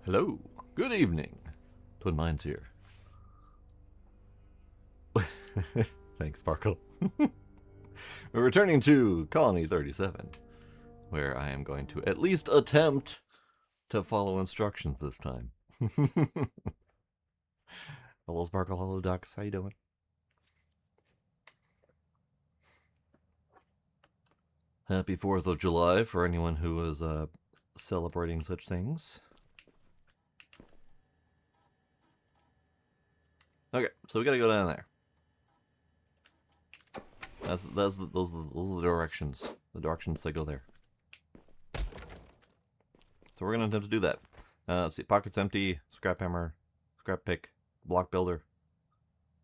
Hello, good evening. Twin Minds here. Thanks, Sparkle. We're returning to Colony 37, where I am going to at least attempt to follow instructions this time. Hello, Sparkle. Hello, Ducks. How you doing? Happy 4th of July for anyone who is celebrating such things. Okay, so we gotta go down there. Those are the directions. The directions that go there. So we're gonna attempt to do that. Let's see, pockets empty, scrap hammer, scrap pick, block builder.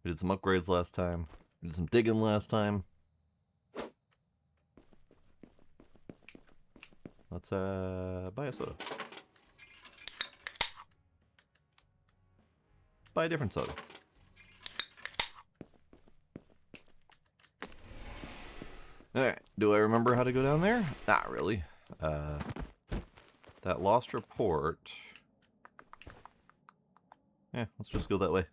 We did some upgrades last time. We did some digging last time. Let's buy a soda. Buy a different soda. Alright, do I remember how to go down there? Not really. That lost report. Yeah, let's just go that way.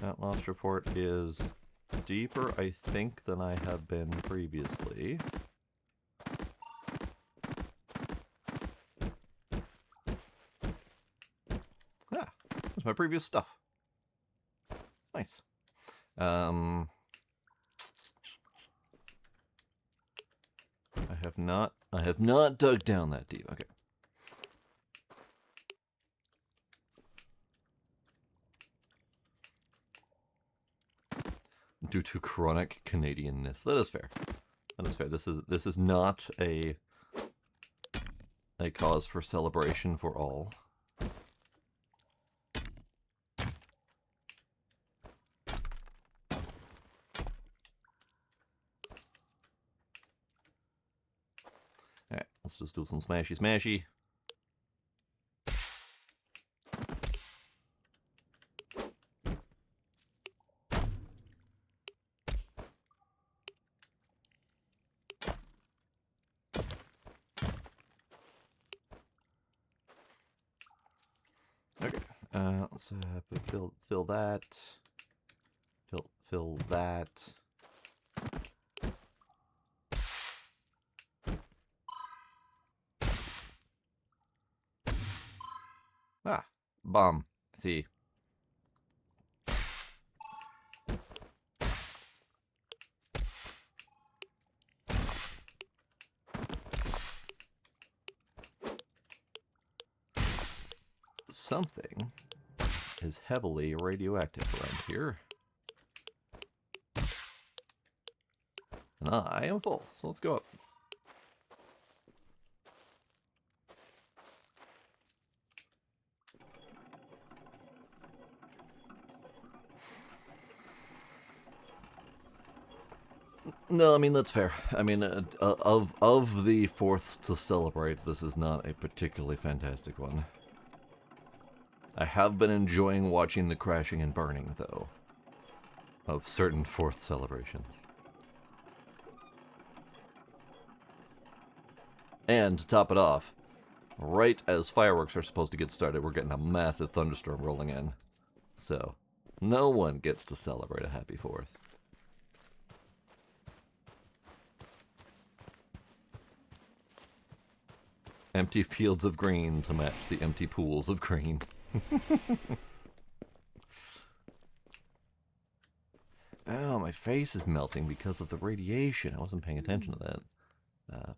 That lost report is deeper, I think, than I have been previously. Ah, there's my previous stuff. Nice. I have not dug down that deep. Okay. Due to chronic Canadianness. That is fair. That is fair. This is not a cause for celebration for all. Alright, let's just do some smashy smashy. Okay, let's fill that. Fill that. Ah, bomb. See. Something is heavily radioactive around here. And I am full, so let's go up. No, I mean, that's fair. I mean, of the fourths to celebrate, this is not a particularly fantastic one. I have been enjoying watching the crashing and burning, though, of certain fourth celebrations. And to top it off, right as fireworks are supposed to get started, we're getting a massive thunderstorm rolling in. So, no one gets to celebrate a happy 4th. Empty fields of green to match the empty pools of green. Oh, my face is melting because of the radiation. I wasn't paying attention to that.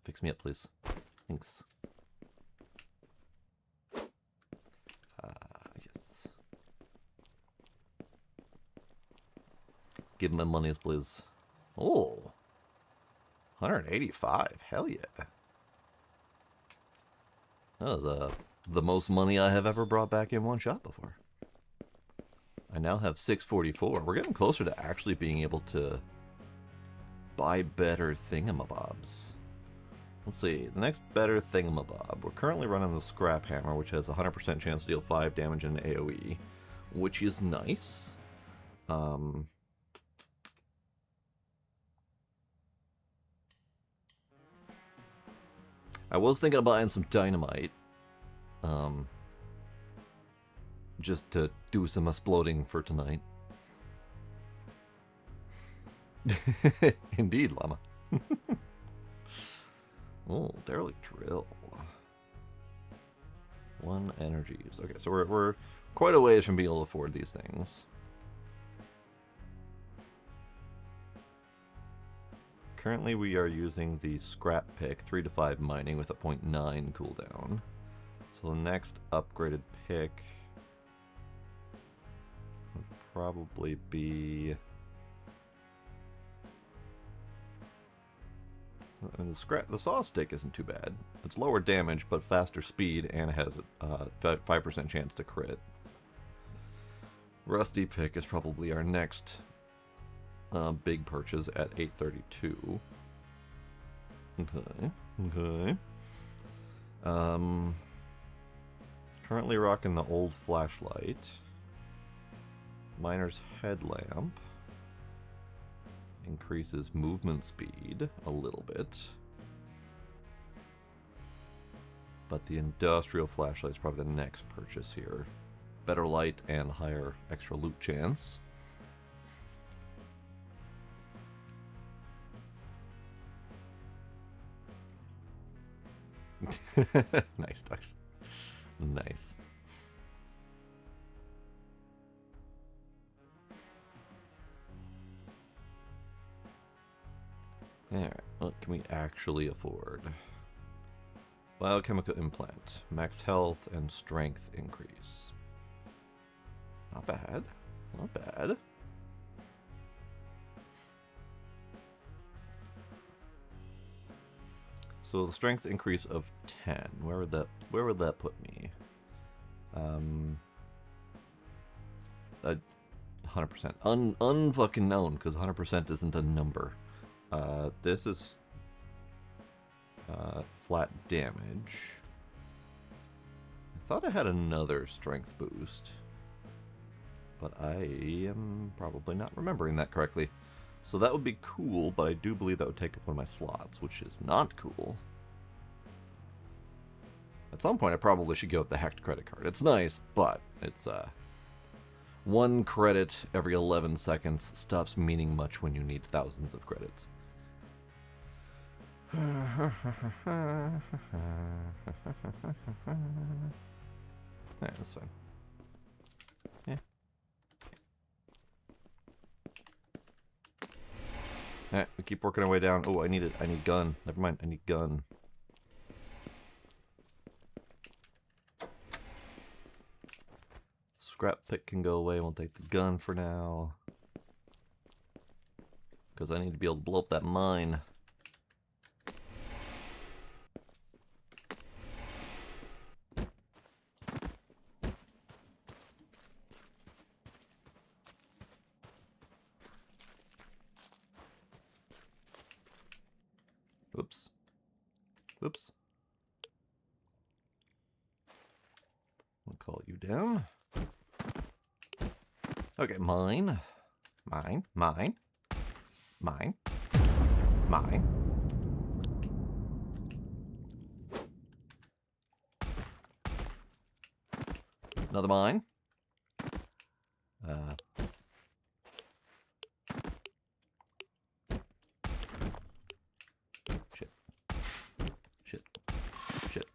Fix me up, please. Thanks. Yes. Give me my monies, please. Oh. 185. Hell yeah. That was the most money I have ever brought back in one shot before. I now have 644. We're getting closer to actually being able to buy better thingamabobs. Let's see, the next better thingamabob. We're currently running the scrap hammer, which has a 100% chance to deal 5 damage in AoE, which is nice. I was thinking of buying some dynamite. Just to do some exploding for tonight. Indeed, llama. Oh, derelict drill. 1 energy use. Okay, so we're quite a ways from being able to afford these things. Currently, we are using the scrap pick 3 to 5 mining with a 0.9 cooldown. So the next upgraded pick would probably be. And the saw stick isn't too bad. It's lower damage, but faster speed, and it has a 5% chance to crit. Rusty pick is probably our next big purchase at 832. Okay. Currently rocking the old flashlight. Miner's headlamp. Increases movement speed a little bit. But the industrial flashlight is probably the next purchase here. Better light and higher extra loot chance. Nice, Ducks. Nice. Alright, what can we actually afford? Biochemical implant. Max health and strength increase. Not bad. Not bad. So the strength increase of 10. Where would that put me? 100%. Unfucking known, because 100% isn't a number. This is flat damage. I thought I had another strength boost, but I am probably not remembering that correctly. So that would be cool, but I do believe that would take up one of my slots, which is not cool. At some point, I probably should give up the hacked credit card. It's nice, but it's 1 credit every 11 seconds stops meaning much when you need thousands of credits. Alright, that's fine. Yeah. Alright, we keep working our way down. Oh, I need gun. Never mind, I need gun. Scrap pick can go away. We'll take the gun for now. Because I need to be able to blow up that mine. Oops. Oops. I'll call you down. Okay, mine. Mine. Mine. Mine. Mine. Another mine. Shit. Shit. Shit.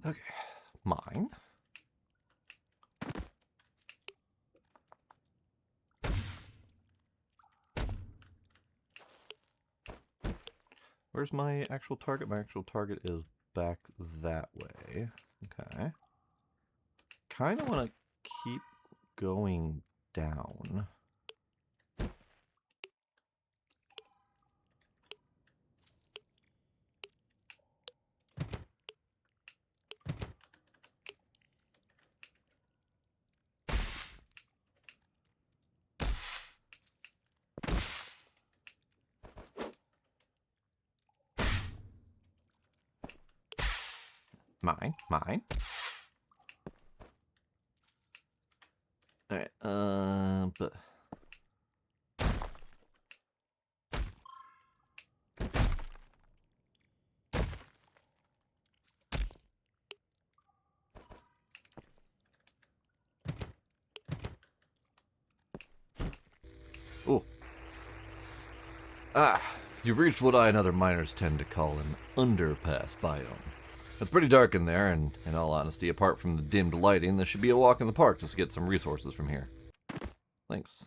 Okay. Mine. Where's my actual target? My actual target is back that way. Okay. Kind of want to keep going down. Mine. Mine. Alright, but... Oh. Ah, you've reached what I and other miners tend to call an underpass biome. It's pretty dark in there, and in all honesty, apart from the dimmed lighting, this should be a walk in the park just to get some resources from here. Thanks.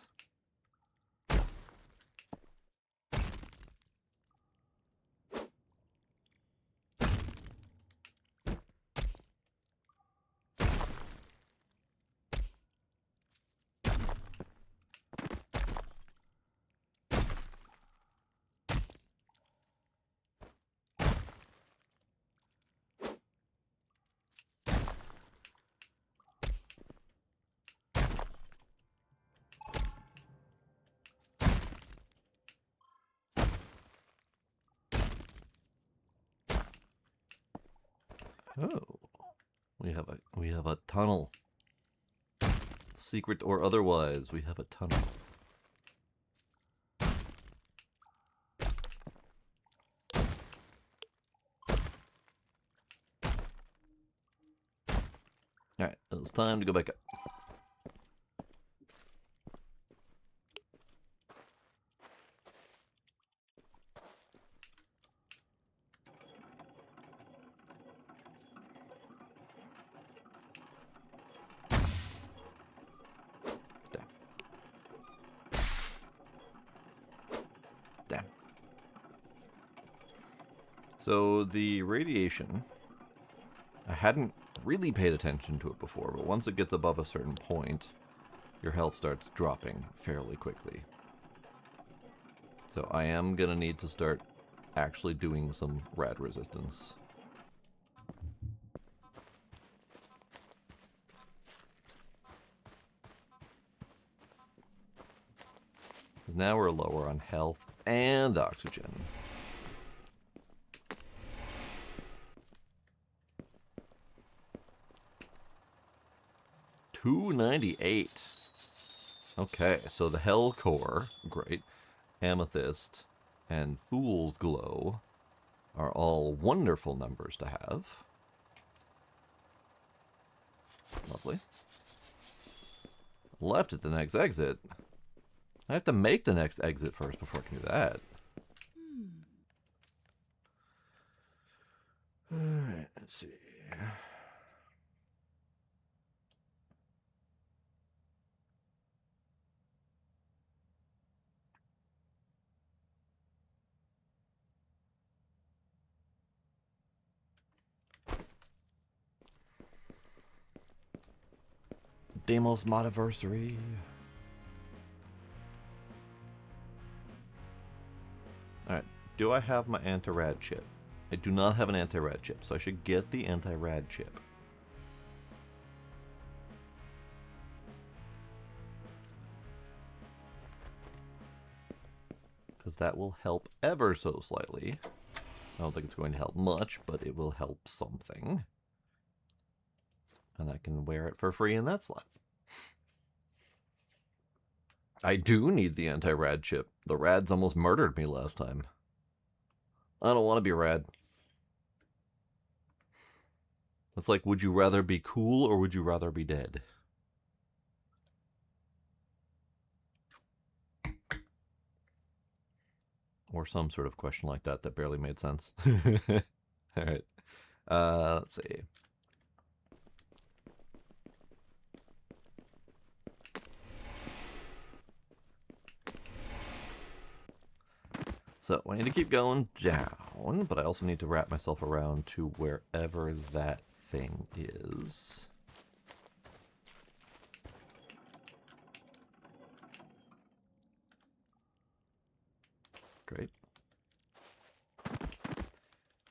Oh, we have a tunnel. Secret or otherwise, we have a tunnel. Alright, it's time to go back up. Damn. So the radiation, I hadn't really paid attention to it before, but once it gets above a certain point, your health starts dropping fairly quickly. So I am gonna need to start actually doing some rad resistance. Because now we're lower on health and oxygen. $298. Okay, so the Hell Core, great, Amethyst, and Fool's Glow are all wonderful numbers to have. Lovely. Left at the next exit. I have to make the next exit first before I can do that. Alright, let's see. Demos Modiversary. Alright, do I have my anti-rad chip? I do not have an anti-rad chip, so I should get the anti-rad chip. Because that will help ever so slightly. I don't think it's going to help much, but it will help something. And I can wear it for free in that slot. I do need the anti-rad chip. The rads almost murdered me last time. I don't want to be rad. It's like, would you rather be cool or would you rather be dead? Or some sort of question like that that barely made sense. Alright. Let's see. So, I need to keep going down, but I also need to wrap myself around to wherever that thing is. Great.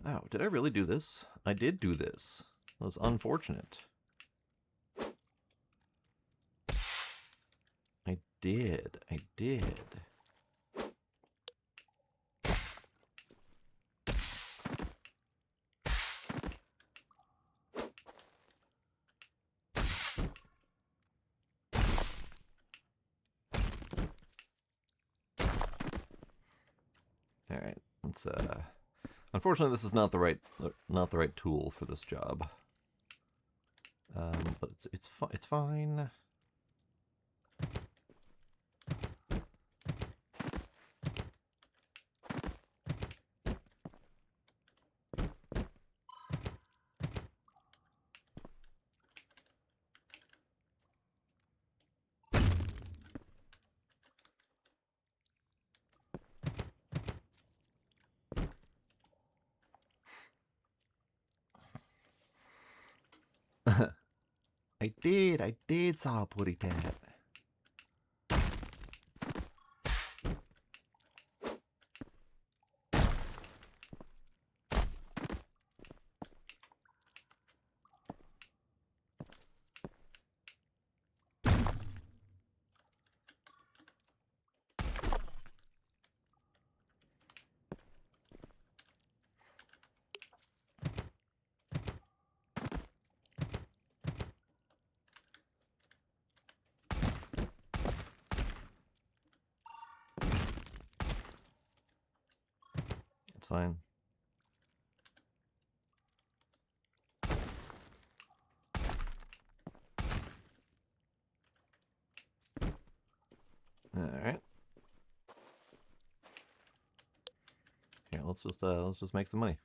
Oh, did I really do this? I did do this. That was unfortunate. I did. All right, let's. Unfortunately, this is not the right tool for this job. But it's fine. did saw a putty tat. It's fine. All right. Here, let's just make some money.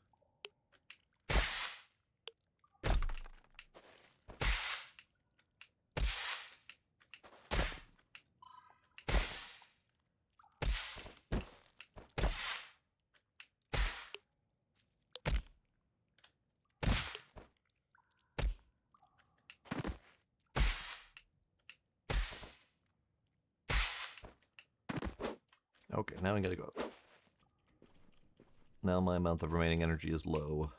Okay, now we gotta go up. Now my amount of remaining energy is low.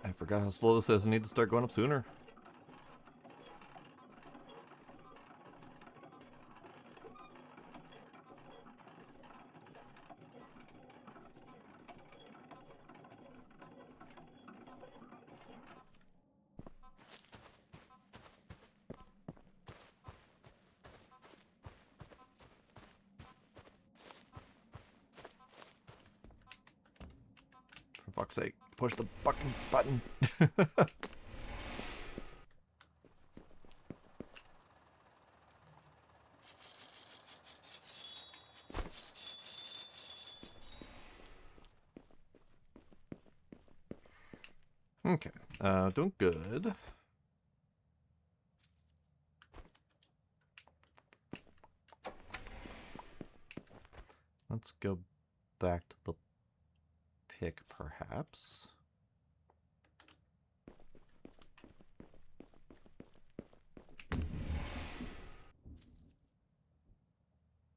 I forgot how slow this is. I need to start going up sooner. For fuck's sake, push the fucking button. Okay, doing good. Let's go back to the pick, perhaps.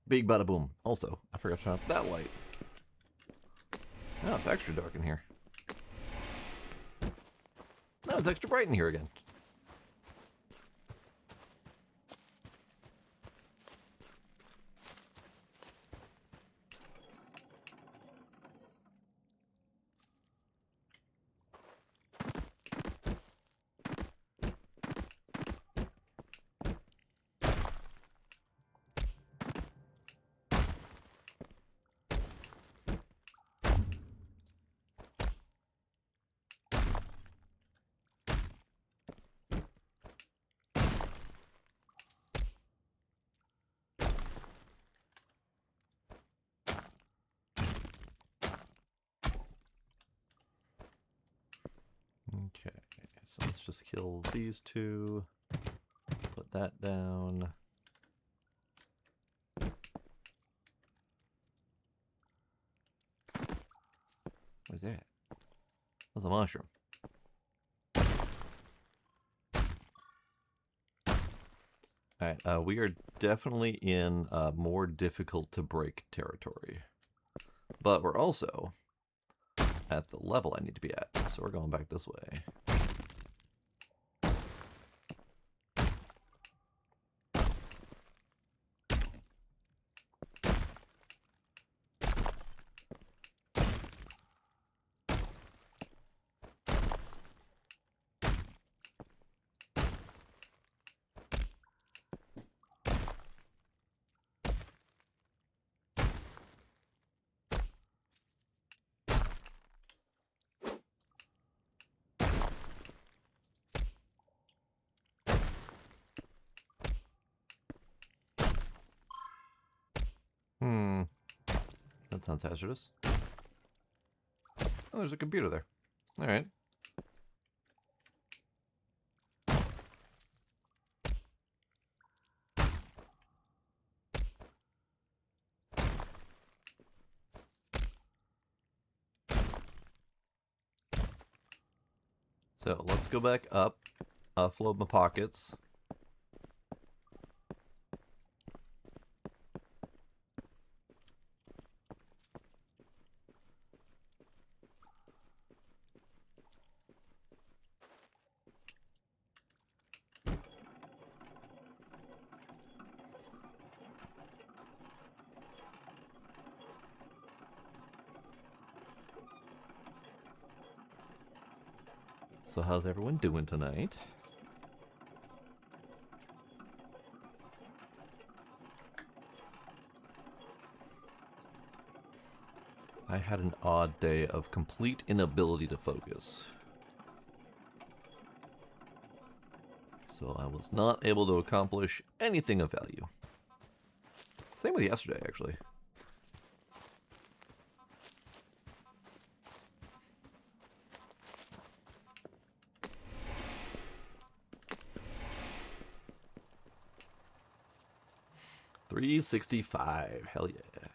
Big bada boom. Also, I forgot to turn off that light. Now it's extra dark in here. Now it's extra bright in here again. Okay, so let's just kill these two. Put that down. What is that? That's a mushroom. Alright, we are definitely in more difficult to break territory. But we're also at the level I need to be at, so we're going back this way. That sounds hazardous. Oh, there's a computer there. Alright. So let's go back up, offload my pockets. So how's everyone doing tonight? I had an odd day of complete inability to focus. So I was not able to accomplish anything of value. Same with yesterday, actually. $365, hell yeah.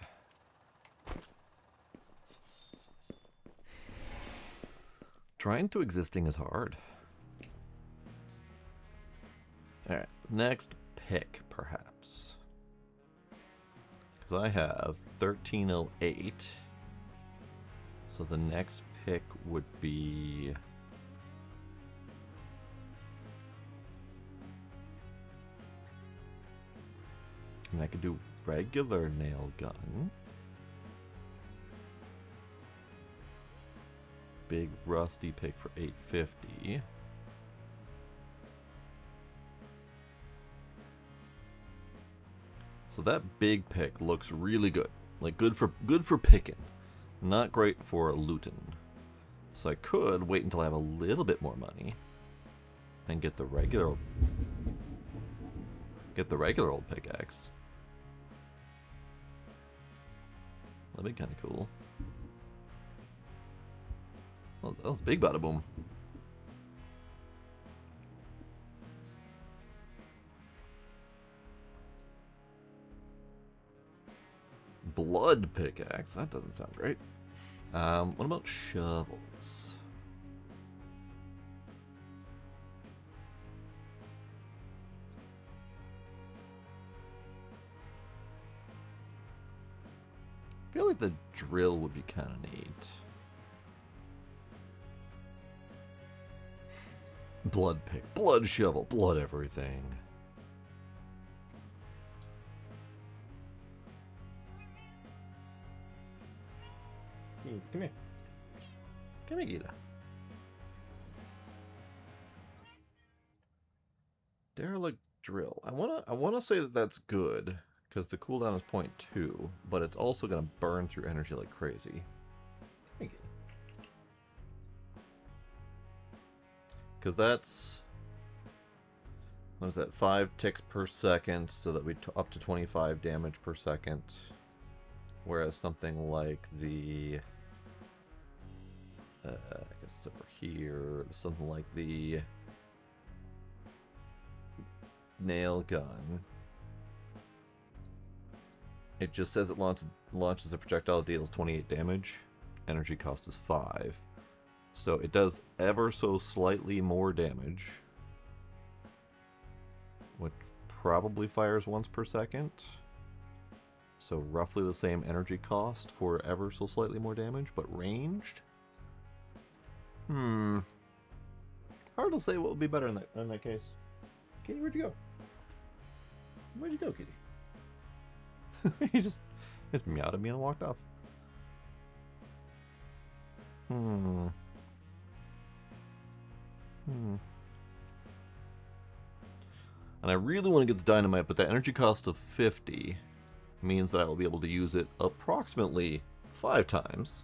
Trying to existing is hard. Alright, next pick, perhaps. Because I have 1308. So the next pick would be... I mean, I could do regular nail gun. Big rusty pick for 850. So that big pick looks really good. Like good for picking. Not great for looting. So I could wait until I have a little bit more money and get the regular old pickaxe. That'd be kind of cool. Well, that was big bada boom. Blood pickaxe. That doesn't sound great. What about shovels? I feel like the drill would be kind of neat. Blood pick, blood shovel, blood everything. Come here. Come here, Gila. Derelict drill. I wanna say that that's good because the cooldown is 0.2, but it's also gonna burn through energy like crazy. Because that's, what is that, 5 ticks per second, so that we up to 25 damage per second. Whereas something like the, I guess it's over here, something like the nail gun. It just says it launches a projectile, deals 28 damage. Energy cost is 5. So it does ever so slightly more damage, which probably fires once per second. So roughly the same energy cost for ever so slightly more damage, but ranged? Hard to say what would be better in that case. Kitty, where'd you go? Where'd you go, Kitty? He just meowed at me and walked off. And I really want to get the dynamite, but the energy cost of 50 means that I will be able to use it approximately 5 times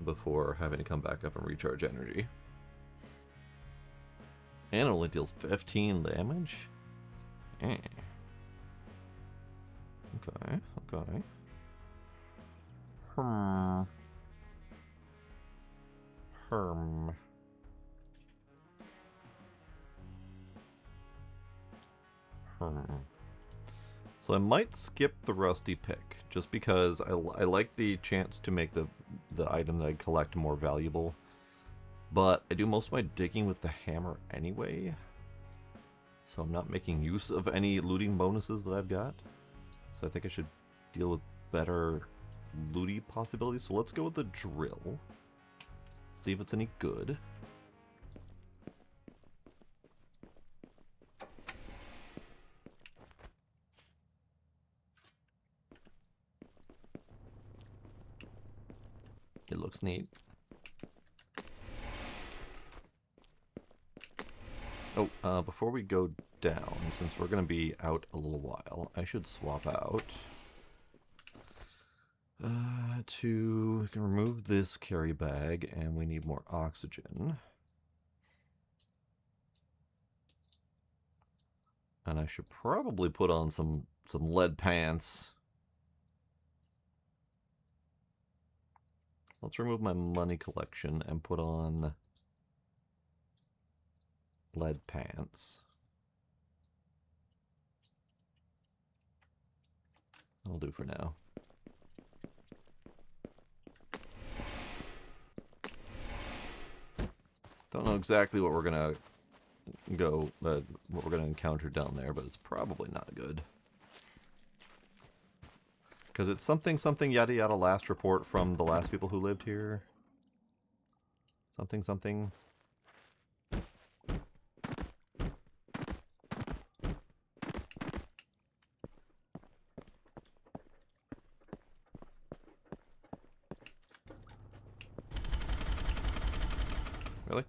before having to come back up and recharge energy. And it only deals 15 damage? Eh. Okay, okay. So I might skip the rusty pick, just because I like the chance to make the item that I collect more valuable. But I do most of my digging with the hammer anyway. So I'm not making use of any looting bonuses that I've got. So I think I should deal with better looting possibilities. So let's go with the drill. See if it's any good. It looks neat. Oh, before we go down, since we're going to be out a little while, I should swap out we can remove this carry bag, and we need more oxygen. And I should probably put on some lead pants. Let's remove my money collection and put on lead pants. That'll do for now. Don't know exactly what we're gonna what we're gonna encounter down there, but it's probably not good. Because it's something yada yada last report from the last people who lived here. Something. Really?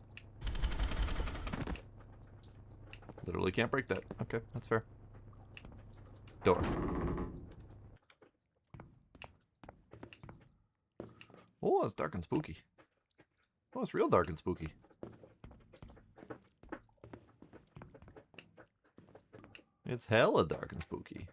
Literally can't break that. Okay, that's fair. Door. Oh, it's dark and spooky. Oh, it's real dark and spooky. It's hella dark and spooky.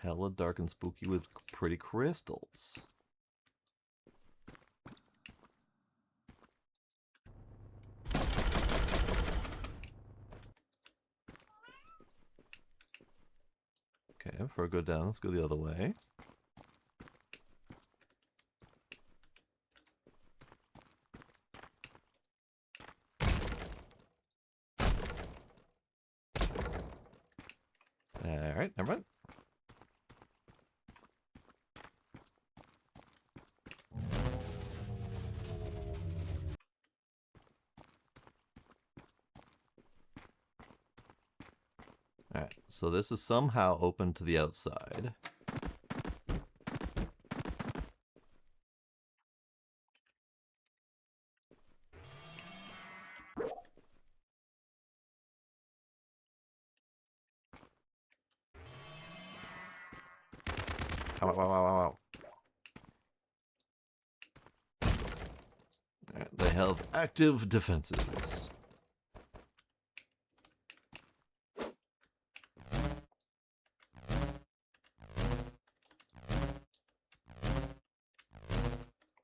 Hella dark and spooky with pretty crystals. Okay, before I go down, let's go the other way. Alright, never mind. Alright, so this is somehow open to the outside. Ow, ow, ow, ow, ow. Alright, they have active defenses.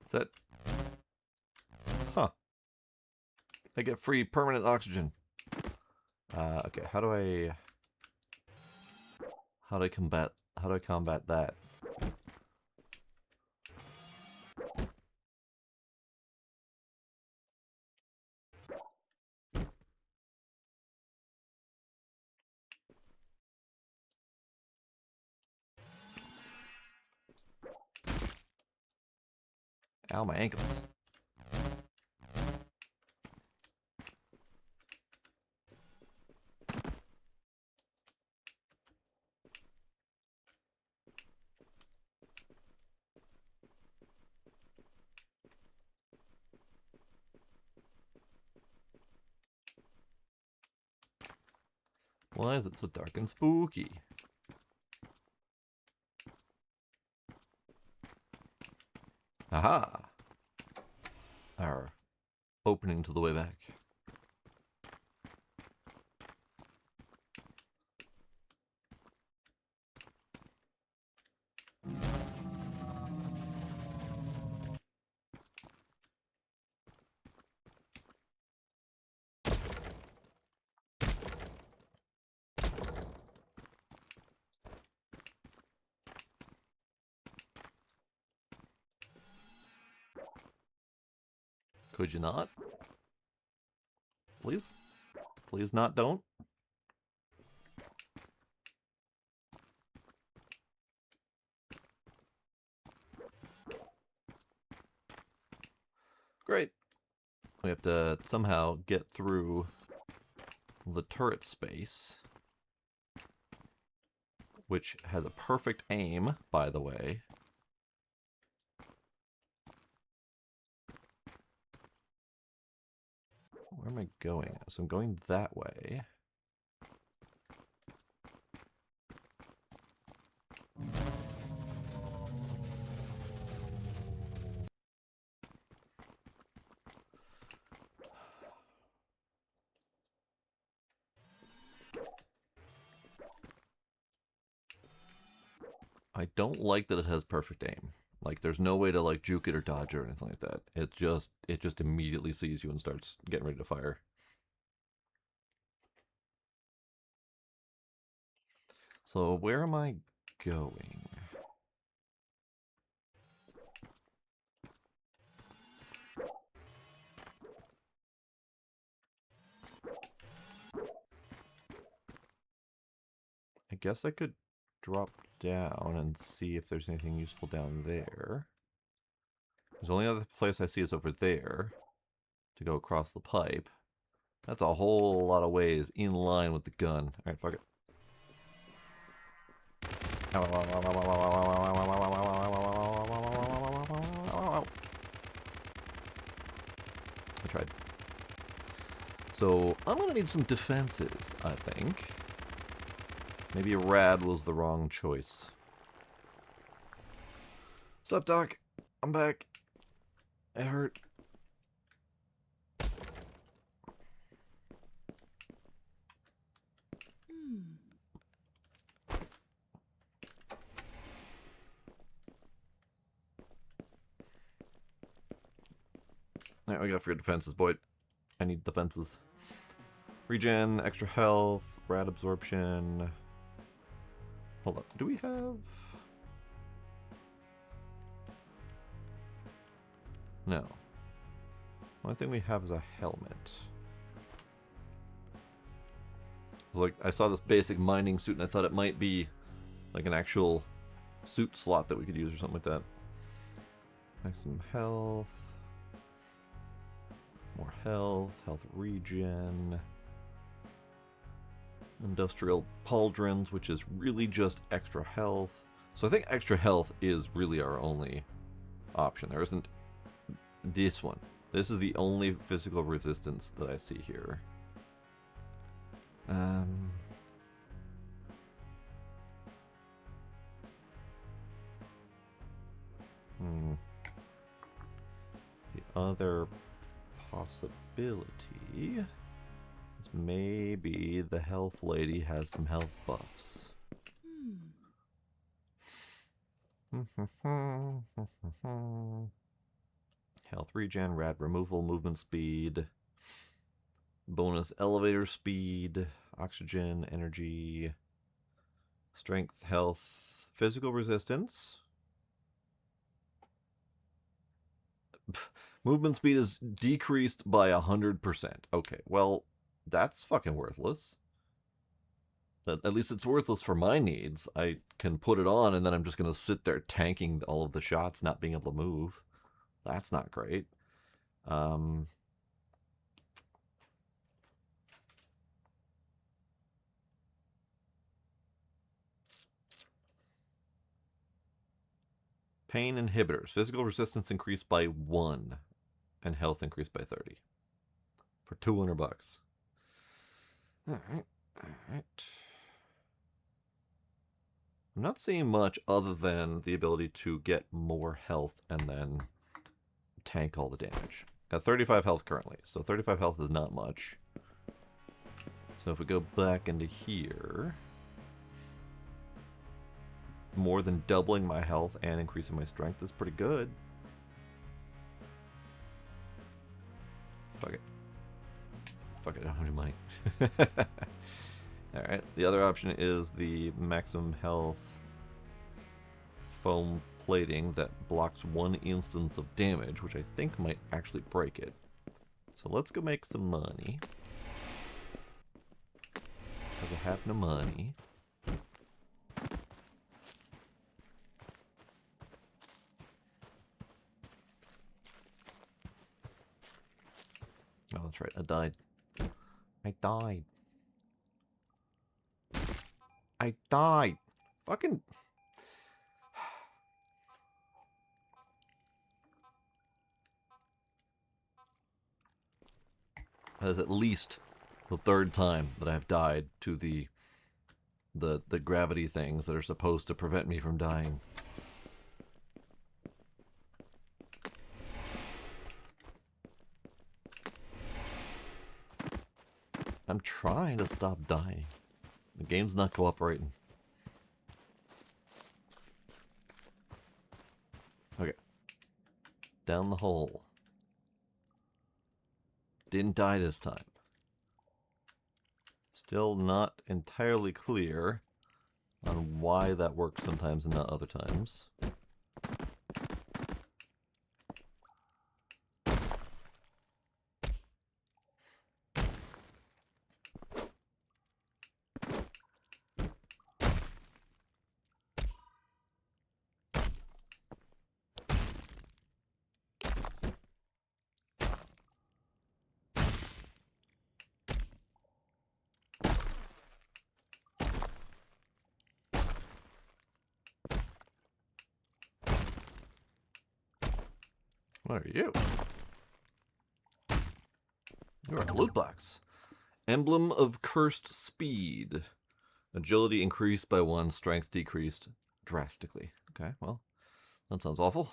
That... Huh. I get free permanent oxygen. Okay, how do I combat that? Ow, my ankles. Why is it so dark and spooky? Aha! Our opening to the way back. Could you not? Please? Please not don't? Great. We have to somehow get through the turret space, which has a perfect aim, by the way. Where am I going? So I'm going that way. I don't like that it has perfect aim. Like, there's no way to, like, juke it or dodge it or anything like that. It just immediately sees you and starts getting ready to fire. So, where am I going? I guess I could drop down and see if there's anything useful down there. There's the only other place I see is over there to go across the pipe. That's a whole lot of ways in line with the gun. Alright, fuck it. I tried. So, I'm gonna need some defenses, I think. Maybe a rad was the wrong choice. What's up, Doc? I'm back. It hurt. Alright, we gotta forget defenses, boy. I need defenses. Regen, extra health, rad absorption. Hold up, do we have... No. The only thing we have is a helmet. Like, I saw this basic mining suit and I thought it might be like an actual suit slot that we could use or something like that. Maximum health. More health. Health regen. Industrial pauldrons, which is really just extra health. So I think extra health is really our only option. There isn't this one. This is the only physical resistance that I see here. The other possibility is maybe the health lady has some health buffs. Health regen, rad removal, movement speed, bonus elevator speed, oxygen, energy, strength, health, physical resistance. Movement speed is decreased by 100%. Okay, well, that's fucking worthless. At least it's worthless for my needs. I can put it on and then I'm just going to sit there tanking all of the shots, not being able to move. That's not great. Pain inhibitors. Physical resistance increased by 1 and health increased by 30 for $200. All right. I'm not seeing much other than the ability to get more health and then tank all the damage. Got 35 health currently, so 35 health is not much. So if we go back into here, more than doubling my health and increasing my strength is pretty good. Fuck it. Fuck it, I don't have any money. Alright, the other option is the maximum health foam plating that blocks 1 instance of damage, which I think might actually break it. So let's go make some money. Because I have no money. Oh, that's right. I died. I died. I died. Fucking... That is at least the third time that I've died to the gravity things that are supposed to prevent me from dying. I'm trying to stop dying. The game's not cooperating. Okay. Down the hole. Didn't die this time. Still not entirely clear on why that works sometimes and not other times. What are you? You're a loot box. Emblem of Cursed Speed. Agility increased by 1, strength decreased drastically. Okay, well, that sounds awful.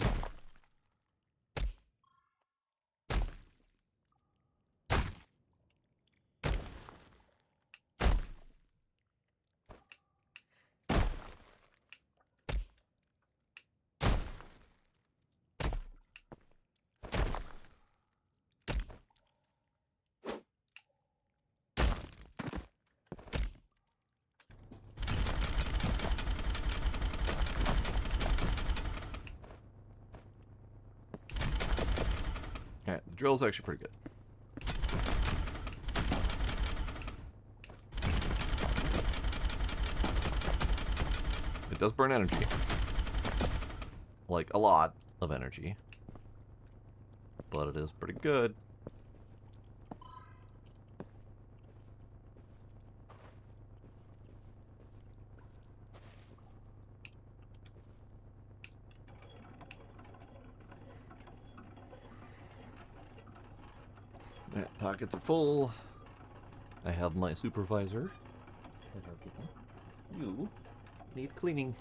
Alright, the drill's actually pretty good. It does burn energy. Like, a lot of energy. But it is pretty good. Alright, pockets are full. I have my supervisor. You need cleaning.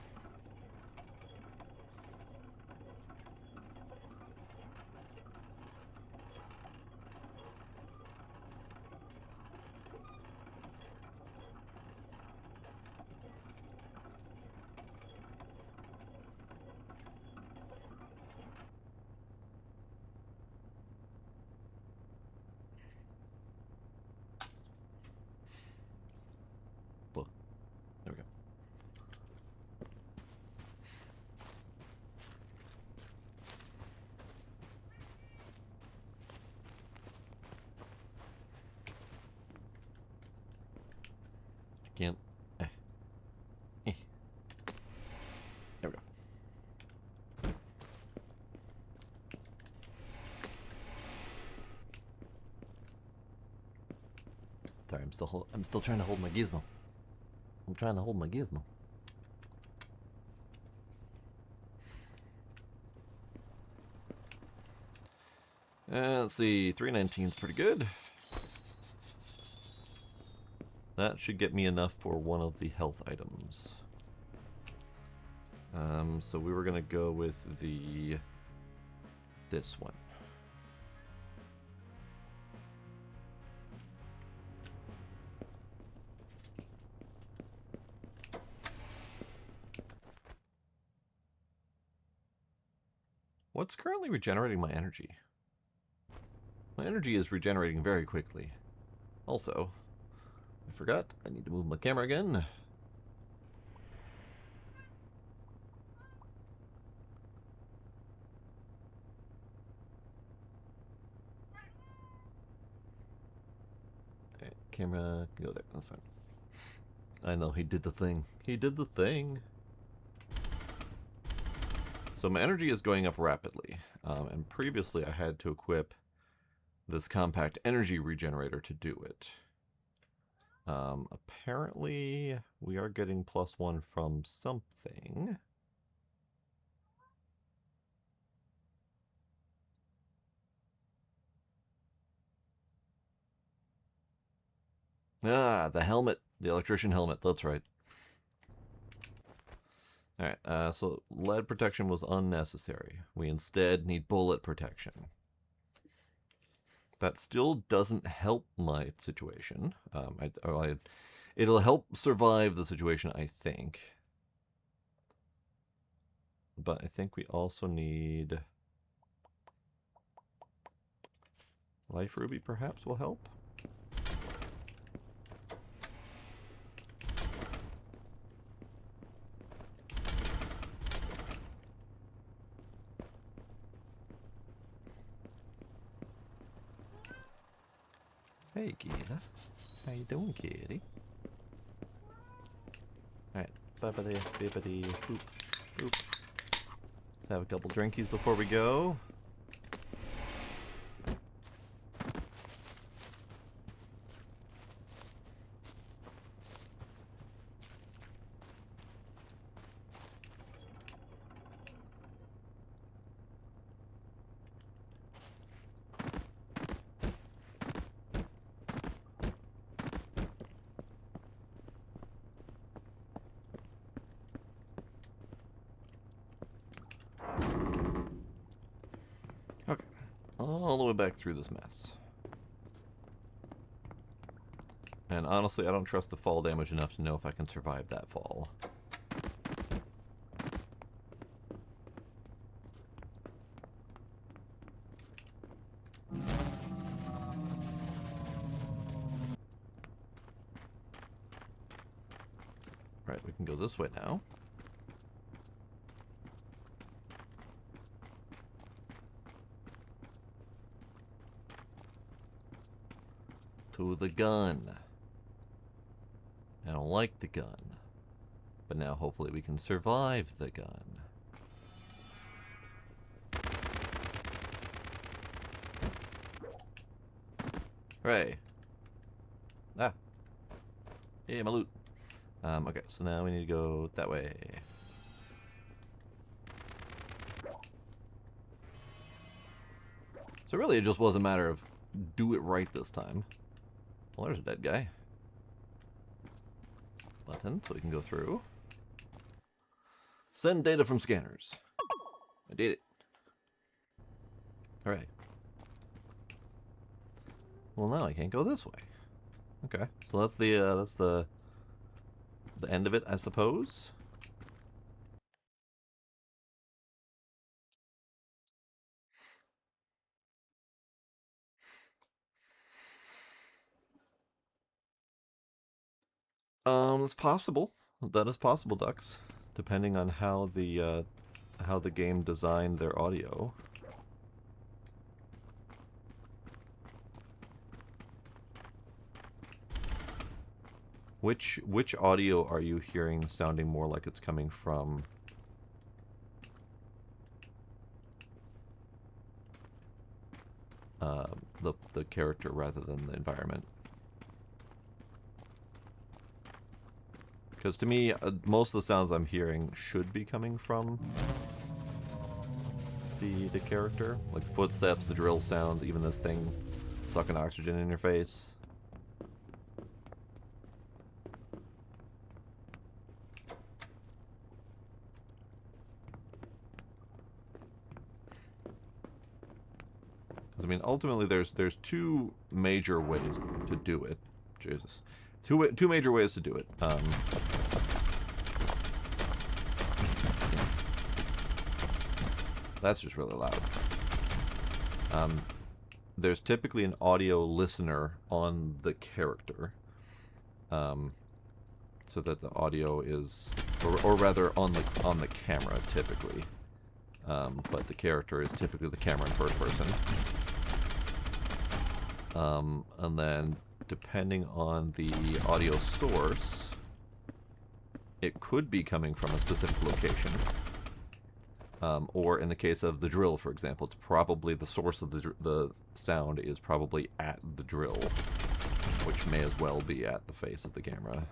There we go. I can't. There we go. Sorry, I'm still trying to hold my gizmo. I'm trying to hold my gizmo. Let's see, 319 is pretty good. That should get me enough for one of the health items. So we were gonna go with this one. What's currently regenerating my energy? My energy is regenerating very quickly. Also, I forgot, I need to move my camera again. Alright, camera, go there, that's fine. I know, he did the thing. He did the thing. So my energy is going up rapidly, and previously I had to equip this compact energy regenerator to do it. Apparently we are getting +1 from something. Ah, the helmet, the electrician helmet, that's right. Alright, so lead protection was unnecessary. We instead need bullet protection. That still doesn't help my situation. It'll help survive the situation, I think. But I think we also need... Life Ruby perhaps will help? Hey, Kitty. How you doing, Kitty? Alright. Bippity, bippity, boop, boop. Let's have a couple drinkies before we go. Okay, all the way back through this mess. And honestly, I don't trust the fall damage enough to know if I can survive that fall. Right, we can go this way now. To the gun. I don't like the gun. But now hopefully we can survive the gun. Hooray. Ah. Yeah, my loot. Okay, so now we need to go that way. So really it just was a matter of do it right this time. Well, there's a dead guy. Button, so we can go through. Send data from scanners. I did it. Alright. Well, now I can't go this way. Okay, so that's the end of it, I suppose. It's possible. That is possible, Ducks. Depending on how the game designed their audio. Which audio are you hearing sounding more like it's coming from? The character rather than the environment. Because to me, most of the sounds I'm hearing should be coming from the character. Like the footsteps, the drill sounds, even this thing sucking oxygen in your face. Because I mean, ultimately, there's two major ways to do it. Jesus. Two major ways to do it. That's just really loud. There's typically an audio listener on the character, so that the audio is, or rather on the camera typically, but the character is typically the camera in first person. And then depending on the audio source, it could be coming from a specific location. Or in the case of the drill, for example, it's probably the source of the sound is probably at the drill, which may as well be at the face of the camera.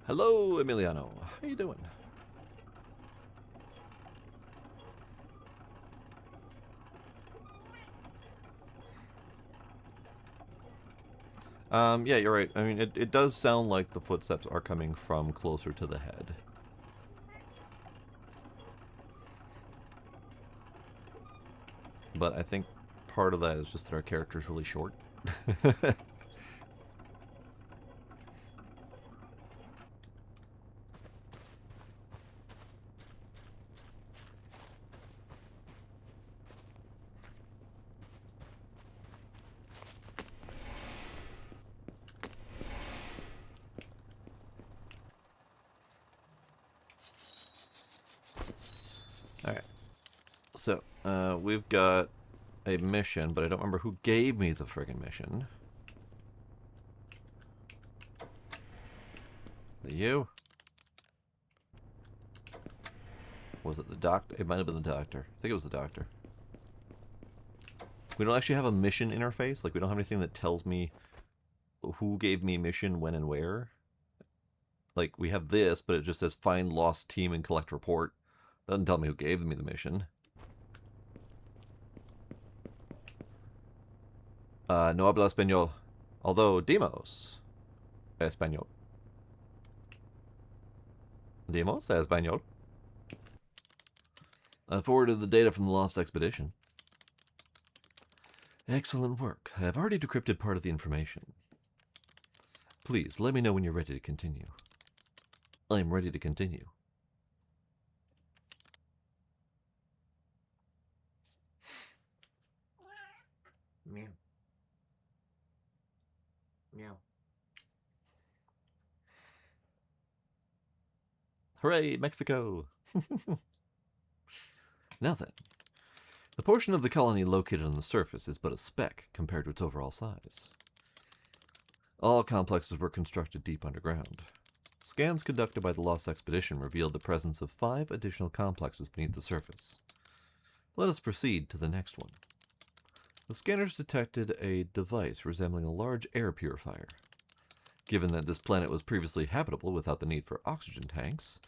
Hello, Emiliano. How you doing? Yeah, you're right. I mean, it does sound like the footsteps are coming from closer to the head. But I think part of that is just that our character's really short. Alright. So, we've got a mission, but I don't remember who gave me the friggin' mission. You? Was it the doctor? It might have been the doctor. I think it was the doctor. We don't actually have a mission interface. Like, we don't have anything that tells me who gave me mission, when, and where. Like, we have this, but it just says find lost team and collect report. Doesn't tell me who gave me the mission. No habla español. Although, Demos. Español. Demos, español. I forwarded the data from the lost expedition. Excellent work. I have already decrypted part of the information. Please, let me know when you're ready to continue. I am ready to continue. Meow. Meow. Hooray, Mexico! Now then, the portion of the colony located on the surface is but a speck compared to its overall size. All complexes were constructed deep underground. Scans conducted by the Lost Expedition revealed the presence of 5 additional complexes beneath the surface. Let us proceed to the next one. The scanners detected a device resembling a large air purifier. Given that this planet was previously habitable without the need for oxygen tanks,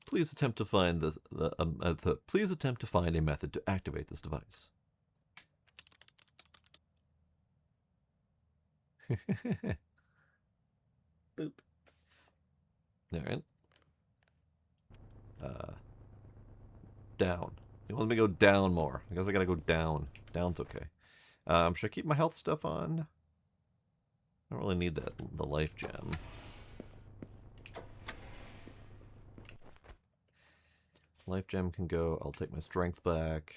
please attempt to find please attempt to find a method to activate this device. Boop. Alright. Down. He wants me to go down more. I guess I gotta go down. Down's okay. Should I keep my health stuff on? I don't really need that, the life gem. Life gem can go. I'll take my strength back.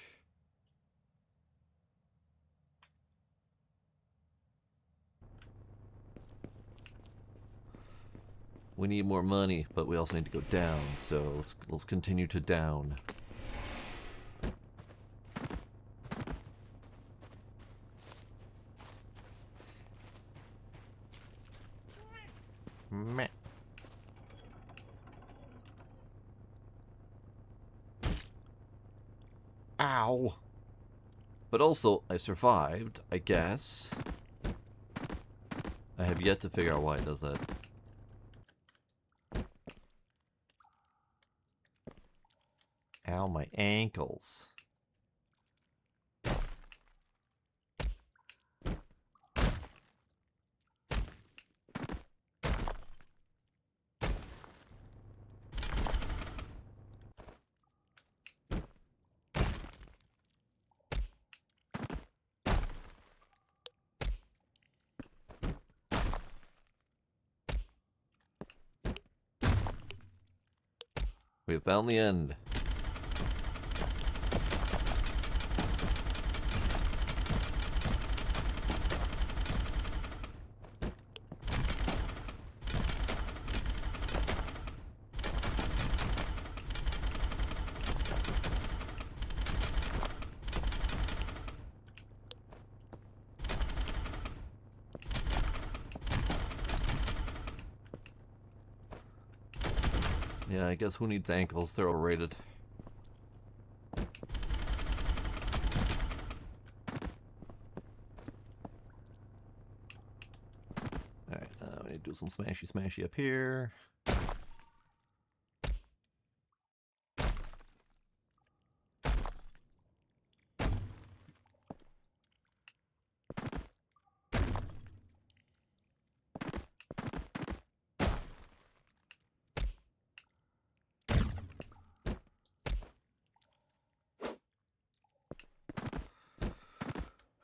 We need more money, but we also need to go down, so let's continue to down. Meh. Ow. But also, I survived, I guess. I have yet to figure out why it does that. Ow, my ankles. We have found the end. Yeah, I guess who needs ankles? They're overrated. Alright, we need to do some smashy up here.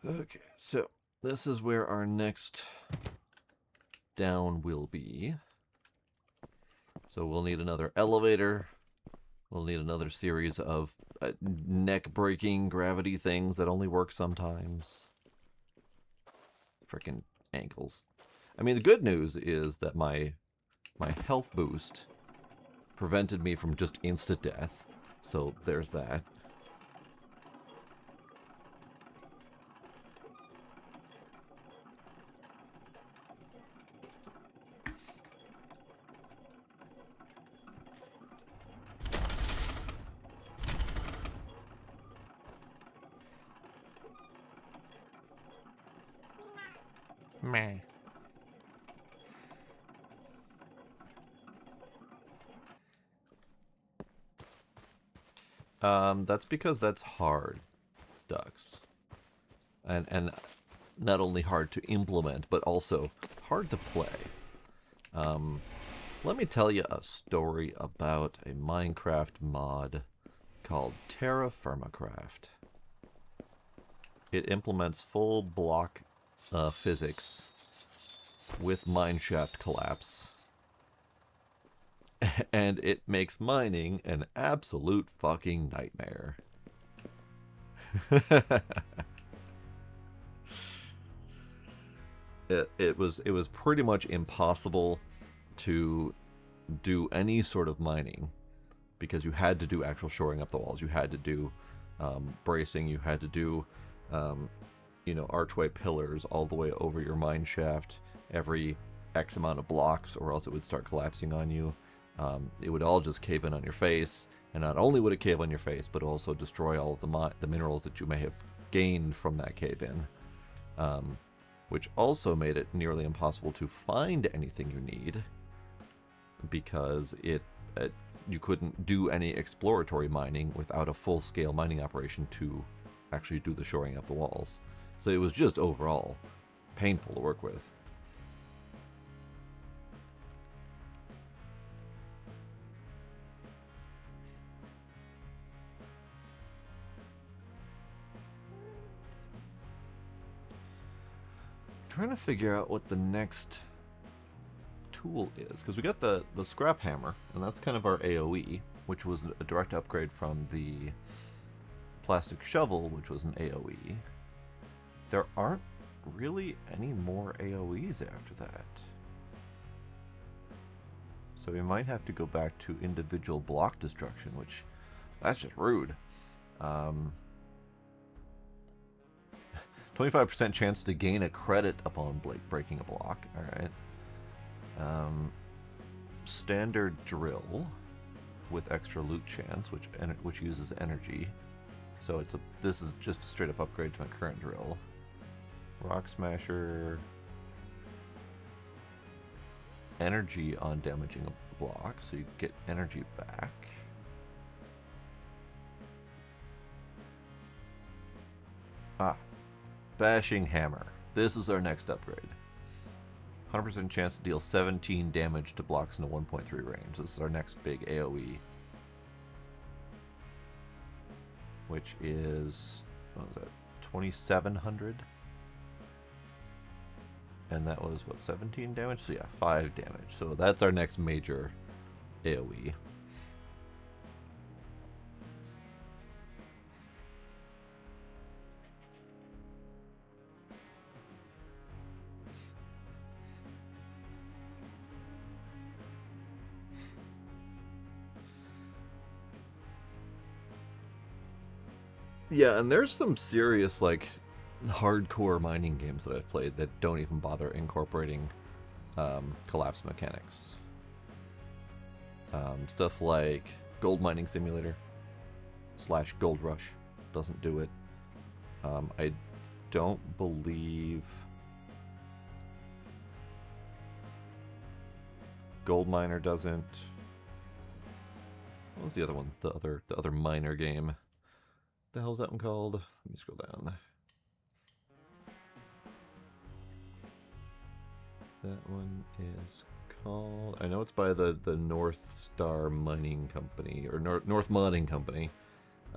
Okay, so this is where our next down will be. So we'll need another elevator. We'll need another series of neck-breaking gravity things that only work sometimes. Frickin' ankles. I mean, the good news is that my health boost prevented me from just instant death. So there's that. Meh. That's because that's hard, ducks. And not only hard to implement, but also hard to play. Let me tell you a story about a Minecraft mod called Terra Firmacraft. It implements full block physics with mineshaft collapse. And it makes mining an absolute fucking nightmare. It was pretty much impossible to do any sort of mining because you had to do actual shoring up the walls. You had to do bracing. You had to do you know, archway pillars all the way over your mine shaft every X amount of blocks, or else it would start collapsing on you. It would all just cave in on your face, and not only would it cave on your face, but also destroy all of the minerals that you may have gained from that cave-in, which also made it nearly impossible to find anything you need, because you couldn't do any exploratory mining without a full-scale mining operation to actually do the shoring up the walls. So it was just overall painful to work with. Trying to figure out what the next tool is, because we got the scrap hammer, and that's kind of our AoE, which was a direct upgrade from the plastic shovel, which was an AoE. There aren't really any more AoEs after that, so we might have to go back to individual block destruction, which that's just rude. 25% chance to gain a credit upon breaking a block. Alright. Standard drill with extra loot chance, which uses energy. So this is just a straight up upgrade to my current drill. Rock Smasher. Energy on damaging a block, so you get energy back. Bashing Hammer. This is our next upgrade. 100% chance to deal 17 damage to blocks in a 1.3 range. This is our next big AoE. Which is, what was that, 2,700? And that was, what, 17 damage? So yeah, 5 damage. So that's our next major AoE. Yeah, and there's some serious, like, hardcore mining games that I've played that don't even bother incorporating collapse mechanics. Stuff like Gold Mining Simulator / Gold Rush doesn't do it. I don't believe Gold Miner doesn't. What was the other one? The other miner game. The hell's that one called? Let me scroll down. That one is called... I know it's by the North Star Mining Company, or North Modding Company.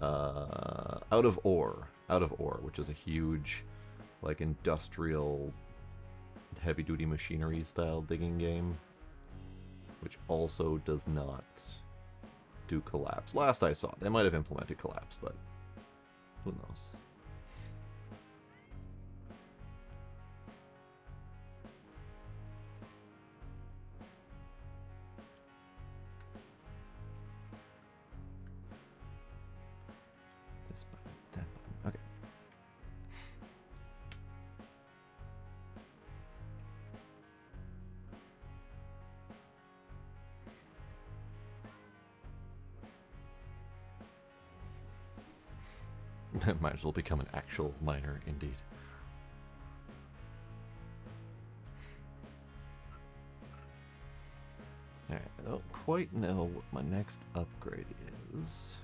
Out of Ore, which is a huge, like, industrial, heavy-duty machinery style digging game, which also does not do collapse. Last I saw, they might have implemented collapse, but who knows? This button, that button. Okay. Might as well become an actual miner, indeed. Alright, I don't quite know what my next upgrade is.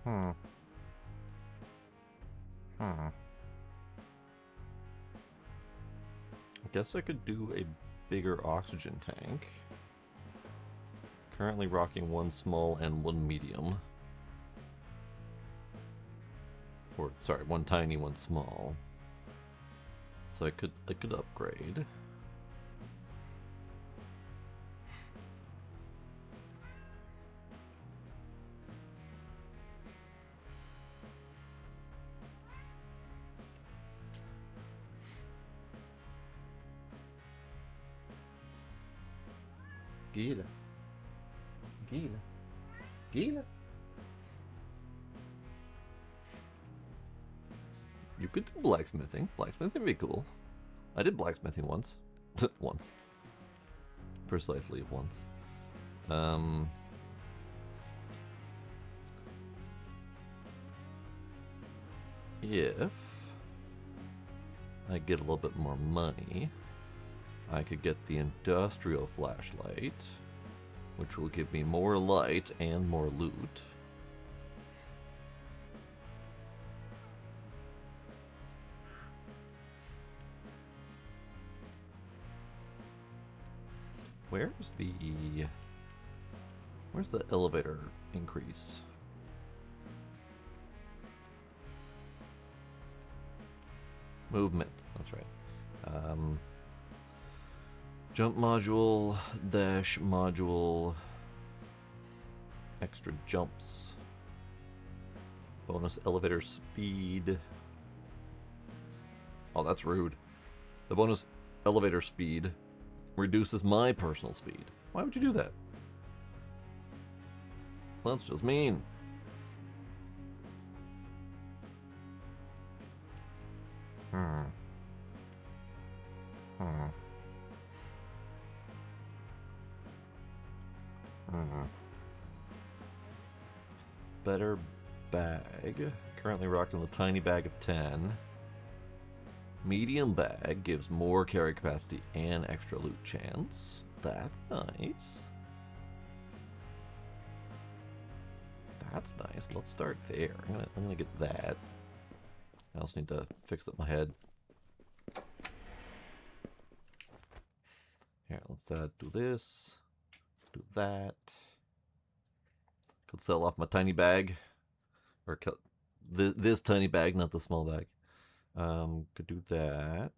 I guess I could do a bigger oxygen tank. Currently rocking one small and one medium. Or sorry, one tiny, one small. So I could upgrade. Gila. You could do blacksmithing. Blacksmithing would be cool. I did blacksmithing once. Once. Precisely once. If I get a little bit more money, I could get the industrial flashlight, which will give me more light and more loot. Where's the elevator increase? Movement, that's right. Jump module, dash module, extra jumps, bonus elevator speed. Oh, that's rude. The bonus elevator speed reduces my personal speed. Why would you do that? That's just mean. Better bag. Currently rocking the tiny bag of 10. Medium bag gives more carry capacity and extra loot chance. That's nice. That's nice. Let's start there. I'm gonna get that. I also need to fix up my head. Here, let's do this. Do that. Could sell off my tiny bag. Or this tiny bag, not the small bag. Could do that.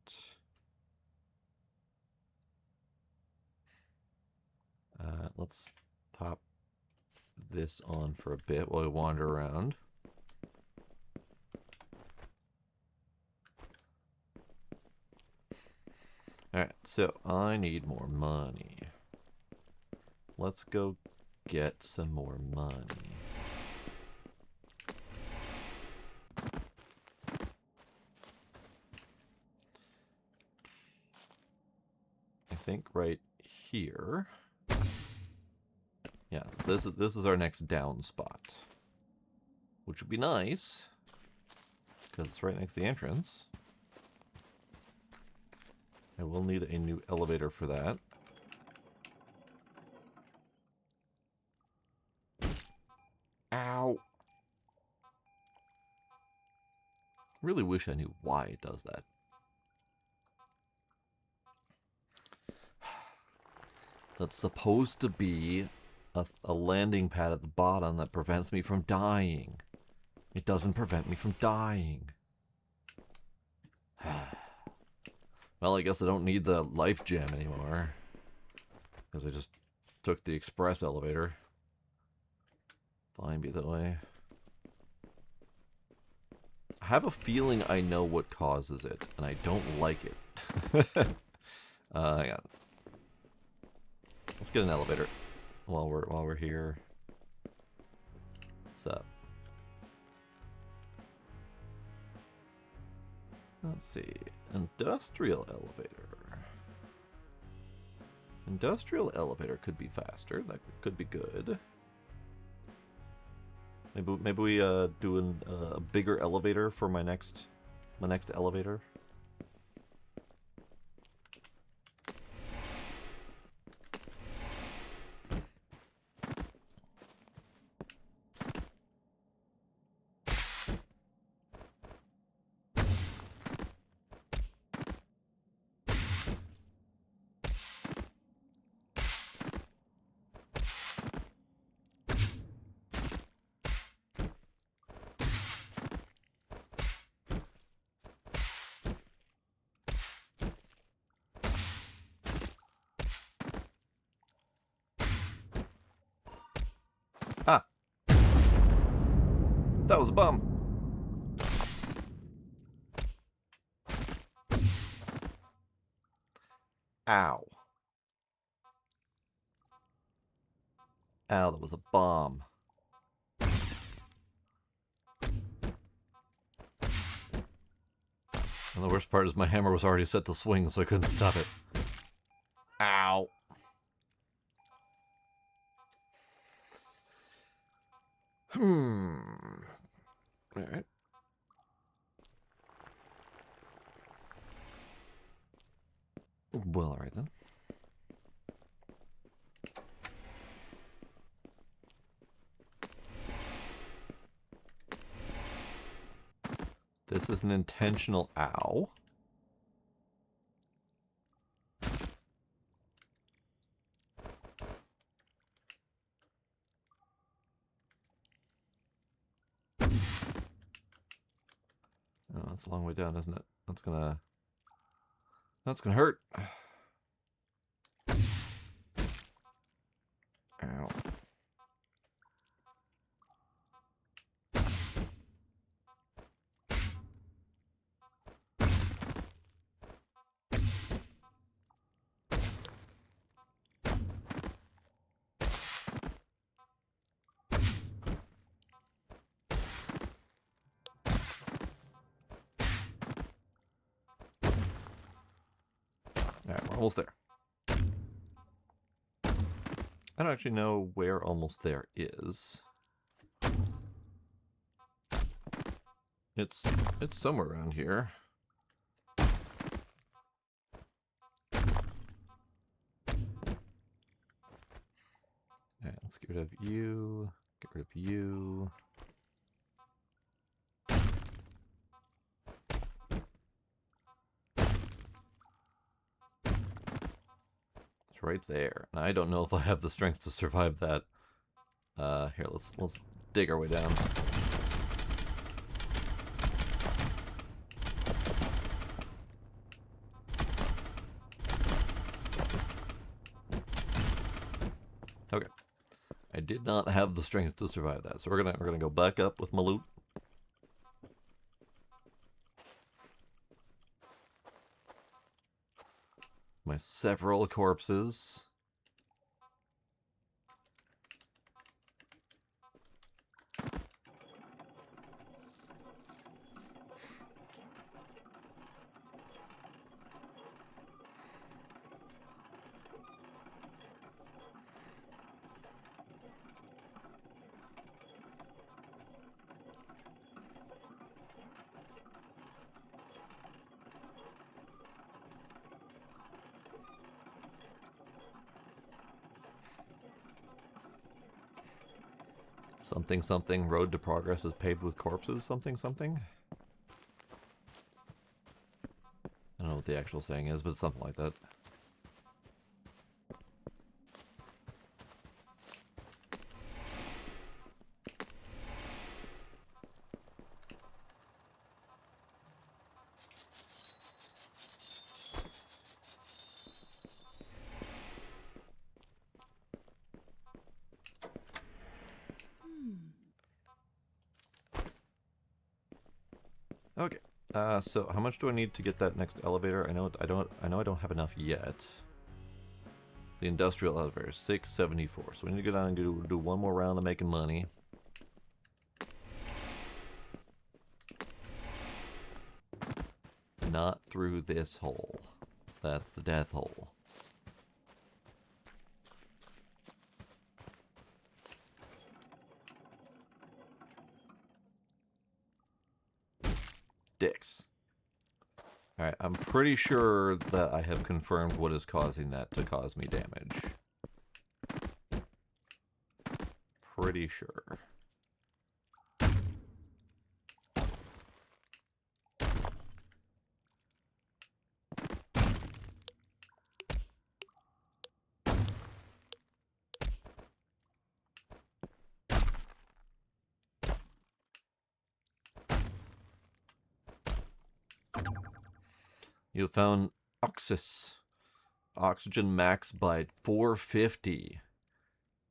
Let's pop this on for a bit while we wander around. Alright, so I need more money. Let's go get some more money. I think right here. Yeah, this is our next down spot. Which would be nice, because it's right next to the entrance. I will need a new elevator for that. Ow! Really wish I knew why it does that. That's supposed to be a landing pad at the bottom that prevents me from dying. It doesn't prevent me from dying. Well, I guess I don't need the life gem anymore. Because I just took the express elevator. Fine, be that way. I have a feeling I know what causes it, and I don't like it. Hang on. Let's get an elevator while we're here. What's up? Let's see. Industrial elevator. Industrial elevator could be faster. That could be good. Maybe we do a bigger elevator for my next elevator. Ah! That was a bum. Ow. Ow, that was a bomb. And the worst part is my hammer was already set to swing, so I couldn't stop it. Ow. Alright. Well, alright then. This is an intentional ow. Oh, that's a long way down, isn't it? That's gonna hurt. Ow. Alright, we're almost there. I don't actually know where almost there is. It's somewhere around here. Let's get rid of you. Get rid of you. It's right there. And I don't know if I have the strength to survive that. Here, let's dig our way down. Okay. I did not have the strength to survive that, so we're gonna go back up with my loot. My several corpses. Something something, road to progress is paved with corpses, something something. I don't know what the actual saying is, but it's something like that. Okay. So how much do I need to get that next elevator? I know I don't have enough yet. The industrial elevator, 674. So we need to go down and do one more round of making money. Not through this hole. That's the death hole. Dicks. Alright, I'm pretty sure that I have confirmed what is causing that to cause me damage. Pretty sure. You found oxygen max by 450.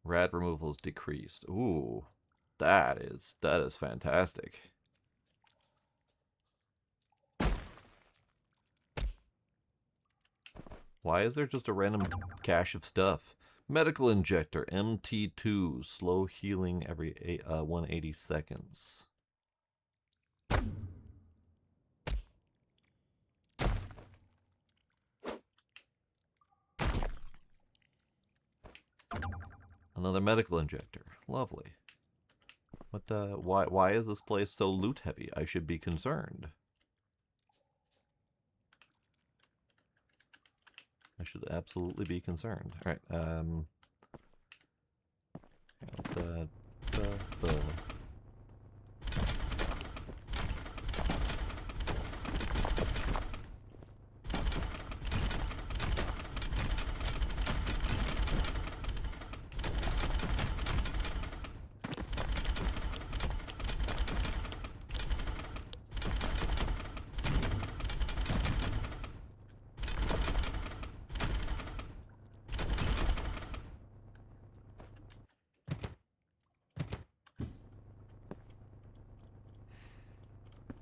Rad removal is decreased. Ooh, that is fantastic. Why is there just a random cache of stuff? Medical injector, MT2, slow healing every 180 seconds. Another medical injector. Lovely. What, why is this place so loot heavy? I should be concerned. I should absolutely be concerned. Alright, let's,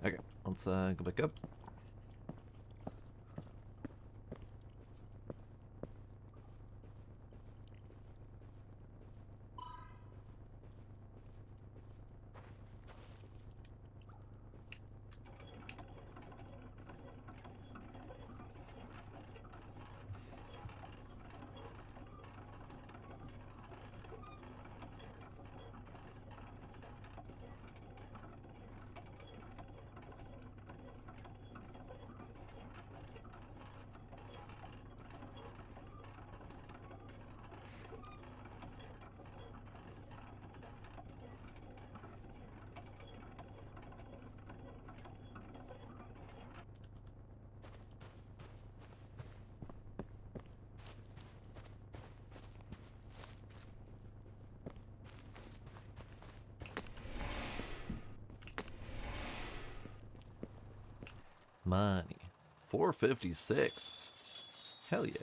okay, let's go back up. money. 456. Hell yeah.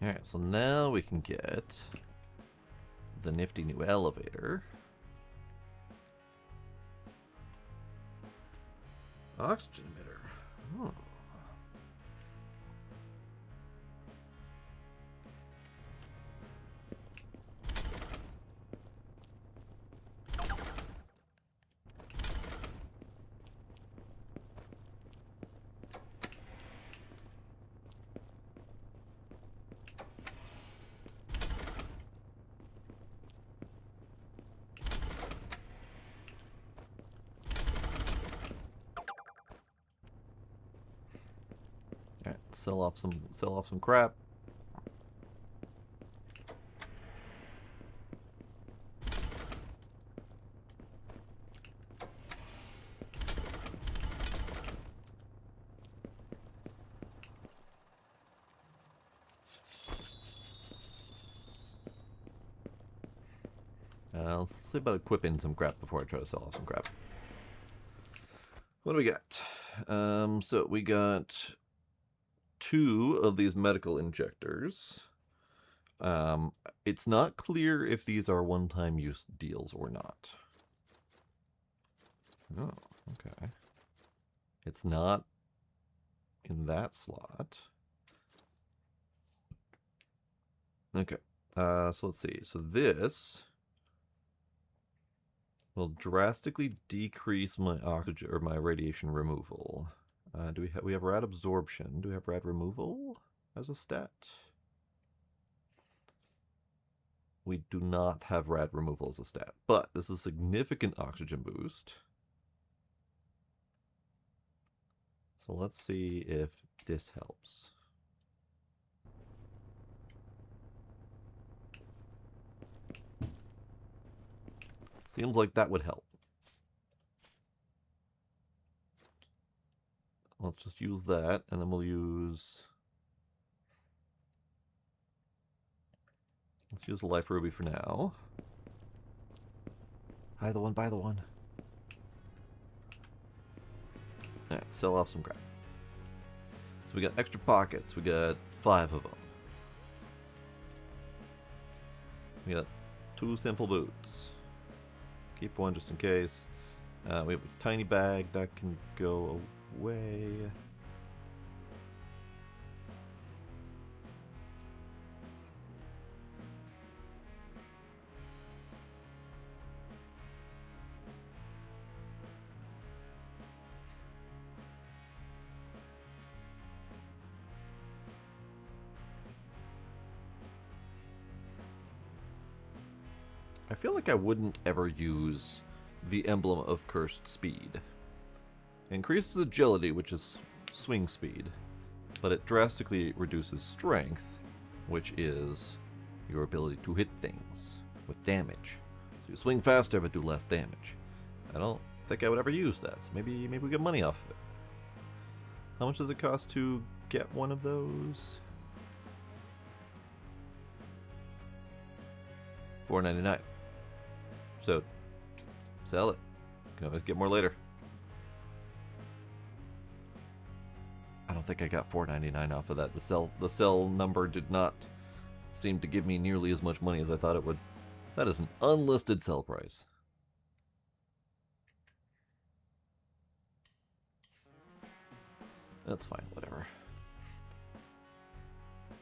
Alright, so now we can get the nifty new elevator. Oxygen emitter. Oh. Alright, sell off some crap. Let's see about equipping some crap before I try to sell off some crap. What do we got? So we got 2 of these medical injectors. It's not clear if these are one-time use deals or not. Oh, okay. It's not in that slot. Okay. So let's see. So this will drastically decrease my oxygen or my radiation removal. Do we have rad absorption? Do we have rad removal as a stat? We do not have rad removal as a stat, but this is a significant oxygen boost. So let's see if this helps. Seems like that would help. Let's just use that, and then we'll use... Let's use the Life Ruby for now. Buy the one, buy the one. Alright, sell off some crap. So we got extra pockets. We got 5 of them. We got 2 simple boots. Keep one just in case. We have a tiny bag that can go away. I feel like I wouldn't ever use the emblem of cursed speed. It increases agility, which is swing speed, but it drastically reduces strength, which is your ability to hit things with damage. So you swing faster but do less damage. I don't think I would ever use that, so maybe we get money off of it. How much does it cost to get one of those? $4.99. So, sell it. Can always get more later. I don't think I got $4.99 off of that. The sell number did not seem to give me nearly as much money as I thought it would. That is an unlisted sell price. That's fine, whatever.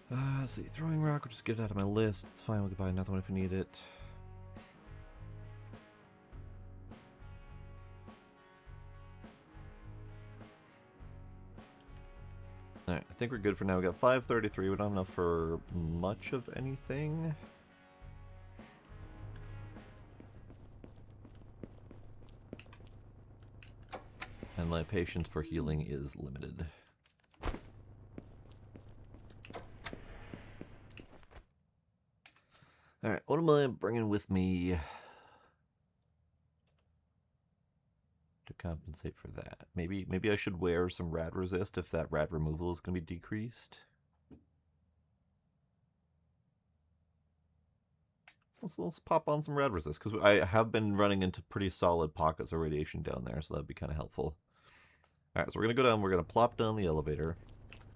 Let's see, throwing rock, we'll just get it out of my list. It's fine, we can buy another one if we need it. Alright, I think we're good for now. We got 533. We don't have enough for much of anything. And my patience for healing is limited. Alright, what am I bringing with me to compensate for that? Maybe I should wear some rad resist if that rad removal is going to be decreased. Let's pop on some rad resist, because I have been running into pretty solid pockets of radiation down there, so that'd be kind of helpful. Alright, so we're going to go down, we're going to plop down the elevator.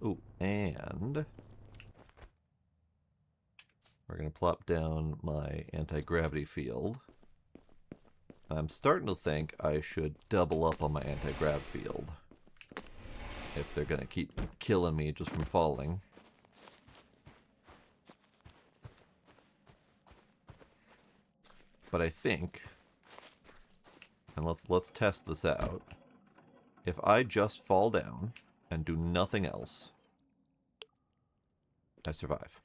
Ooh, and we're going to plop down my anti-gravity field. I'm starting to think I should double up on my anti-grav field if they're going to keep killing me just from falling. But I think, and let's test this out, if I just fall down and do nothing else, I survive.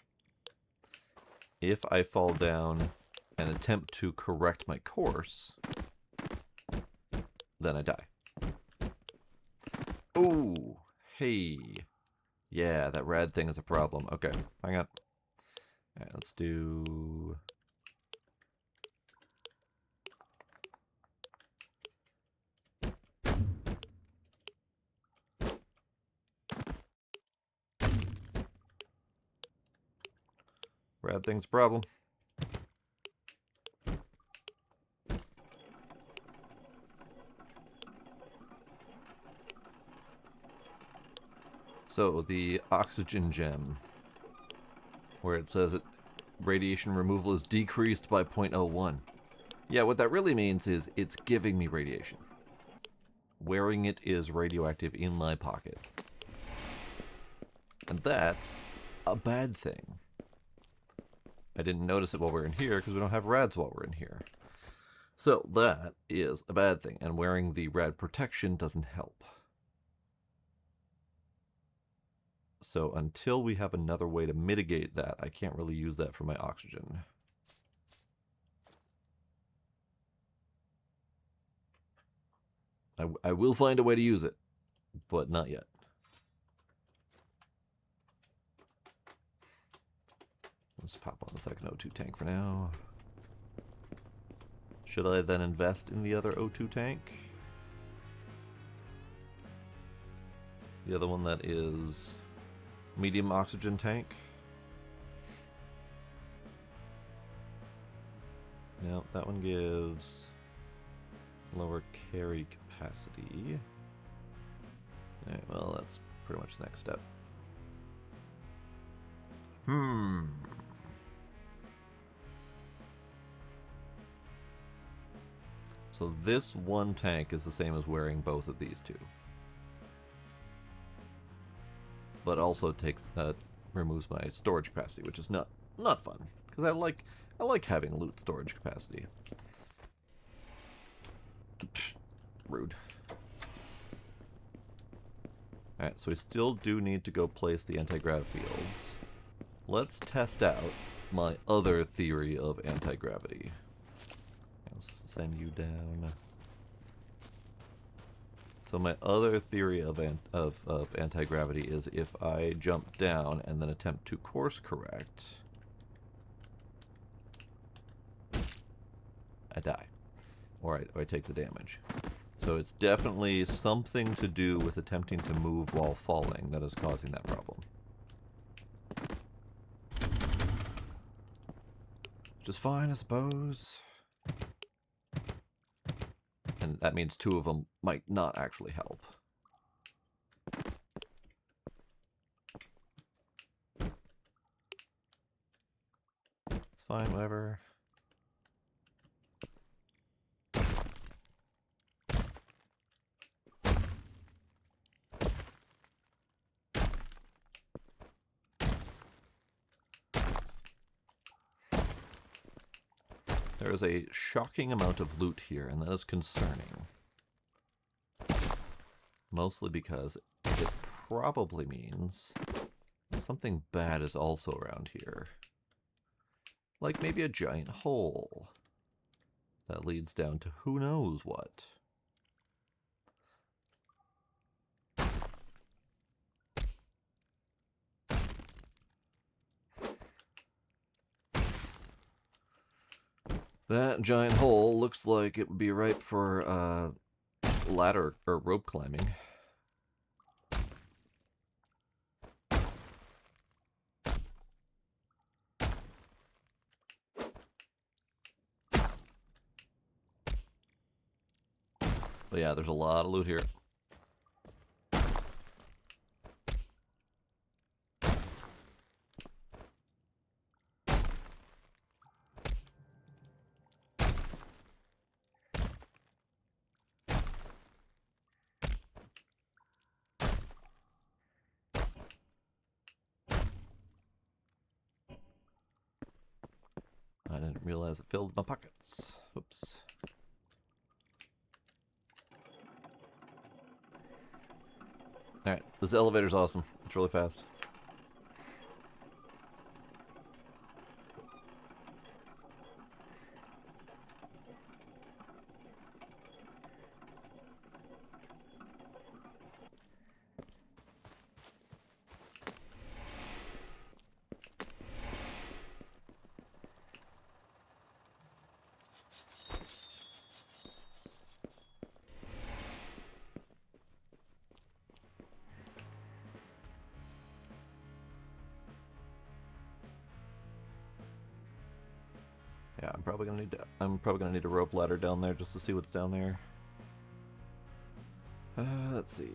If I fall down and attempt to correct my course, then I die. Ooh, hey. Yeah, that rad thing is a problem. Okay, hang on. Alright, let's do... Rad thing's a problem. So, the oxygen gem, where it says that radiation removal is decreased by 0.01. Yeah, what that really means is it's giving me radiation. Wearing it is radioactive in my pocket. And that's a bad thing. I didn't notice it while we're in here because we don't have rads while we're in here. So that is a bad thing, and wearing the rad protection doesn't help. So until we have another way to mitigate that, I can't really use that for my oxygen. I will find a way to use it, but not yet. Let's pop on the second O2 tank for now. Should I then invest in the other O2 tank? The other one that is medium oxygen tank? No, that one gives lower carry capacity. Alright, well, that's pretty much the next step. So this one tank is the same as wearing both of these two. But also takes removes my storage capacity, which is not fun. Because I like having loot storage capacity. Psh, rude. Alright, so we still do need to go place the anti-grav fields. Let's test out my other theory of anti-gravity. I'll send you down. So my other theory of anti-gravity is if I jump down and then attempt to course correct, I die. Or I take the damage. So it's definitely something to do with attempting to move while falling that is causing that problem. Which is fine, I suppose. And that means two of them might not actually help. It's fine, whatever. There is a shocking amount of loot here, and that is concerning. Mostly because it probably means something bad is also around here. Like maybe a giant hole that leads down to who knows what. That giant hole looks like it would be ripe for ladder or rope climbing. But yeah, there's a lot of loot here. I didn't realize it filled my pockets. Oops. Alright, this elevator's awesome. It's really fast. Yeah, I'm probably gonna need a rope ladder down there just to see what's down there. Let's see.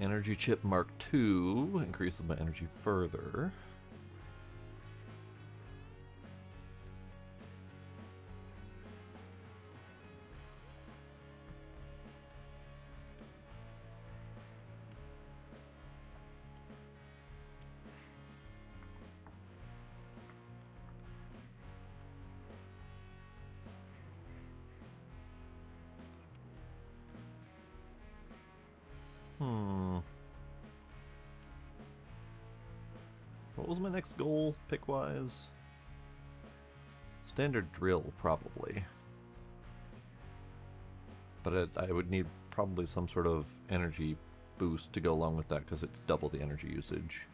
Energy chip Mark II increases my energy further. What was my next goal, pick-wise? Standard drill, probably. But I would need probably some sort of energy boost to go along with that, because it's double the energy usage.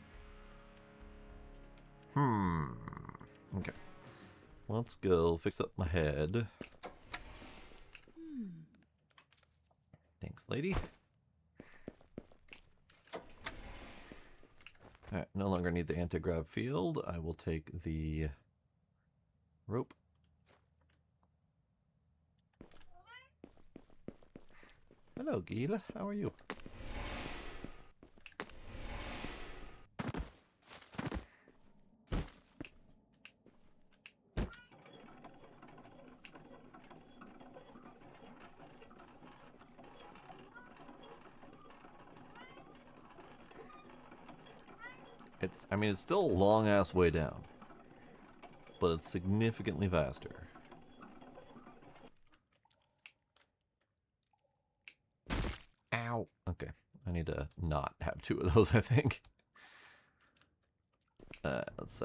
Okay. Let's go fix up my head. Thanks, lady. Alright, no longer need the anti-grav field. I will take the rope. Hello, Gila. How are you? It's still a long-ass way down, but it's significantly faster. Ow! Okay, I need to not have two of those, I think. Let's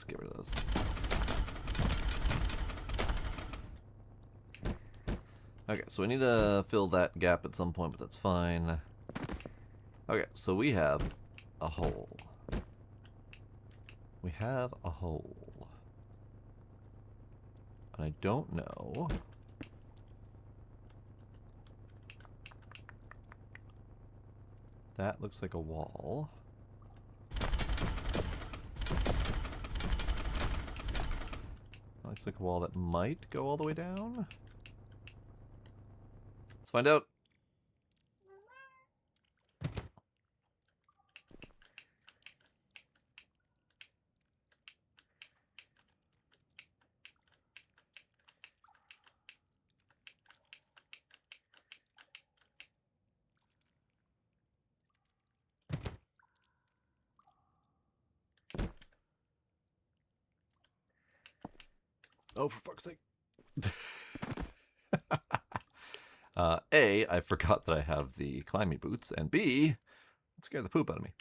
get rid of those. Okay, so we need to fill that gap at some point, but that's fine. Okay, so we have a hole. We have a hole. And I don't know. That looks like a wall. That looks like a wall that might go all the way down. Let's find out. Oh, for fuck's sake. A, I forgot that I have the climbing boots, and B, it scared the poop out of me.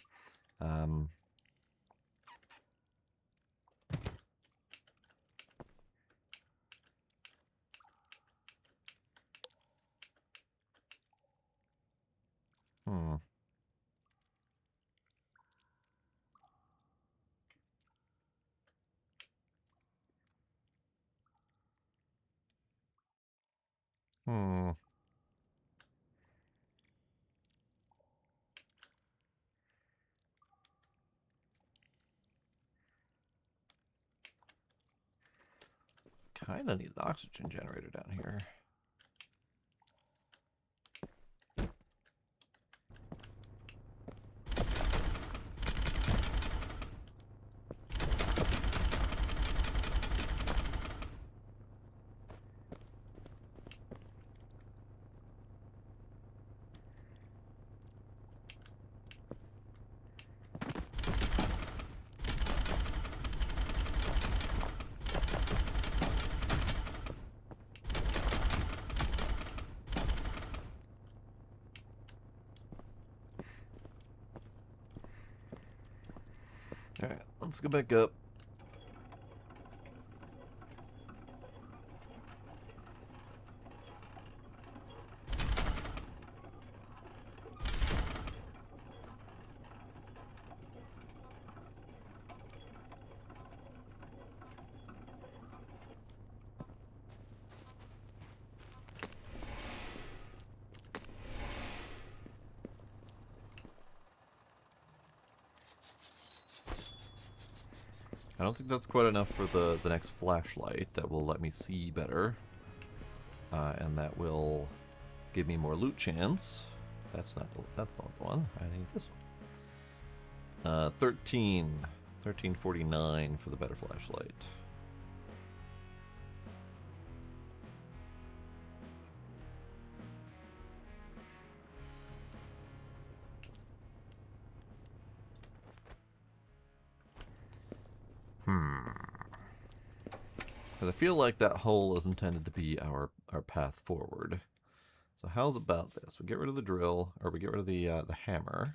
Hmm. Hmm. Kinda need an oxygen generator down here. Alright, let's go back up. I don't think that's quite enough for the next flashlight that will let me see better. And that will give me more loot chance. That's not the one. I need this one. 1349 for the better flashlight. Because I feel like that hole is intended to be our path forward. So how's about this? We get rid of the drill, or we get rid of the hammer.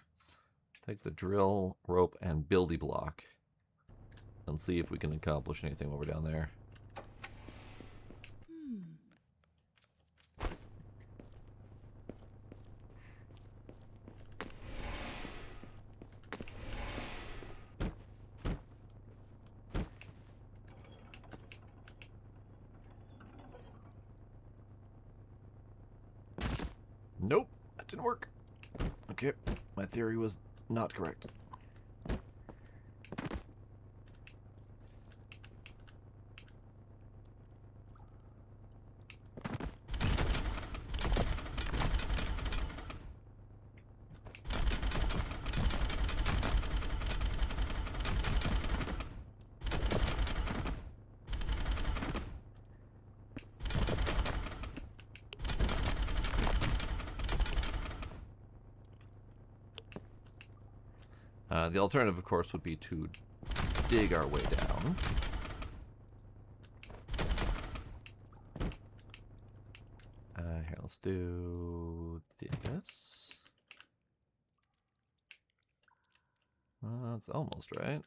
Take the drill, rope, and buildy block. And see if we can accomplish anything while we're down there. Nope, that didn't work. Okay, my theory was not correct. The alternative, of course, would be to dig our way down. Here, let's do this. That's almost right.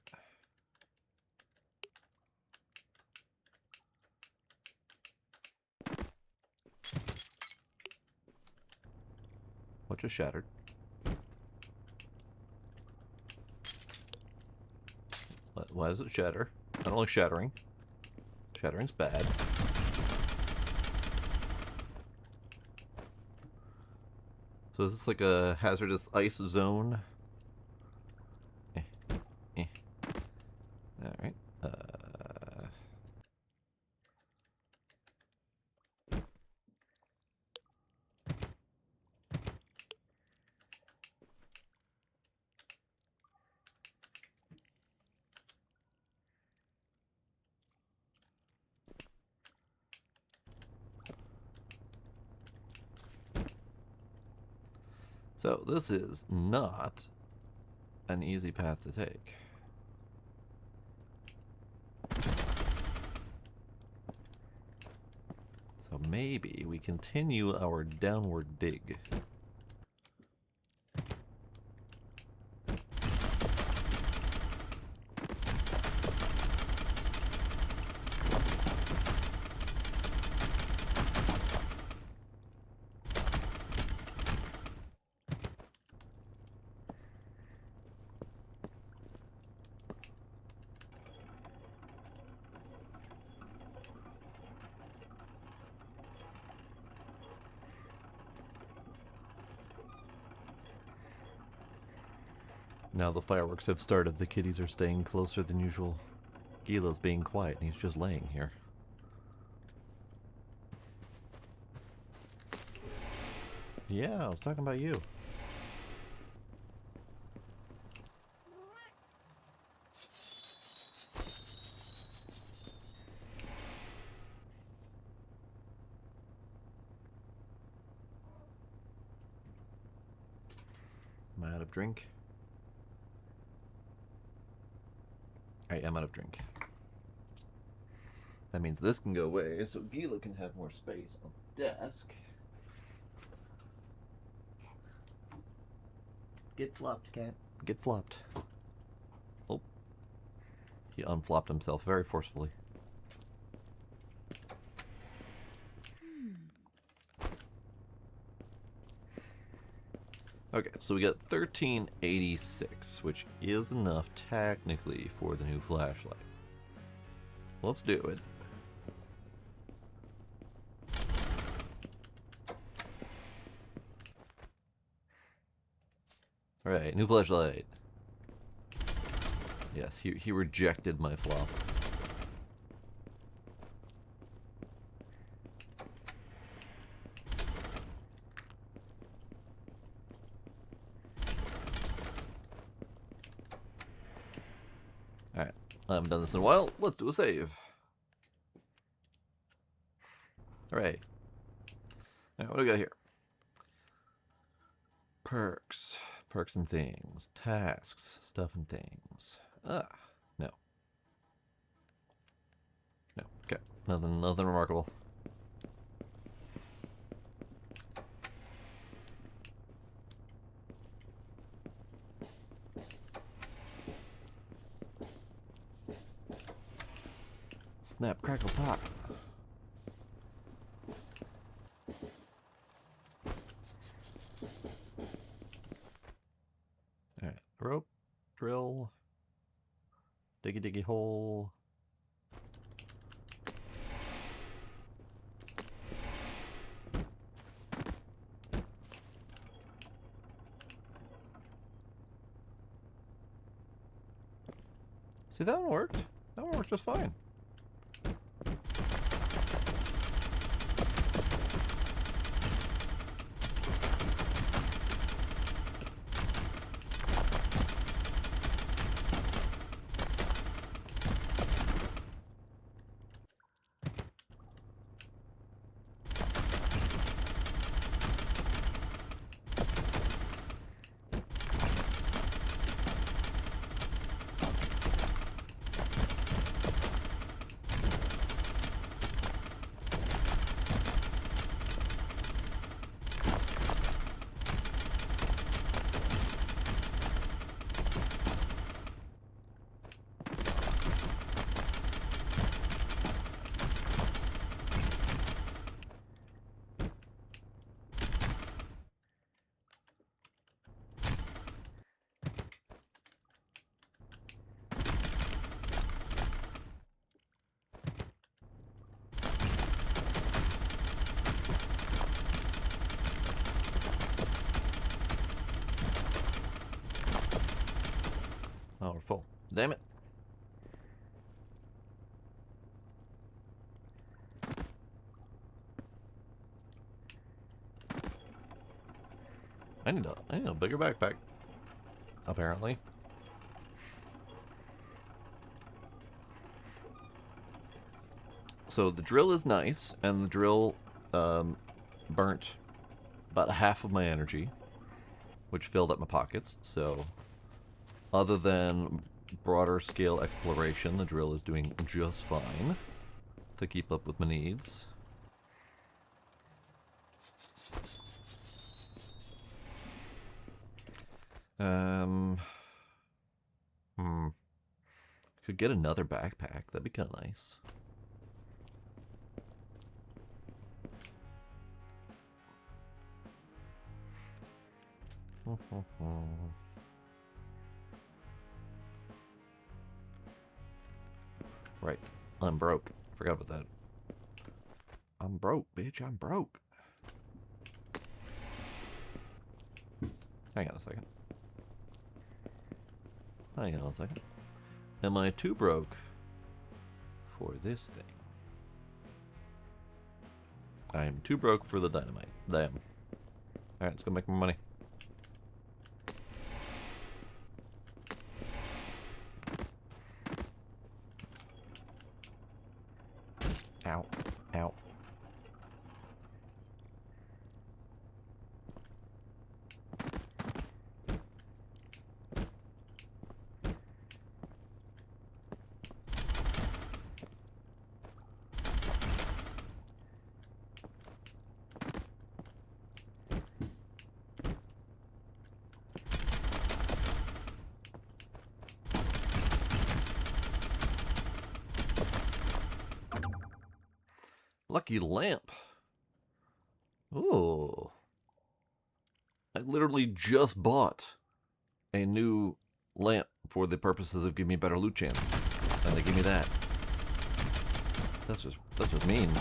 What just shattered? Why does it shatter? I don't like shattering. Shattering's bad. So is this like a hazardous ice zone? Alright. So this is not an easy path to take. So maybe we continue our downward dig. Now the fireworks have started. The kitties are staying closer than usual. Gila's being quiet and he's just laying here. Yeah, I was talking about you. Am I out of drink? I am out of drink. That means this can go away, so Gila can have more space on the desk. Get flopped, cat. Get flopped. Oh. He unflopped himself very forcefully. Okay, so we got 1386, which is enough technically for the new flashlight. Let's do it. Alright, new flashlight. Yes, he rejected my flop. Alright, I haven't done this in a while. Let's do a save. Alright. Alright, what do we got here? Perks. Perks and things. Tasks. Stuff and things. Ah, no. No, okay. Nothing remarkable. Snap, crackle, pop. Alright, rope, drill, diggy hole. See, that one worked. That one worked just fine. Oh, we're full. Damn it. I need a bigger backpack. Apparently. So the drill is nice, and the drill burnt about half of my energy, which filled up my pockets. So other than broader scale exploration, the drill is doing just fine to keep up with my needs. Could get another backpack. That'd be kind of nice. Right. I'm broke. Forgot about that. I'm broke, bitch. I'm broke. Hang on a second. Hang on a second. Am I too broke for this thing? I am too broke for the dynamite. Damn. Alright, let's go make more money. Ow. Ow. Lucky lamp. Ooh. I literally just bought a new lamp for the purposes of giving me better loot chance. And they give me that. That's just mean.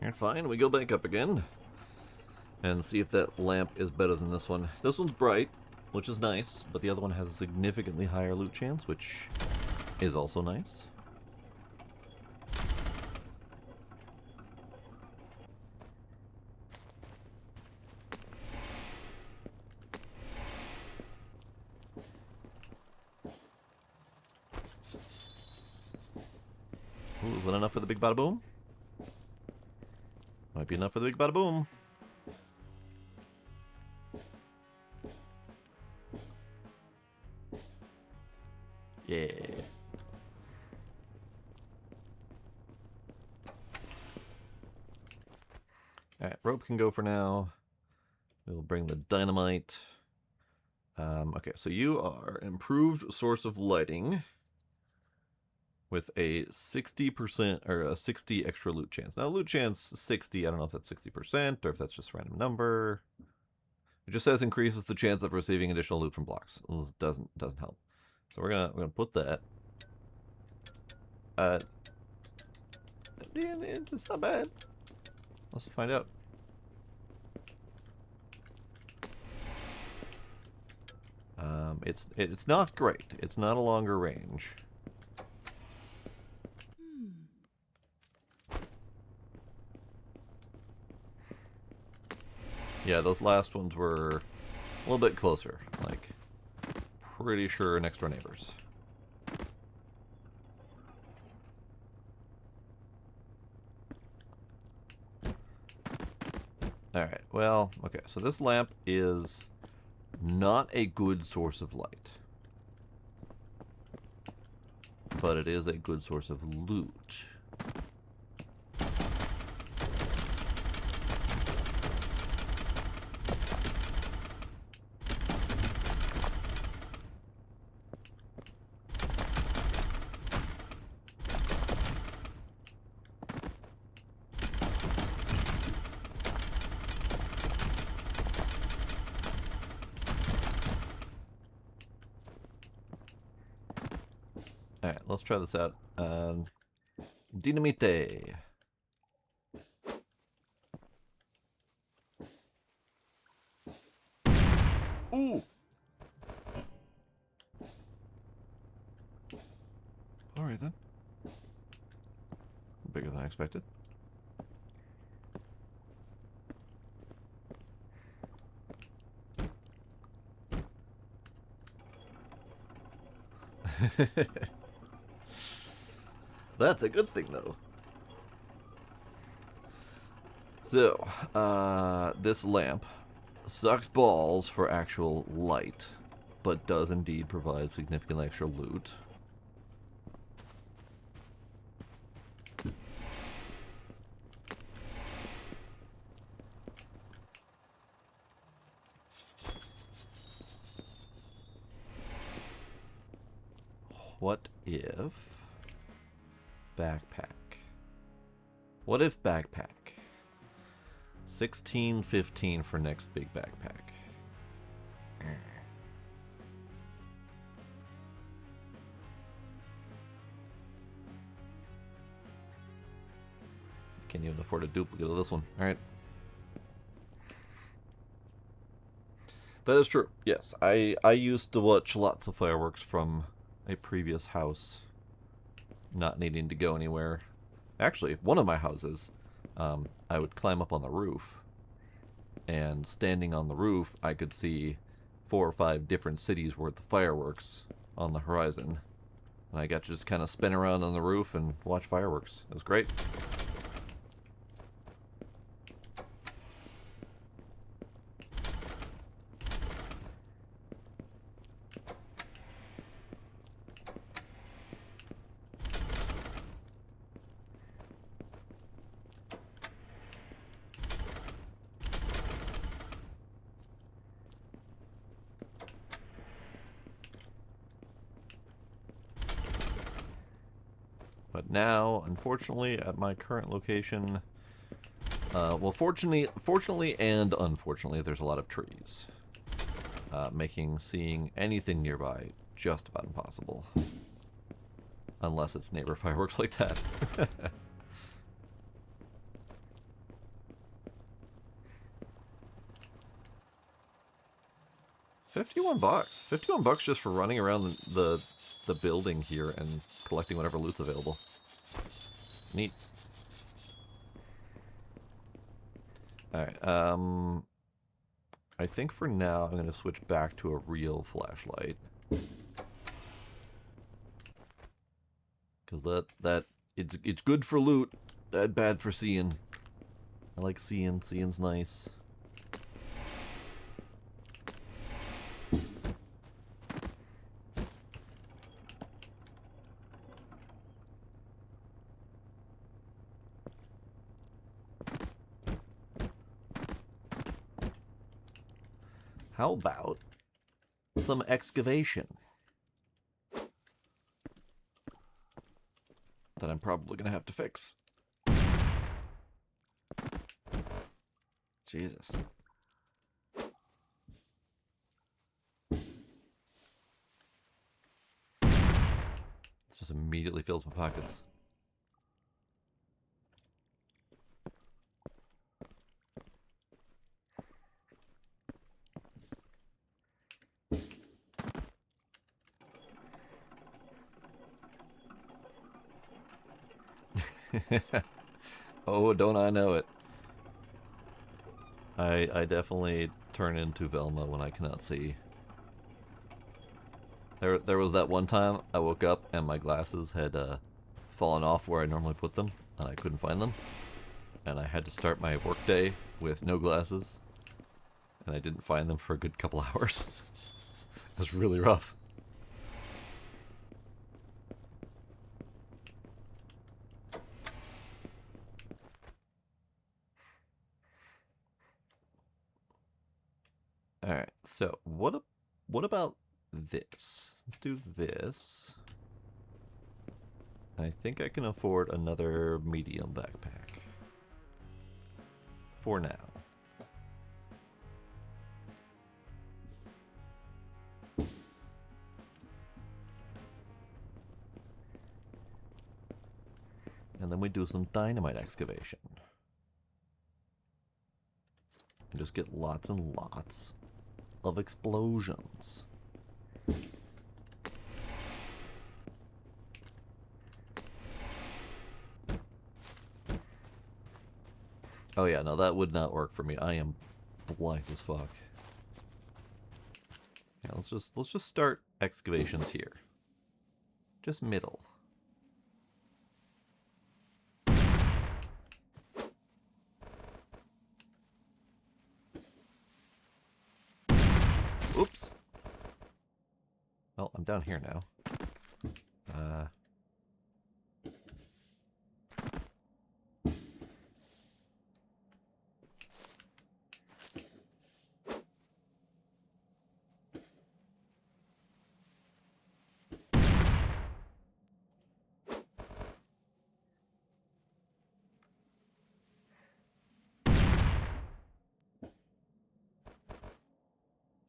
Alright, fine. We go back up again and see if that lamp is better than this one. This one's bright, which is nice, but the other one has a significantly higher loot chance, which is also nice. Ooh, is that enough for the big bada boom? Might be enough for the big bada boom. Yeah. Alright, rope can go for now. We'll bring the dynamite. Okay, so you are improved source of lighting with a 60% or a 60 extra loot chance. Now loot chance 60, I don't know if that's 60% or if that's just a random number. It just says increases the chance of receiving additional loot from blocks. It doesn't help. So we're gonna put that. It's not bad. Let's find out. It's not great. It's not a longer range. Yeah, those last ones were a little bit closer. Like, pretty sure next door neighbors. Alright, well, okay, so this lamp is not a good source of light. But it is a good source of loot. Alright, let's try this out. Dynamite. Ooh! Alright then. Bigger than I expected. That's a good thing, though. So, this lamp sucks balls for actual light, but does indeed provide significant extra loot. what if backpack? What if backpack? 16.15 for next big backpack. Can't even afford a duplicate of this one. Alright. That is true. Yes, I used to watch lots of fireworks from a previous house, not needing to go anywhere. Actually, one of my houses, I would climb up on the roof, and standing on the roof, I could see 4 or 5 different cities worth of fireworks on the horizon. And I got to just kind of spin around on the roof and watch fireworks. It was great. But now, unfortunately, at my current location, well, fortunately and unfortunately, there's a lot of trees, making seeing anything nearby just about impossible. Unless it's neighbor fireworks like that. $51. $51 just for running around the building here and collecting whatever loot's available. Neat. Alright, I think for now I'm gonna switch back to a real flashlight. Cause it's good for loot, bad for seeing. I like seeing. Seeing's nice. How about some excavation? That I'm probably gonna have to fix. Jesus. It just immediately fills my pockets. Oh, don't I know it. I definitely turn into Velma when I cannot see. There was that one time I woke up and my glasses had fallen off where I normally put them, and I couldn't find them. And I had to start my workday with no glasses, and I didn't find them for a good couple hours. It was really rough. Alright, so what about this? Let's do this. I think I can afford another medium backpack. For now. And then we do some dynamite excavation. And just get lots and lots of explosions. Oh yeah, no, that would not work for me. I am blind as fuck. Yeah, let's just start excavations here. Just middle. Oops. Well, I'm down here now.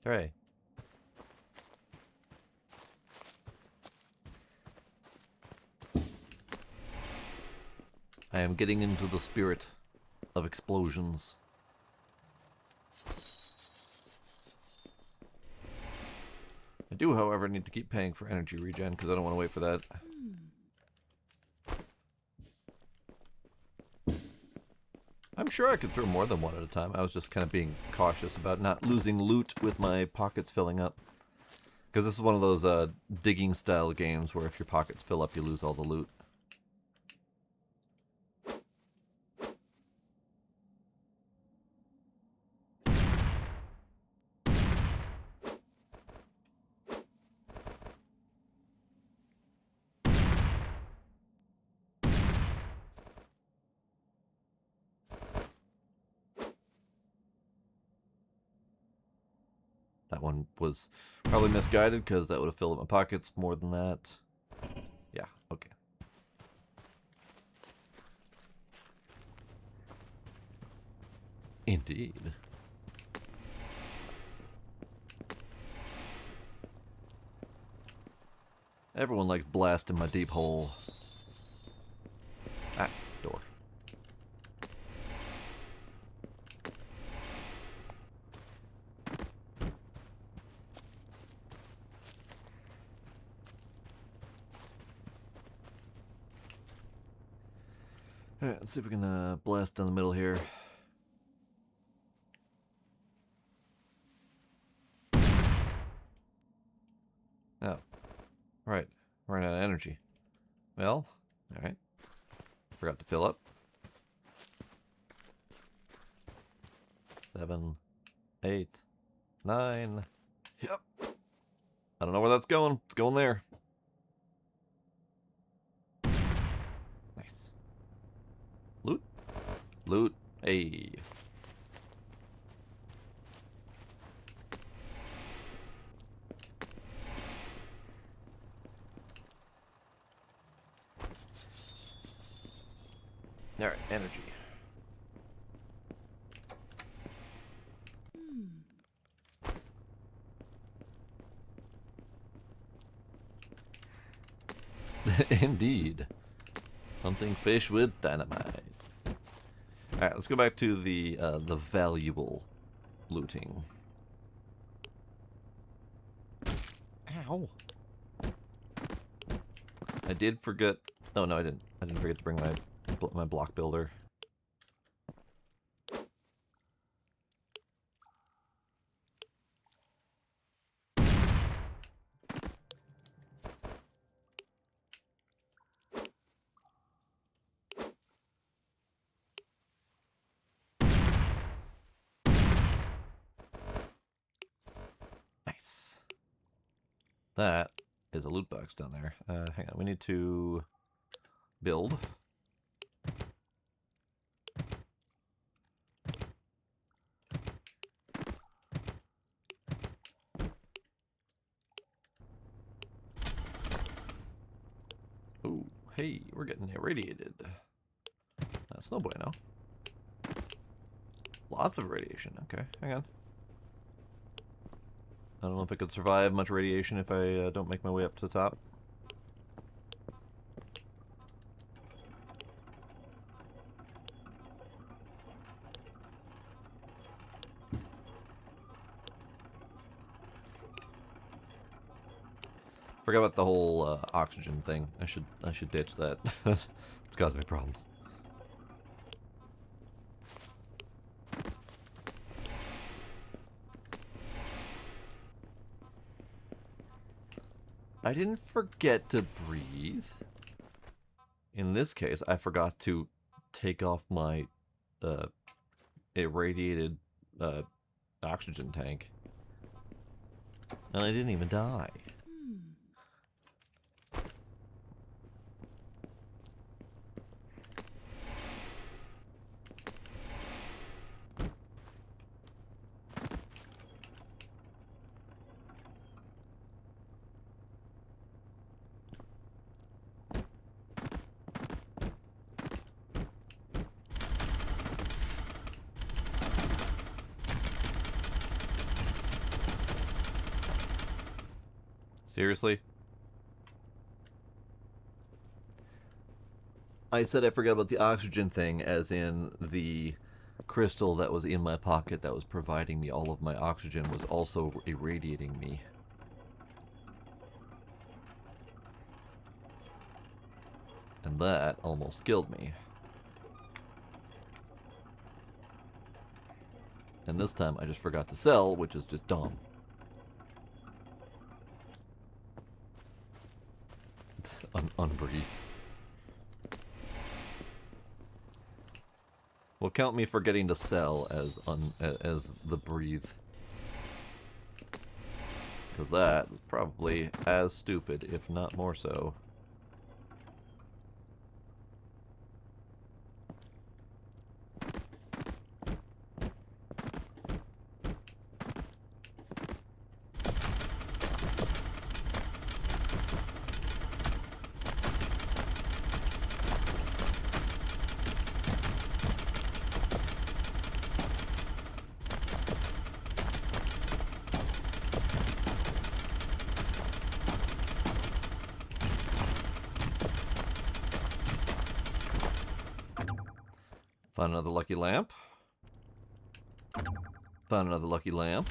Hooray. I am getting into the spirit of explosions. I do, however, need to keep paying for energy regen because I don't want to wait for that. I'm sure I could throw more than one at a time. I was just kind of being cautious about not losing loot with my pockets filling up. Because this is one of those digging style games where if your pockets fill up, you lose all the loot. That one was probably misguided because that would have filled up my pockets more than that. Yeah, okay. Indeed. Everyone likes blasting my deep hole. Ah, door. Alright, let's see if we can blast down the middle here. Oh. Right. Running out of energy. Well, alright. Forgot to fill up. 7, 8, 9. Yep. I don't know where that's going. It's going there. Nice. Loot. Loot. Hey. Alright, energy. Indeed. Hunting fish with dynamite. Alright, let's go back to the valuable looting. Ow. I did forget. Oh no, I didn't. I didn't forget to bring my block builder. Nice. That is a loot box down there. Hang on, we need to build. Ooh, hey, we're getting irradiated. That's no bueno. Lots of radiation. Okay, hang on. I don't know if I could survive much radiation if I don't make my way up to the top. Forgot about the whole oxygen thing. I should ditch that. It's causing me problems. I didn't forget to breathe. In this case, I forgot to take off my irradiated oxygen tank. And I didn't even die. Seriously? I said I forgot about the oxygen thing, as in the crystal that was in my pocket that was providing me all of my oxygen was also irradiating me. And that almost killed me. And this time I just forgot to sell, which is just dumb. Unbreathe. Well, count me forgetting to sell as the breathe. Because that is probably as stupid, if not more so. Found another lucky lamp. Found another lucky lamp.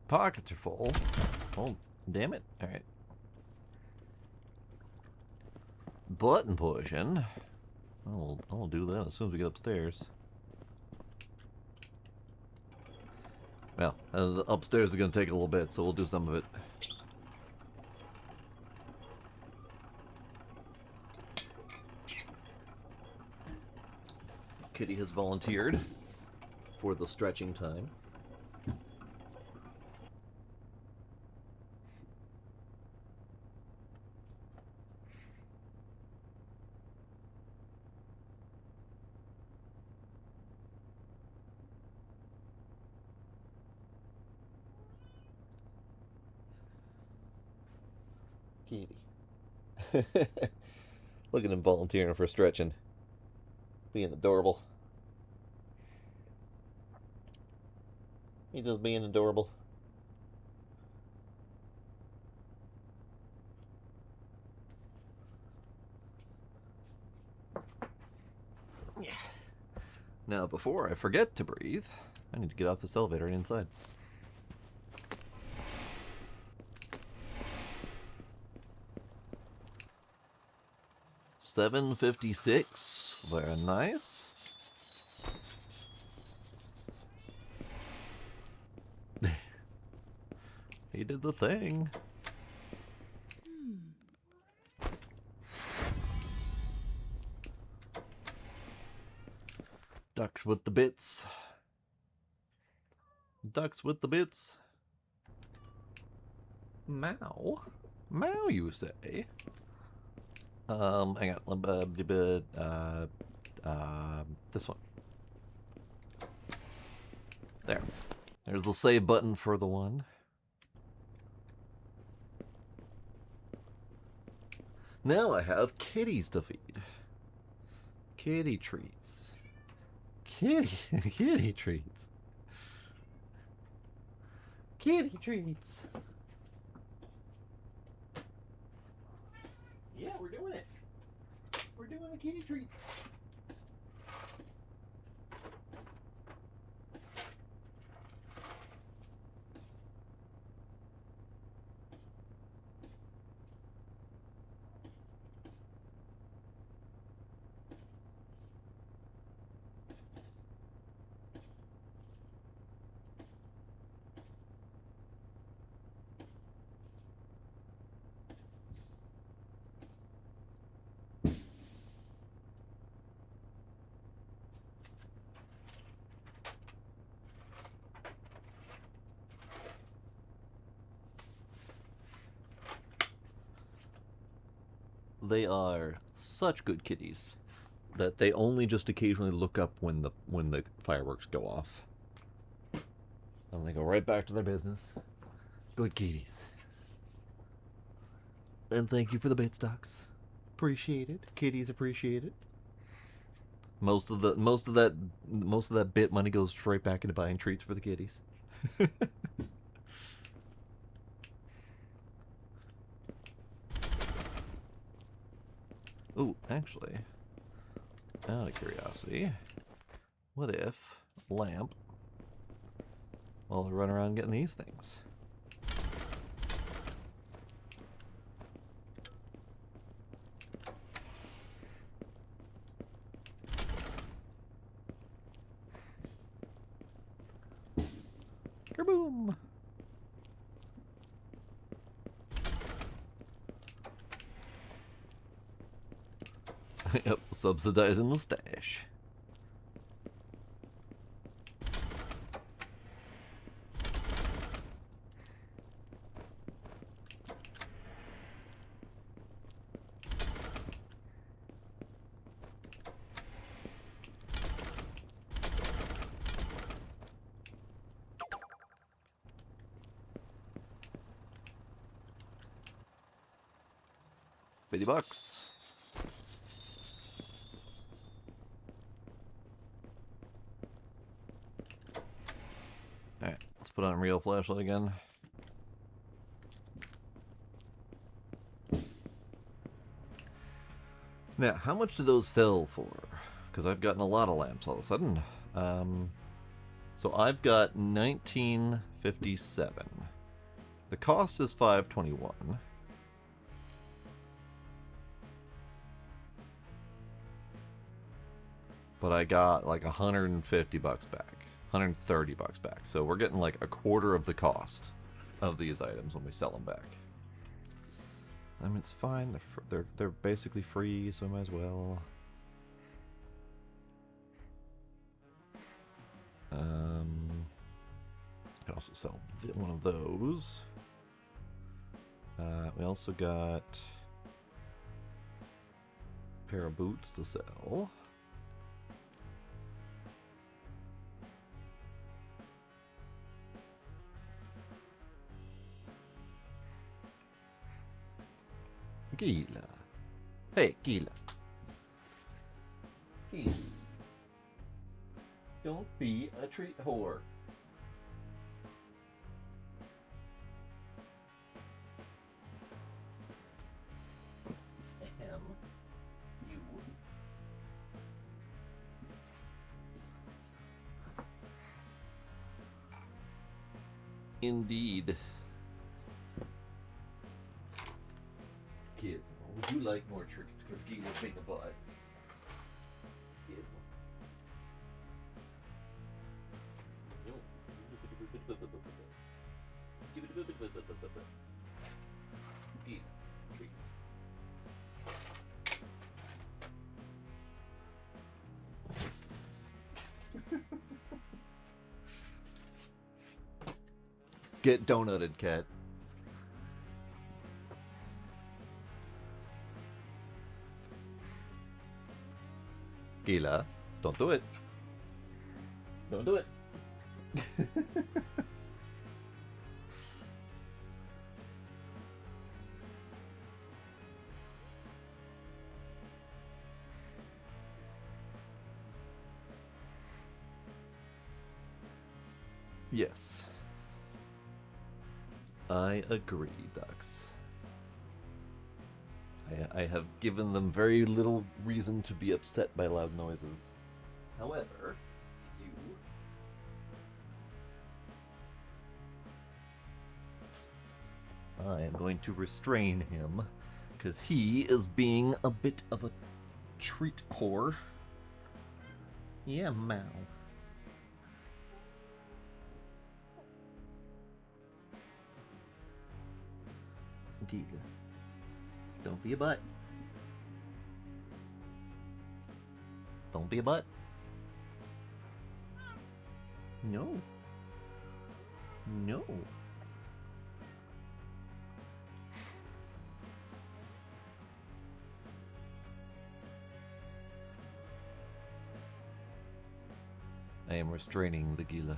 Pockets are full. Oh, damn it. Alright. Button pushing. I'll do that as soon as we get upstairs. Well, upstairs is going to take a little bit, so we'll do some of it. Kitty has volunteered for the stretching time. Kitty. Look at him volunteering for stretching. Being adorable. He just being adorable. Yeah. Now, before I forget to breathe, I need to get off this elevator and inside. $7.56. Very nice. He did the thing. Ducks with the bits. Ducks with the bits. Meow. Meow, you say? Hang on. This one. There. There's the save button for the one. Now I have kitties to feed. Kitty treats. Kitty treats. Kitty treats. Yeah, we're doing it. We're doing the kitty treats. they are such good kitties that they only just occasionally look up when the fireworks go off. And they go right back to their business. Good kitties. And thank you for the bit stocks. Appreciate it. Kitties appreciate it. Most of that bit money goes straight back into buying treats for the kitties. Ooh, actually, out of curiosity, what if lamp while they run around getting these things? Kaboom! Yep, subsidizing the stash. $50. Alright, let's put on real flashlight again. Now, how much do those sell for? Because I've gotten a lot of lamps all of a sudden. So I've got 1957. The cost is $5.21. But I got like $150 back. $130 back. So we're getting like a quarter of the cost of these items when we sell them back. I mean, it's fine. They're basically free, so I might as well. Can also sell one of those. We also got a pair of boots to sell. Gila. Hey, Gila. Gila. Don't be a treat whore. You. Indeed. Gizmo, would you like more treats? Because Gizmo's being a butt. Gizmo. Gizmo, treats. Get donutted, cat. Gila, don't do it. Don't do it. Yes. I agree, Ducks. I have given them very little reason to be upset by loud noises. However, you... I am going to restrain him, because he is being a bit of a treat whore. Yeah, Mal. Gila. Don't be a butt. Don't be a butt. No. No. I am restraining the Gila.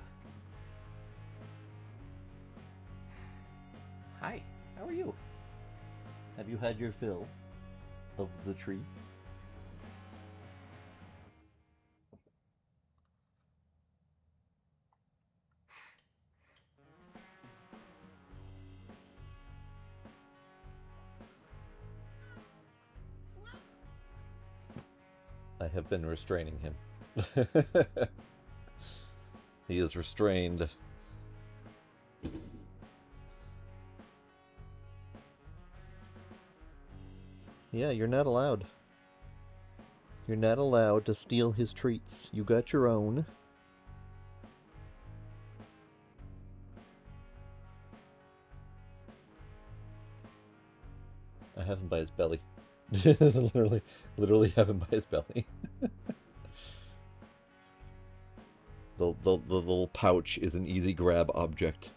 Hi, how are you? Have you had your fill of the treats? I have been restraining him. He is restrained. Yeah, you're not allowed. You're not allowed to steal his treats. You got your own. I have him by his belly. literally have him by his belly. The little pouch is an easy grab object.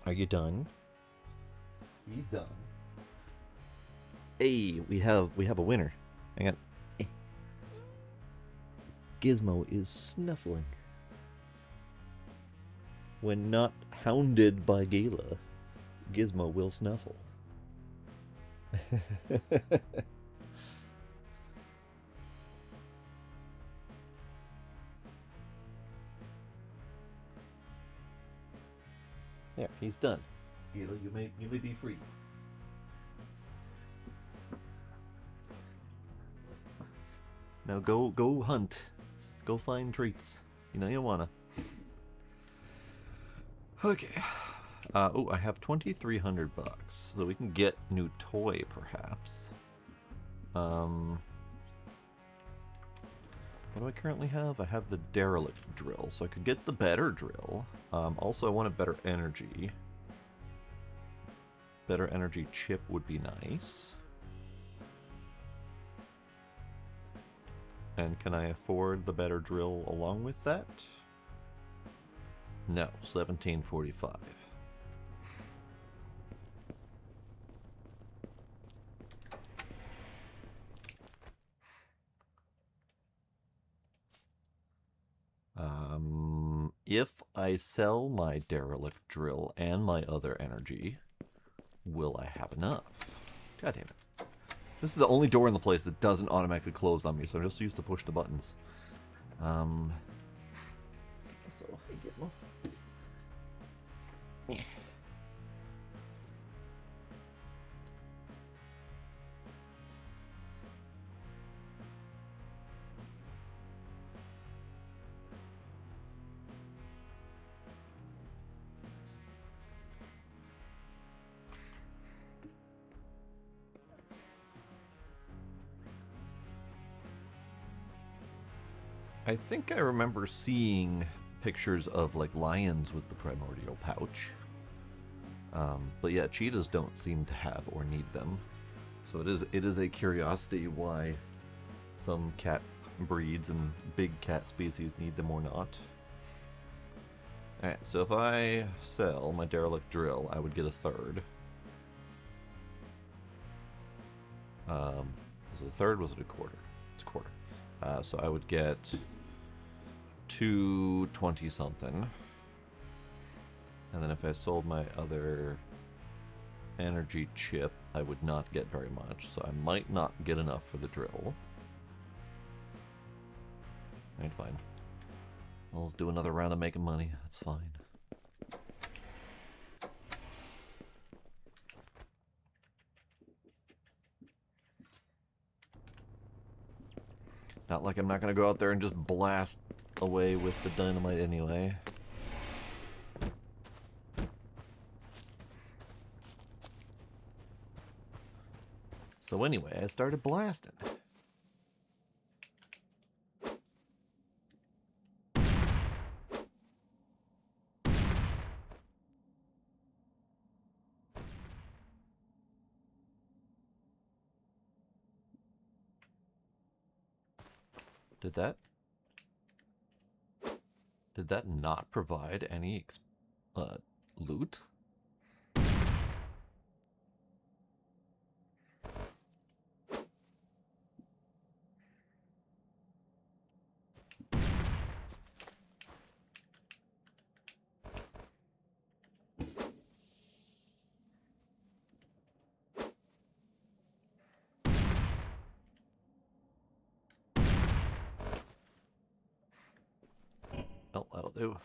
Are you done? He's done. Hey, we have a winner. Hang on. Gizmo is snuffling. When not hounded by Gala, Gizmo will snuffle. There, he's done. Gila, you may be free. Now go hunt. Go find treats. You know you wanna. Okay. Oh, I have $2,300, so we can get new toy perhaps. What do I currently have? I have the derelict drill, so I could get the better drill. Also, I want a better energy. Better energy chip would be nice. And can I afford the better drill along with that? No, 1745. If I sell my derelict drill and my other energy, will I have enough? God damn it. This is the only door in the place that doesn't automatically close on me, so I'm just used to push the buttons. So, hey, Gizmo. Yeah. I think I remember seeing pictures of like lions with the primordial pouch. But yeah, cheetahs don't seem to have or need them. So it is a curiosity why some cat breeds and big cat species need them or not. Alright, so if I sell my derelict drill, I would get a third. Was it a third? Was it a quarter? It's a quarter. So I would get 220 something. And then if I sold my other energy chip, I would not get very much, so I might not get enough for the drill. Alright, fine. I'll just do another round of making money. That's fine. Not like I'm not gonna go out there and just blast away with the dynamite anyway. So anyway, I started blasting. Did that not provide any loot? do.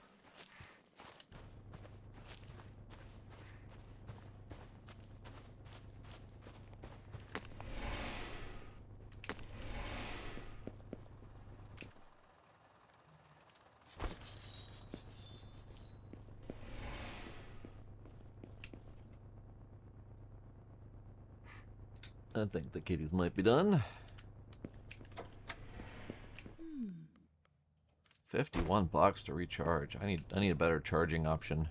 I think the kitties might be done. 51 bucks to recharge. I need a better charging option.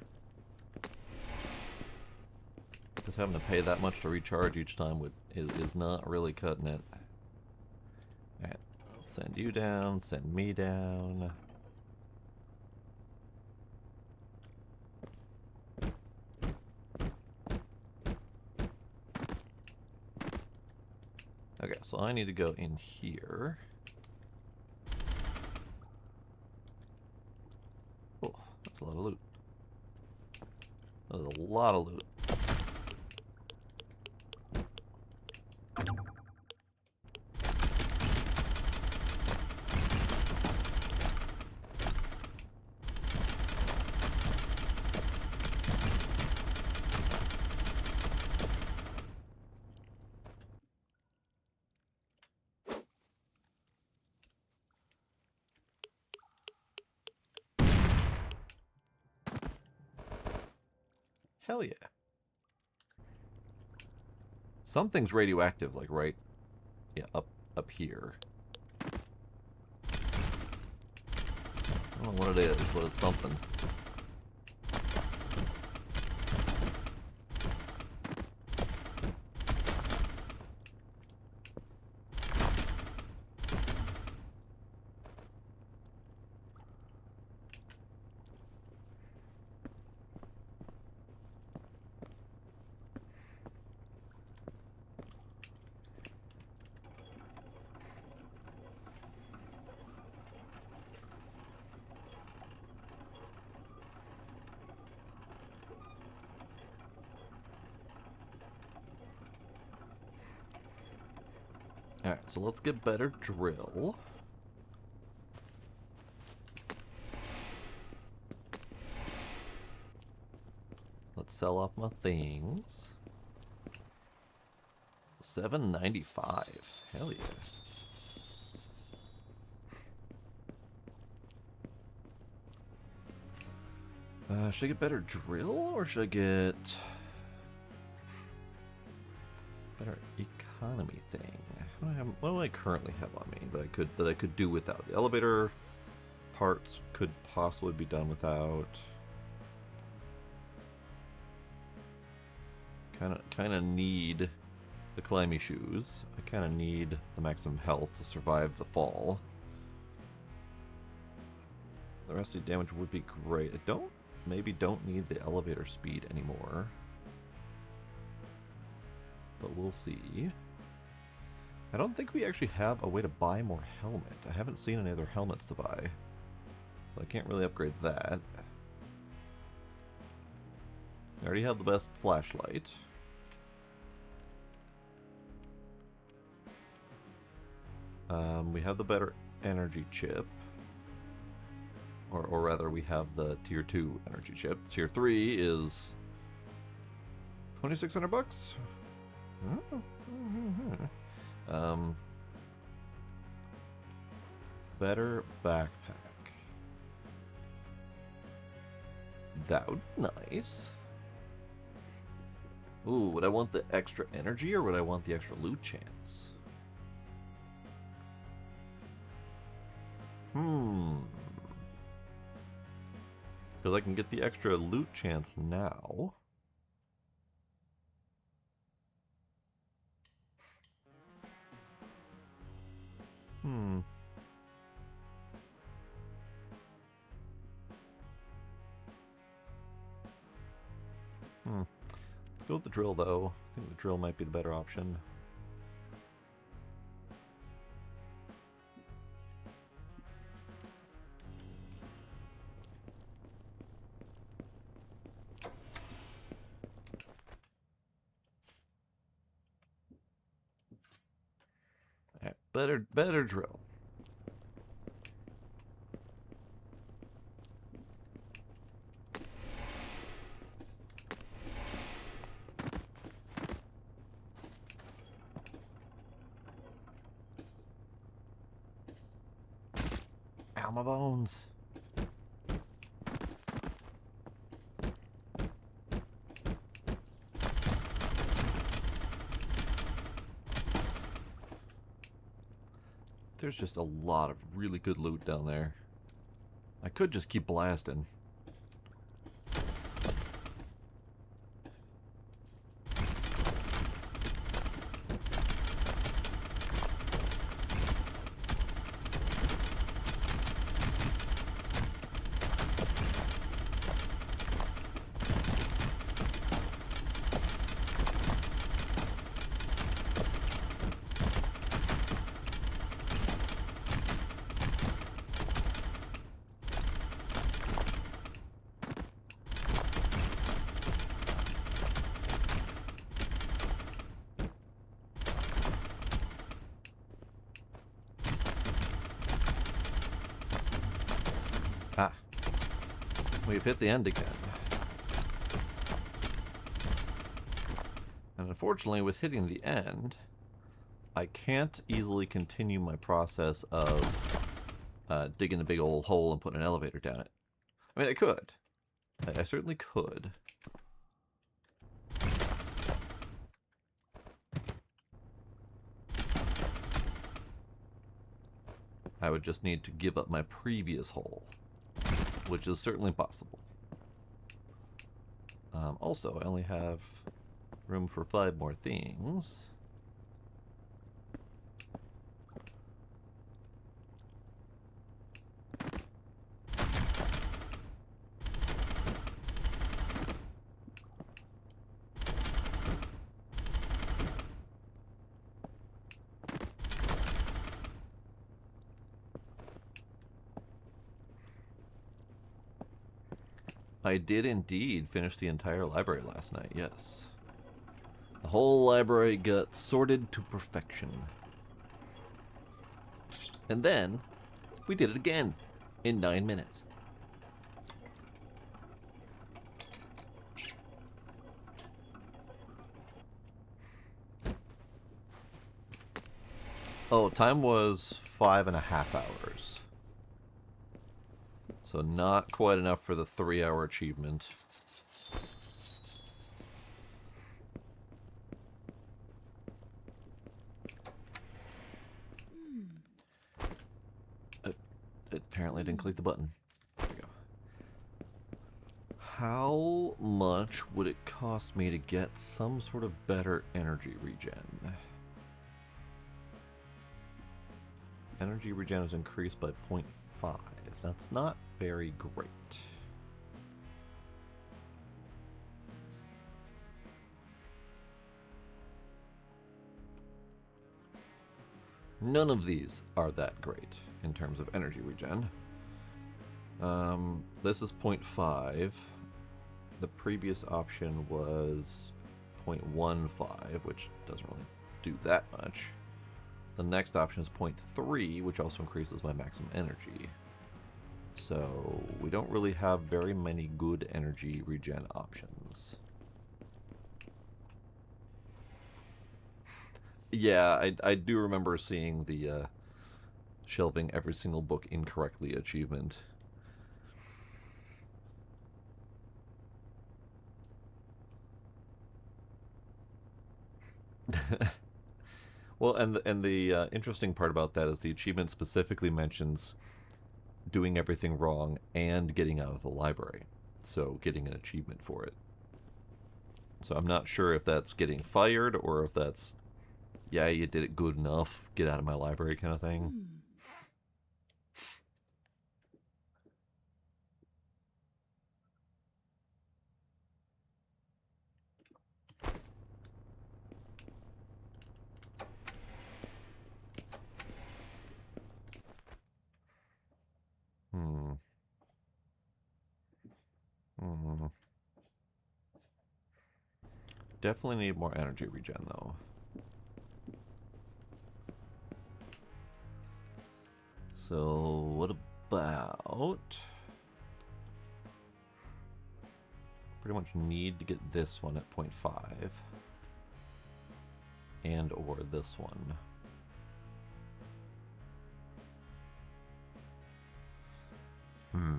Just having to pay that much to recharge each time is not really cutting it. Alright, send you down, send me down. Okay, so I need to go in here. Oh, that's a lot of loot. That's a lot of loot. Hell yeah. Something's radioactive, like right, yeah, up here. I don't know what it is, but it's something. Alright, so let's get better drill. Let's sell off my things. $7.95. Hell yeah. Should I get better drill or should I get better economy thing? What do I currently have on me that I could do without? The elevator parts could possibly be done without. Kind of need the climby shoes. I kind of need the maximum health to survive the fall. The rest of the damage would be great. I maybe don't need the elevator speed anymore. But we'll see. I don't think we actually have a way to buy more helmet. I haven't seen any other helmets to buy. So I can't really upgrade that. I already have the best flashlight. We have the better energy chip. Or rather, we have the tier 2 energy chip. Tier 3 is 2,600 bucks. Better backpack. That would be nice. Ooh, would I want the extra energy or would I want the extra loot chance? Because I can get the extra loot chance now. Let's go with the drill, though. I think the drill might be the better option. Better drill. Ow, my bones. There's just a lot of really good loot down there. I could just keep blasting. Ah, we've hit the end again. And unfortunately, with hitting the end, I can't easily continue my process of digging a big old hole and putting an elevator down it. I mean, I could. I certainly could. I would just need to give up my previous hole, which is certainly possible. Also, I only have room for 5 more things. I did indeed finish the entire library last night, yes. The whole library got sorted to perfection. And then, we did it again, in 9 minutes. Oh, time was 5.5 hours. So not quite enough for the 3-hour achievement. Apparently didn't click the button. There we go. How much would it cost me to get some sort of better energy regen? Energy regen is increased by 0.5. That's not very great. None of these are that great in terms of energy regen. This is 0.5. The previous option was 0.15, which doesn't really do that much. The next option is 0.3, which also increases my maximum energy. So we don't really have very many good energy regen options. Yeah, I do remember seeing the shelving every single book incorrectly achievement. Well, and the interesting part about that is the achievement specifically mentions doing everything wrong and getting out of the library, so getting an achievement for it. So I'm not sure if that's getting fired or if that's, yeah, you did it good enough, get out of my library kind of thing. Definitely need more energy regen, though. So, what about... Pretty much need to get this one at 0.5. And or this one. Hmm.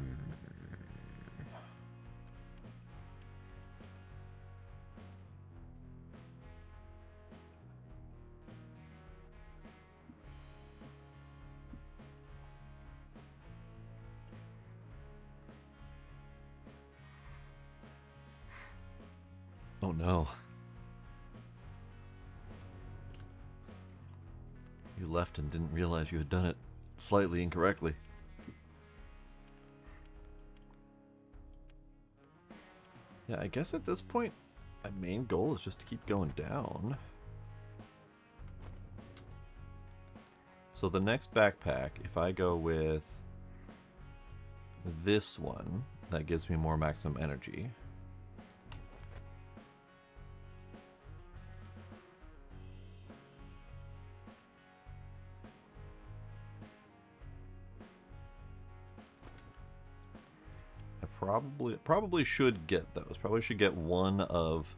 Oh no. You left and didn't realize you had done it slightly incorrectly. Yeah, I guess at this point, my main goal is just to keep going down. So the next backpack, if I go with this one, that gives me more maximum energy. Probably should get those. Probably should get one of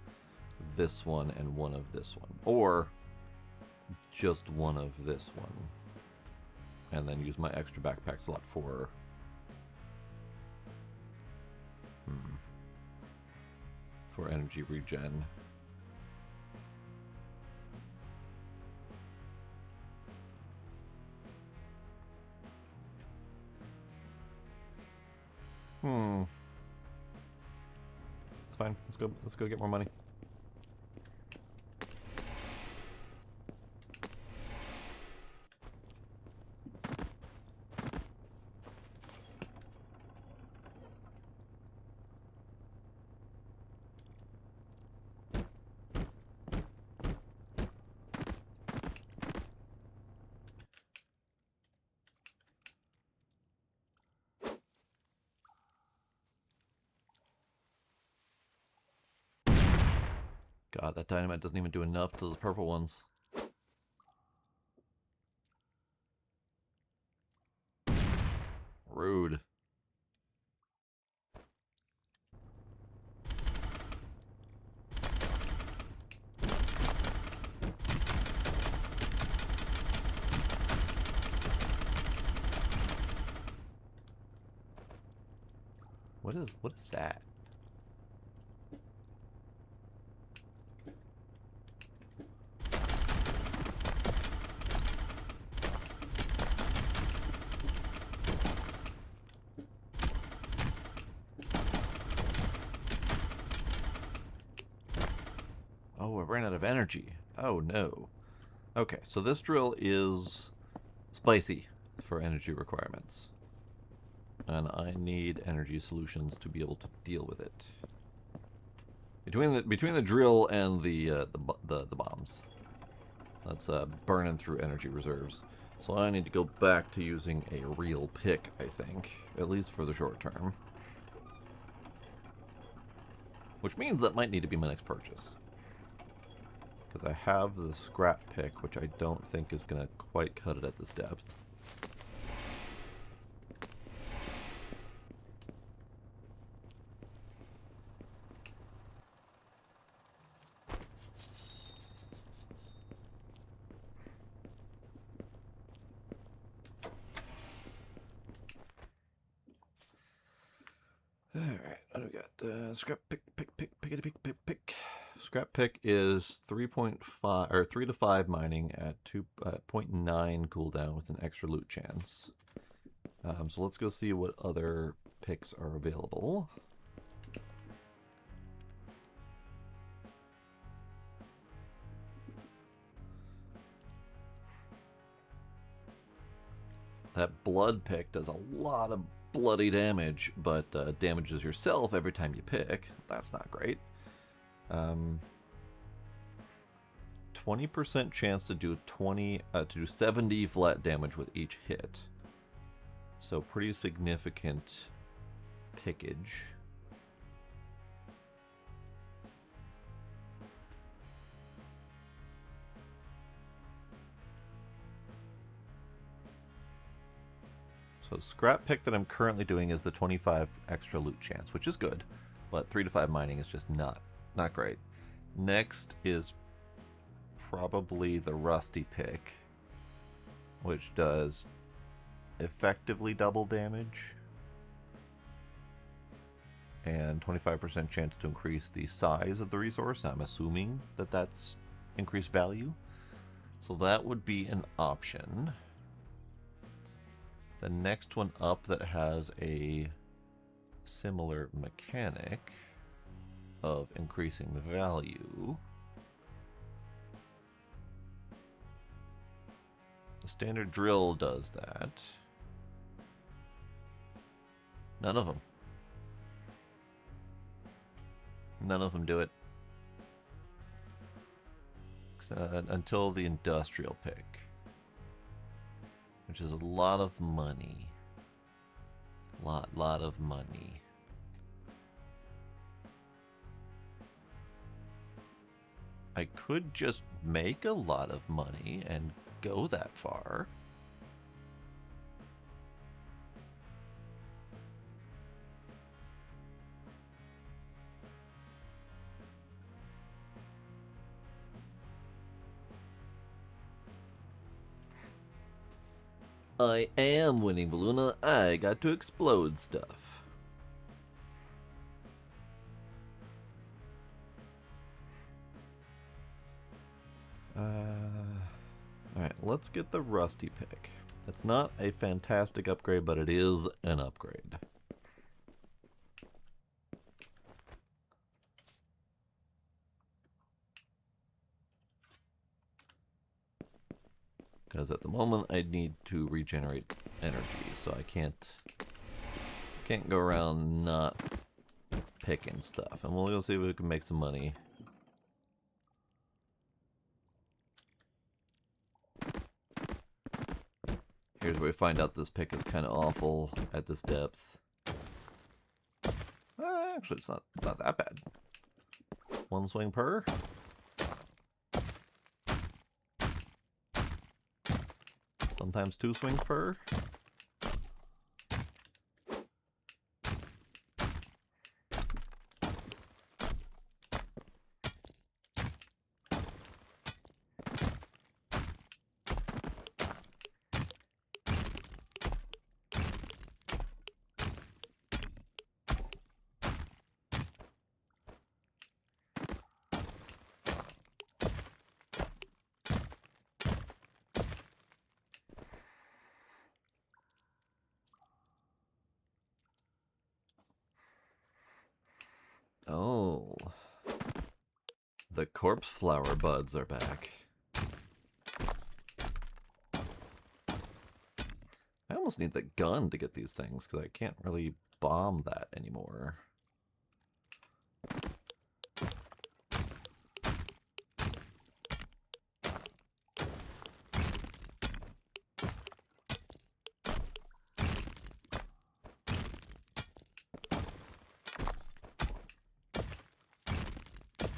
this one and one of this one. Or just one of this one. And then use my extra backpack slot for... for energy regen. It's fine. Let's go get more money. God, that dynamite doesn't even do enough to those purple ones. Rude. What is that? Oh, I ran out of energy. Oh no. Okay, so this drill is spicy for energy requirements. And I need energy solutions to be able to deal with it. Between the drill and the bombs, that's burning through energy reserves. So I need to go back to using a real pick, I think, at least for the short term. Which means that might need to be my next purchase. Because I have the scrap pick, which I don't think is going to quite cut it at this depth. Alright, what do we got? Scrap pick. Scrap pick is 3.5 or 3 to 5 mining at 2.9 cooldown with an extra loot chance. So let's go see what other picks are available. That blood pick does a lot of bloody damage, but damages yourself every time you pick. That's not great. 20% chance to do 70 flat damage with each hit. So pretty significant pickage. So scrap pick that I'm currently doing is the 25 extra loot chance, which is good, but 3 to 5 mining is just not great. Next is probably the rusty pick, which does effectively double damage. and 25% chance to increase the size of the resource. I'm assuming that that's increased value. So that would be an option. The next one up that has a similar mechanic of increasing the value. The standard drill does that. None of them. None of them do it. Until the industrial pick, which is a lot of money. Lot of money. I could just make a lot of money and go that far. I am winning, Balloona. I got to explode stuff. Alright, let's get the Rusty pick. It's not a fantastic upgrade, but it is an upgrade. Because at the moment I need to regenerate energy, so I can't go around not picking stuff. And we'll go see if we can make some money. Here's where we find out this pick is kind of awful at this depth. Actually, it's not that bad. One swing per. Sometimes two swings per. Oh. The corpse flower buds are back. I almost need the gun to get these things, because I can't really bomb that anymore.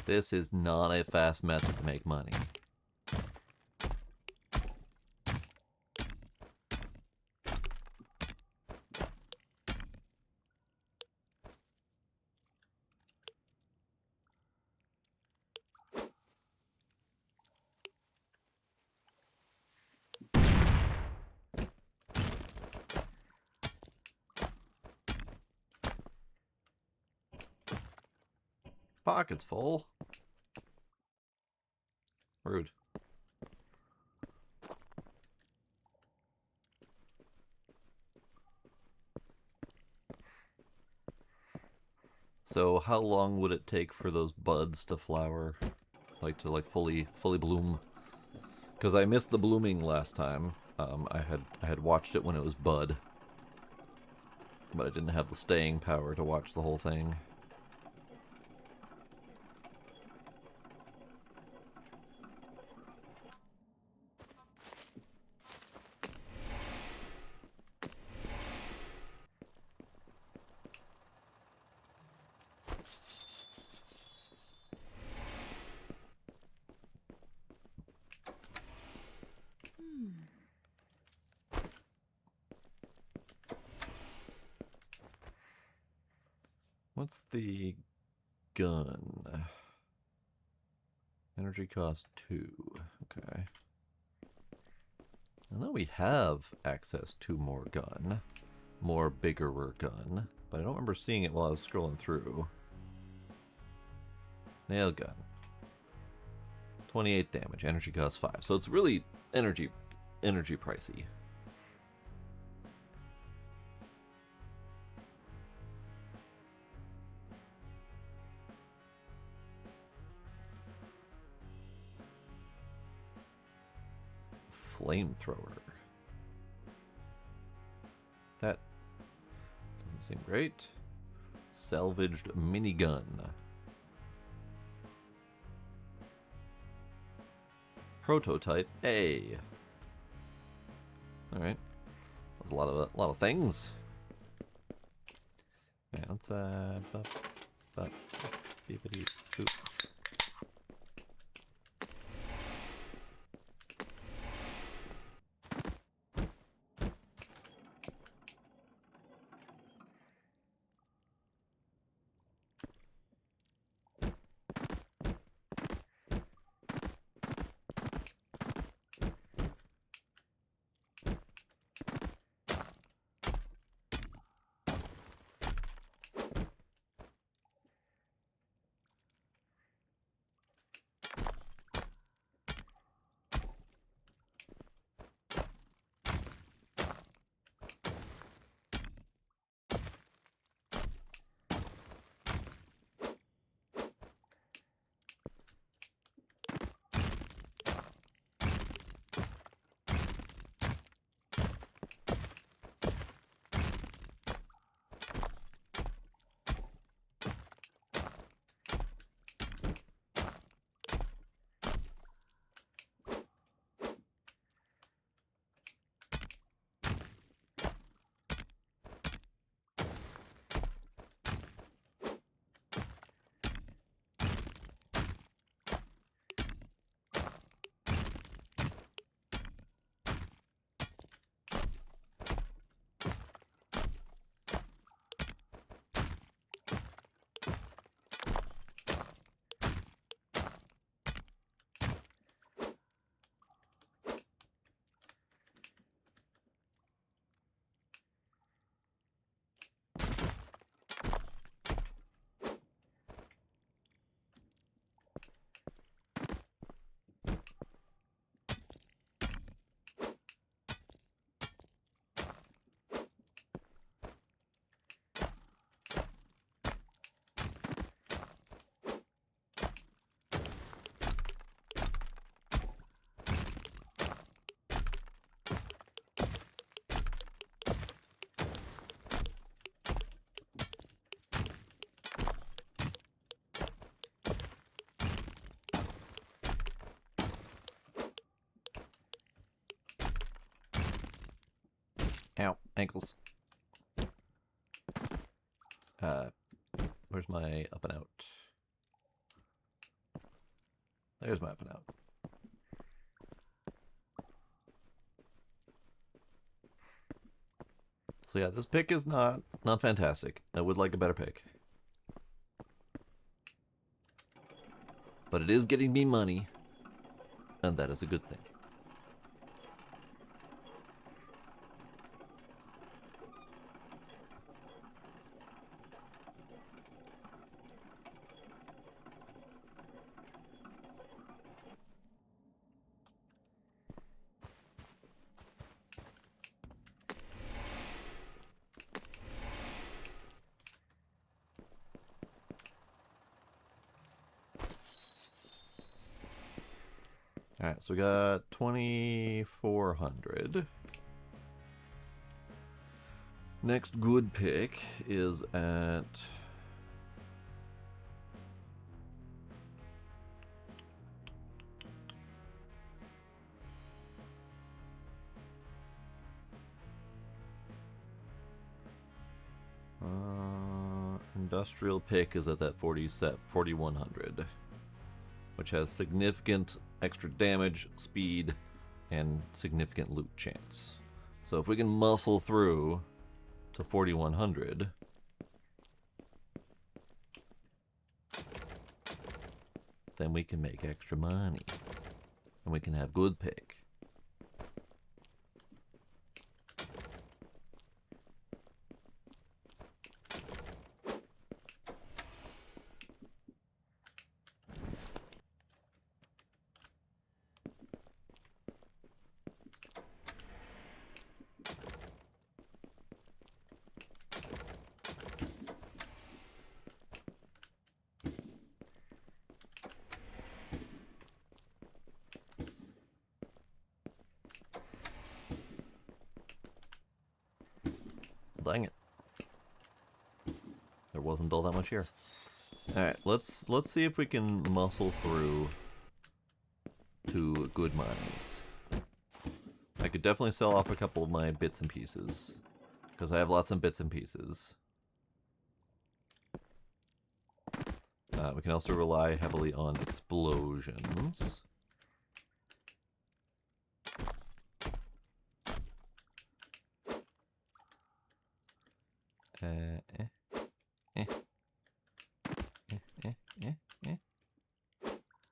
This is not a fast method to make money. Pockets full. Rude. So how long would it take for those buds to flower? Like to fully bloom? Because I missed the blooming last time. I had watched it when it was bud. But I didn't have the staying power to watch the whole thing. What's the gun? Energy cost 2. Okay. I know we have access to more gun. More biggerer gun. but I don't remember seeing it while I was scrolling through. Nail gun. 28 damage, energy cost 5. So it's really energy pricey. Flamethrower. That doesn't seem great. Salvaged minigun. Prototype A. All right, that's a lot of things. Yeah, let's beepity boop. Ow, ankles. Where's my up and out? There's my up and out. So yeah, this pick is not fantastic. I would like a better pick. But it is getting me money, and that is a good thing. Alright, so we got 2,400. Next good pick is at... industrial pick is at that 4,100. Which has significant extra damage, speed, and significant loot chance. So if we can muscle through to 4,100, then we can make extra money. And we can have good pick. dang it. There wasn't all that much here. Alright, let's see if we can muscle through to good mines. I could definitely sell off a couple of my bits and pieces, because I have lots of bits and pieces. We can also rely heavily on explosions.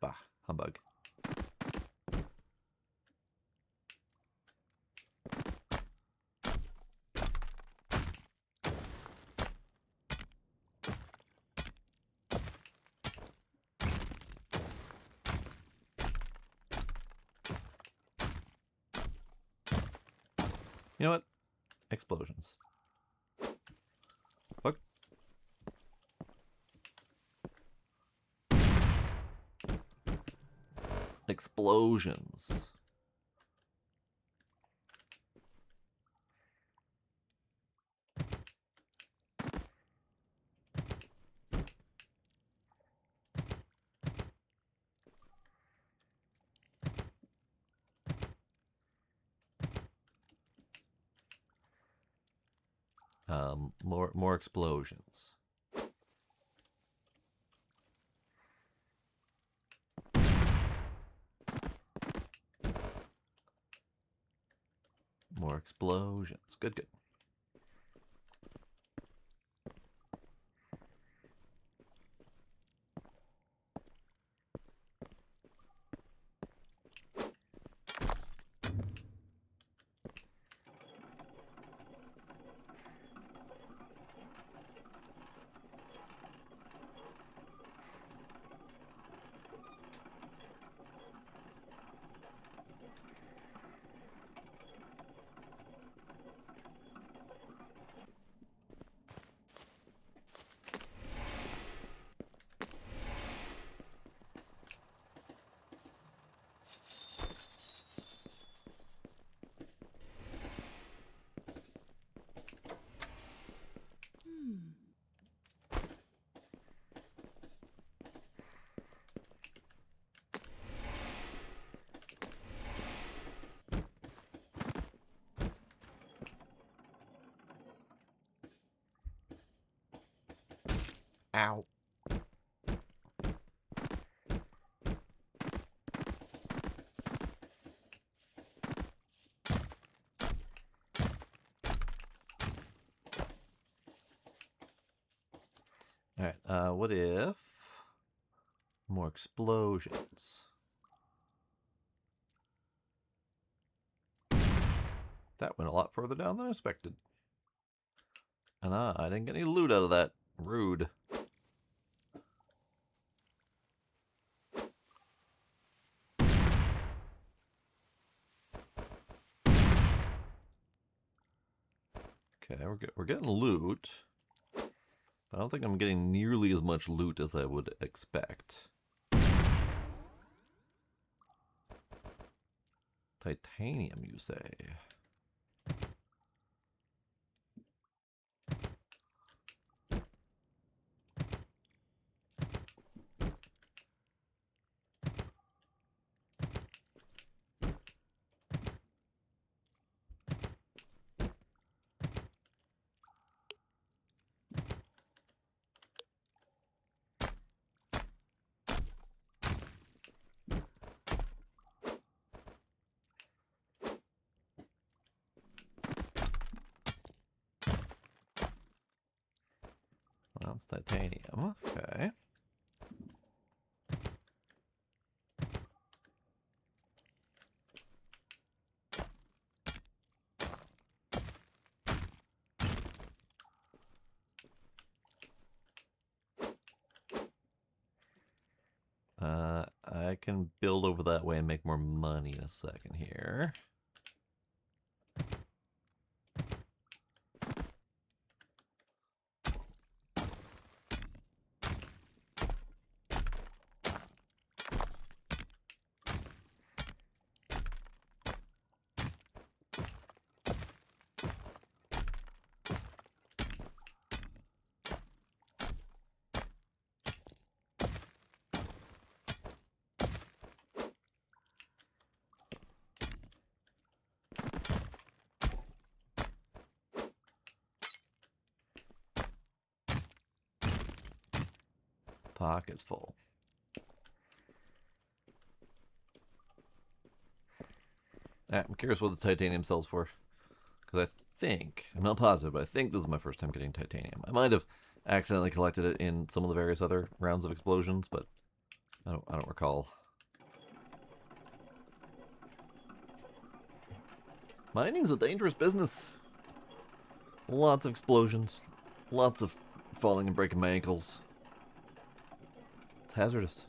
Bah, humbug. You know what? Explosions. Look. Explosions. More explosions. More explosions. Good, good. Ow. Alright, what if more explosions? That went a lot further down than I expected. And I didn't get any loot out of that. Rude. Okay, we're getting loot. I don't think I'm getting nearly as much loot as I would expect. Titanium, you say? Well, it's titanium. Okay. I can build over that way and make more money in a second here. pockets full. I'm curious what the titanium sells for. Because I think, I'm not positive, but I think this is my first time getting titanium. I might have accidentally collected it in some of the various other rounds of explosions, but I don't recall. Mining's a dangerous business. Lots of explosions. Lots of falling and breaking my ankles. It's hazardous.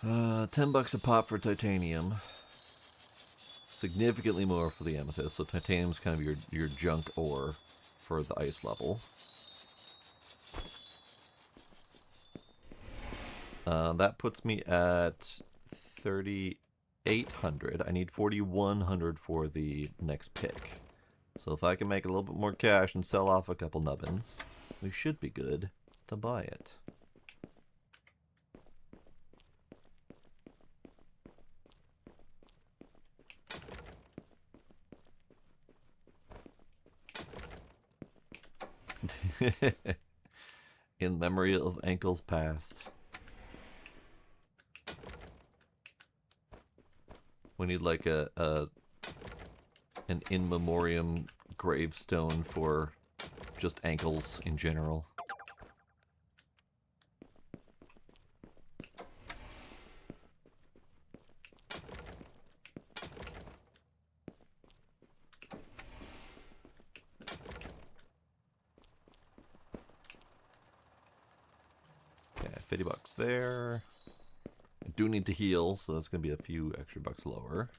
$10 a pop for titanium. Significantly more for the amethyst. So titanium's kind of your junk ore for the ice level. That puts me at 3,800. I need 4,100 for the next pick. So if I can make a little bit more cash and sell off a couple nubbins, we should be good to buy it. In memory of ankles past. We need like an in memoriam gravestone for just ankles in general. Okay, $50 there. I do need to heal, so that's going to be a few extra bucks lower.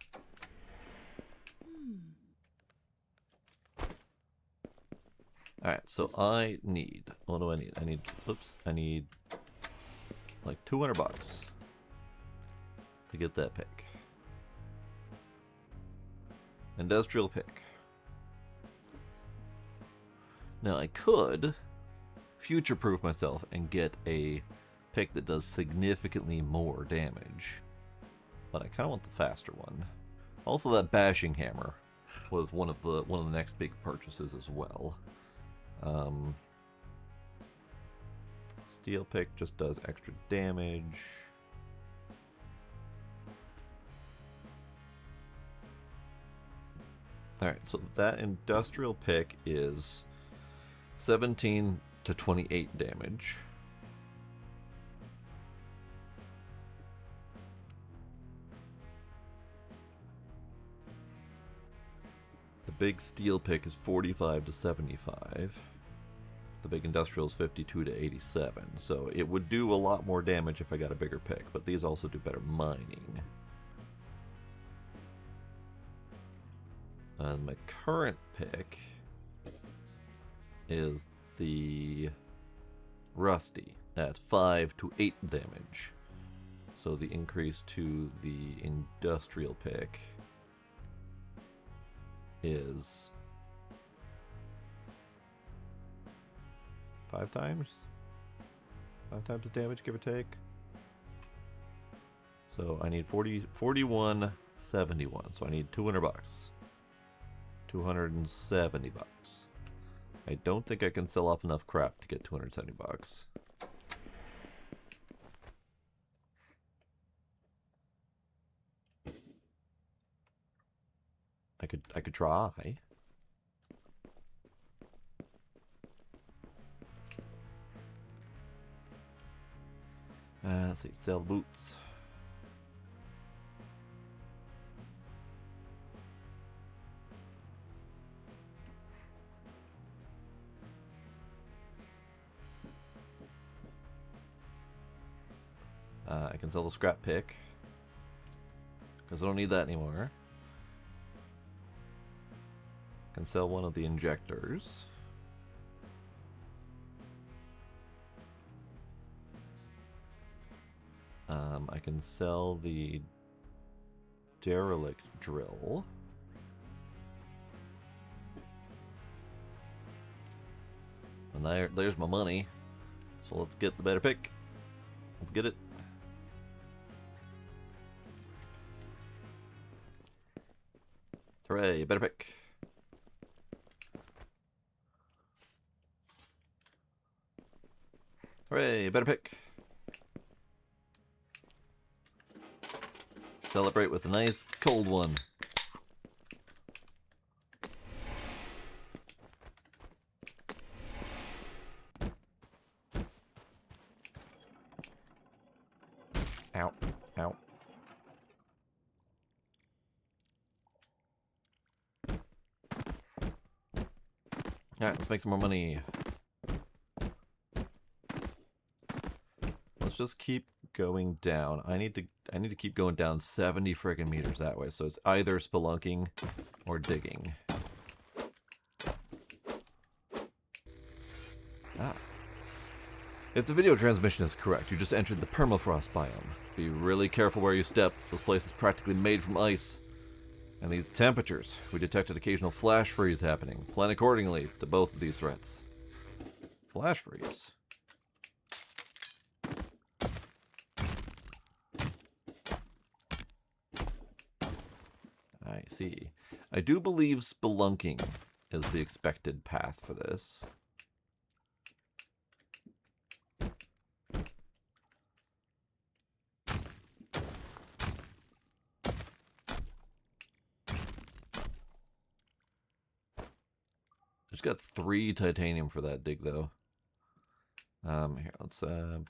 Alright, so I need, what do I need? I need like $200 to get that pick. Industrial pick. Now I could future-proof myself and get a pick that does significantly more damage, but I kind of want the faster one. Also, that bashing hammer was one of the next big purchases as well. Steel pick just does extra damage. Alright, so that industrial pick is 17 to 28 damage. The big steel pick is 45 to 75. The big industrial is 52 to 87. So it would do a lot more damage if I got a bigger pick, but these also do better mining. And my current pick is the rusty at 5 to 8 damage. So the increase to the industrial pick is 5 times? 5 times the damage, give or take. So I need 41.71. So I need $200. $270. I don't think I can sell off enough crap to get $270. I could try. Let's see, sell boots. I can sell the scrap pick because I don't need that anymore. I can sell one of the injectors. I can sell the derelict drill. And there's my money. So let's get the better pick. Let's get it. Hooray, better pick. Hooray, better pick. Celebrate with a nice cold one. Ow, ow. Alright, let's make some more money. Let's just keep going down. I need to keep going down 70 friggin' meters that way. So it's either spelunking or digging. Ah. If the video transmission is correct, you just entered the permafrost biome. Be really careful where you step. This place is practically made from ice. And these temperatures, we detected occasional flash freeze happening. Plan accordingly to both of these threats. Flash freeze. I see. I do believe spelunking is the expected path for this. Just got 3 titanium for that dig, though. Here, let's, there we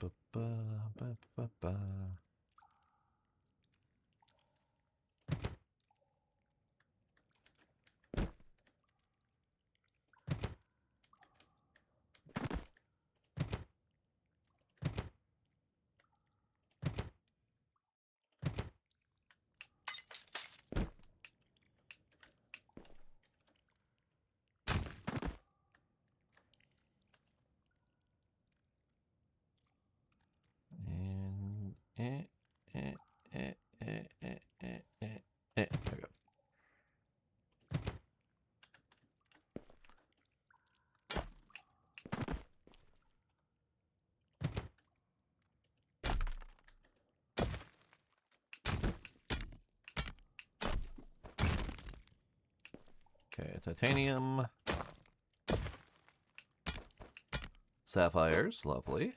go. Okay, titanium. Sapphires, lovely.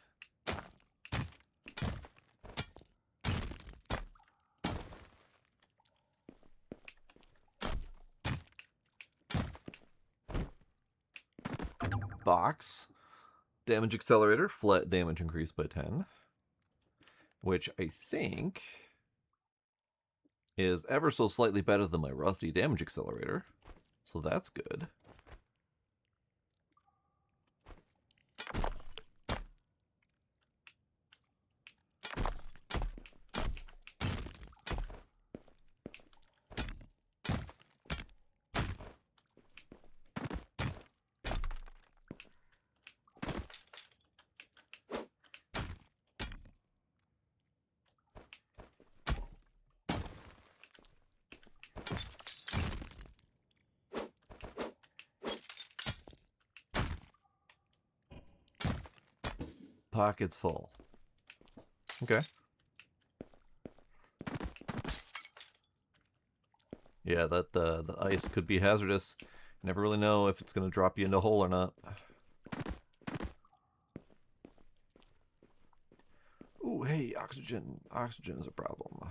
Box. Damage accelerator, flat damage increased by 10. Which I think is ever so slightly better than my rusty damage accelerator. So that's good. Pockets full. Okay. Yeah, that the ice could be hazardous. You never really know if it's going to drop you into a hole or not. Ooh, hey, oxygen. Oxygen is a problem.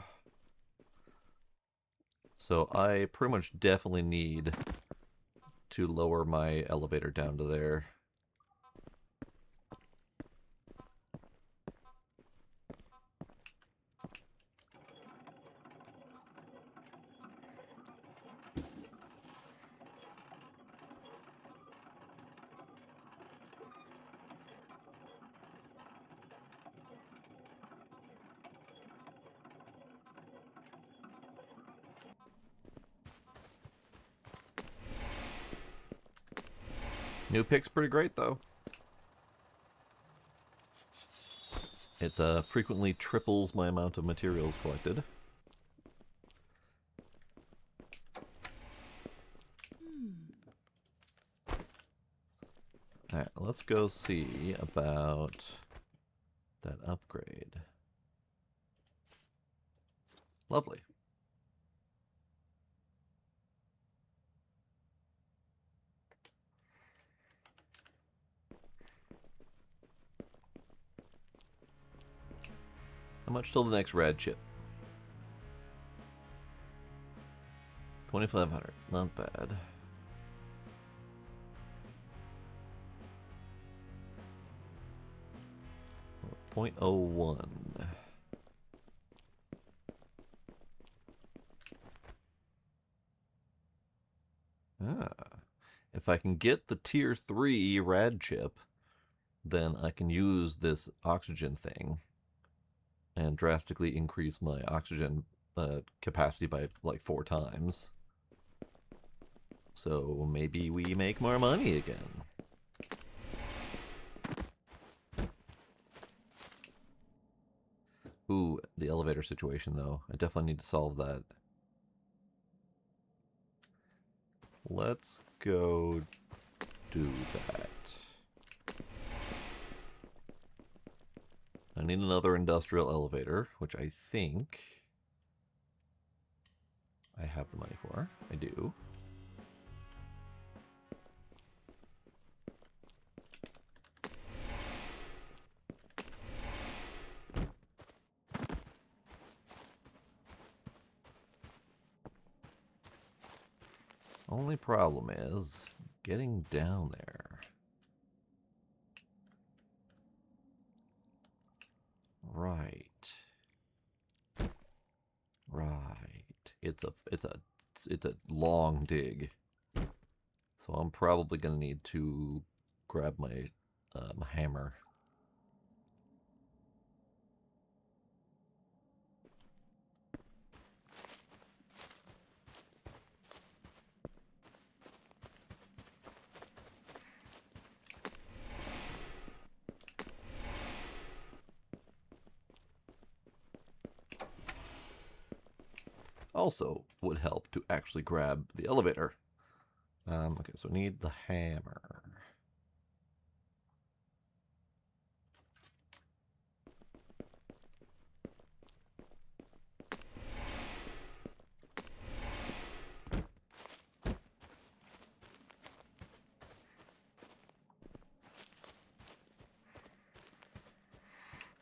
So I pretty much definitely need to lower my elevator down to there. New pick's pretty great, though. It frequently triples my amount of materials collected. Alright, let's go see about that upgrade. Lovely. How much till the next rad chip? 2,500. Not bad. .01. Ah. If I can get the tier 3 rad chip, then I can use this oxygen thing and drastically increase my oxygen capacity by like 4 times. So maybe we make more money again. Ooh, the elevator situation though. I definitely need to solve that. Let's go do that. I need another industrial elevator, which I think I have the money for. I do. Only problem is getting down there. Right. It's a long dig. So I'm probably gonna need to grab my hammer. Also would help to actually grab the elevator. Okay, so I need the hammer.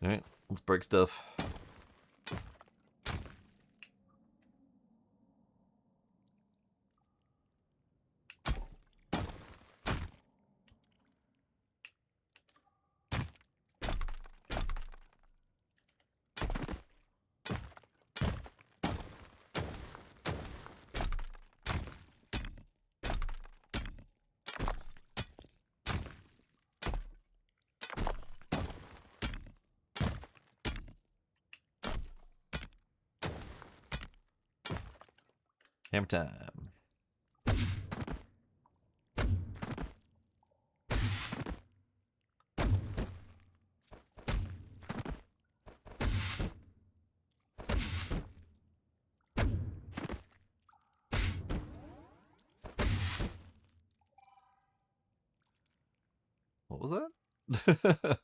Alright, let's break stuff. Hammer time. What was that?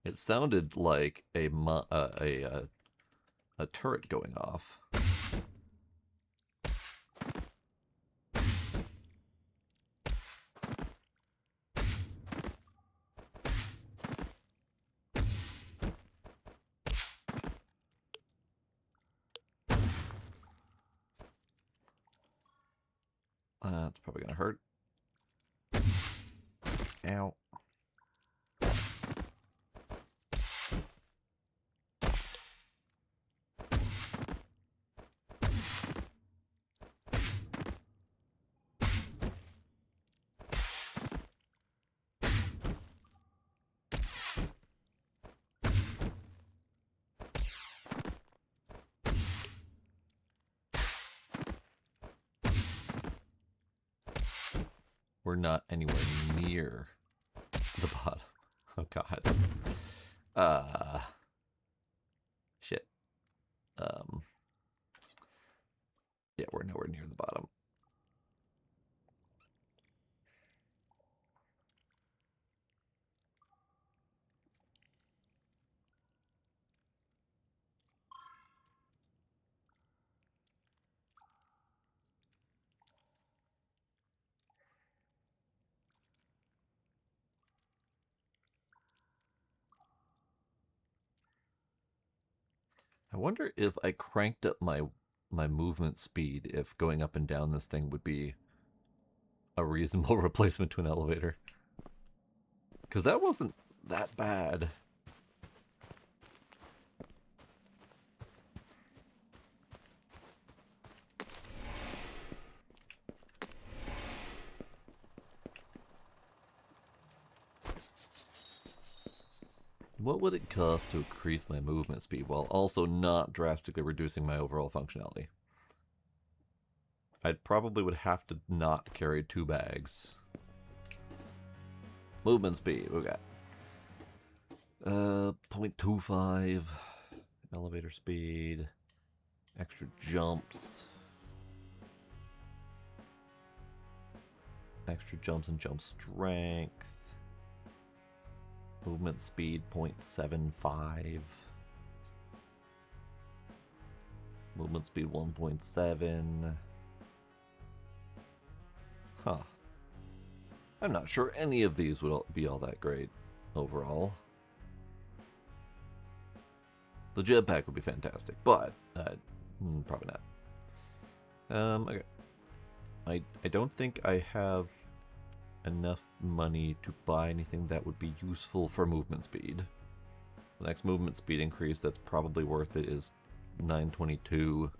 It sounded like a turret going off. That's probably gonna hurt. Ow. We're not anywhere near the bottom. Oh god. Shit. Yeah, we're nowhere near the bottom. I wonder if I cranked up my movement speed, if going up and down this thing would be a reasonable replacement to an elevator. Because that wasn't that bad. What would it cost to increase my movement speed while also not drastically reducing my overall functionality? I probably would have to not carry 2 bags. Movement speed, we got 0.25 elevator speed, extra jumps, and jump strength. Movement speed 0.75. Movement speed 1.7. Huh. I'm not sure any of these would be all that great overall. The jetpack would be fantastic, but probably not. Okay. I don't think I have enough money to buy anything that would be useful for movement speed. The next movement speed increase that's probably worth it is 922,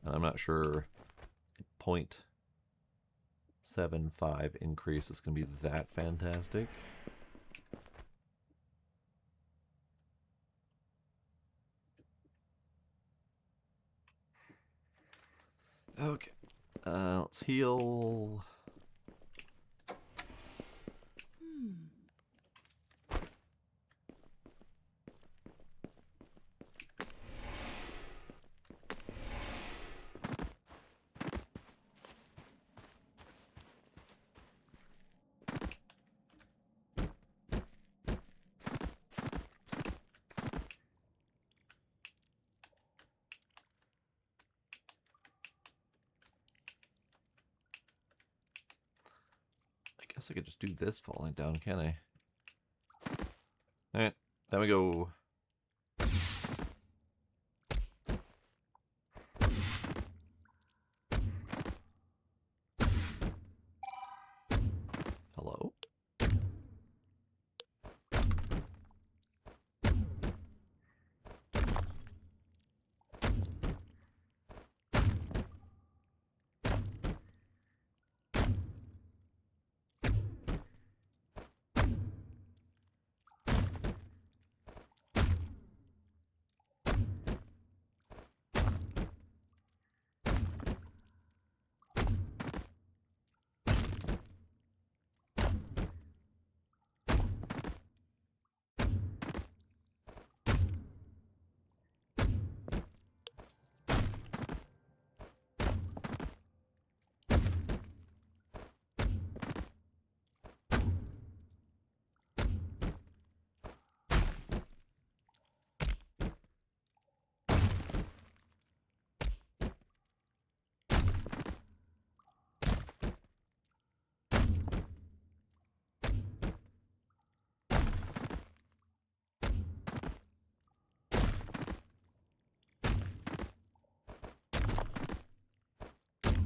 and I'm not sure 0.75 increase is going to be that fantastic. Okay, let's heal. I guess I could just do this falling down, can I? Alright, there we go. Hello?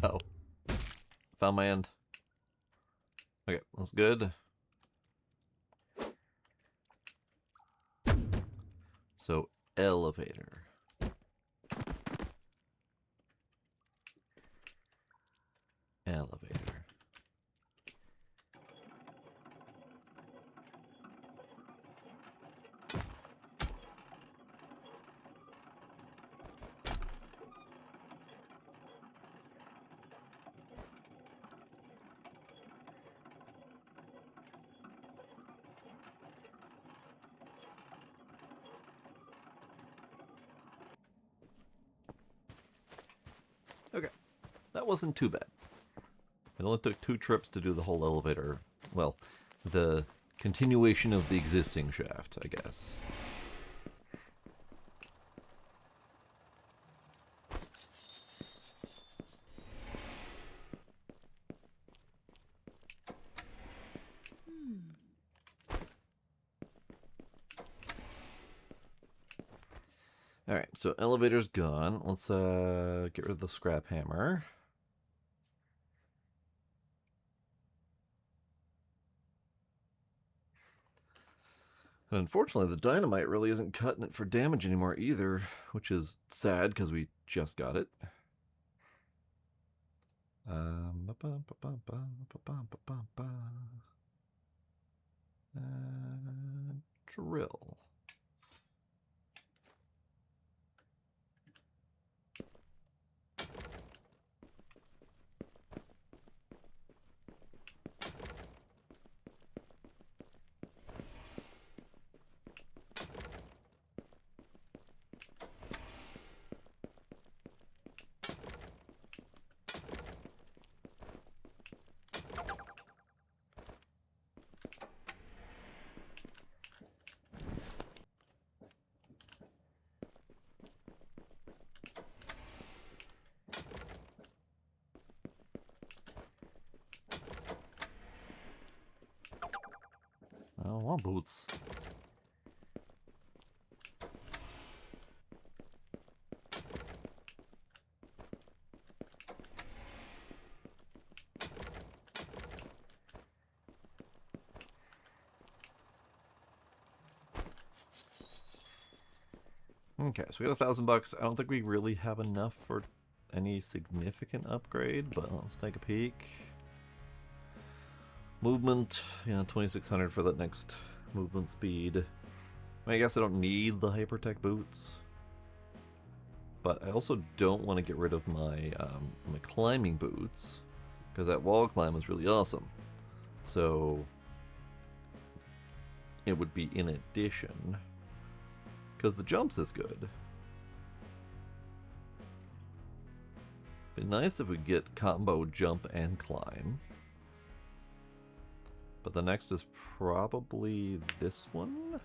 Uh-oh. Found my end. Okay, that's good. So, elevator. Elevator. Okay, that wasn't too bad. It only took 2 trips to do the whole elevator. Well, the continuation of the existing shaft, I guess. Alright, so elevator's gone. Let's get rid of the scrap hammer. And unfortunately, the dynamite really isn't cutting it for damage anymore either, which is sad because we just got it. Drill. I want boots. Okay, so we got $1,000. I don't think we really have enough for any significant upgrade, but let's take a peek. Movement, yeah, 2,600 for that next movement speed. I mean, I guess I don't need the Hypertech boots, but I also don't want to get rid of my my climbing boots because that wall climb is really awesome. So it would be in addition because the jumps is good. Be nice if we get combo jump and climb. But the next is probably this one.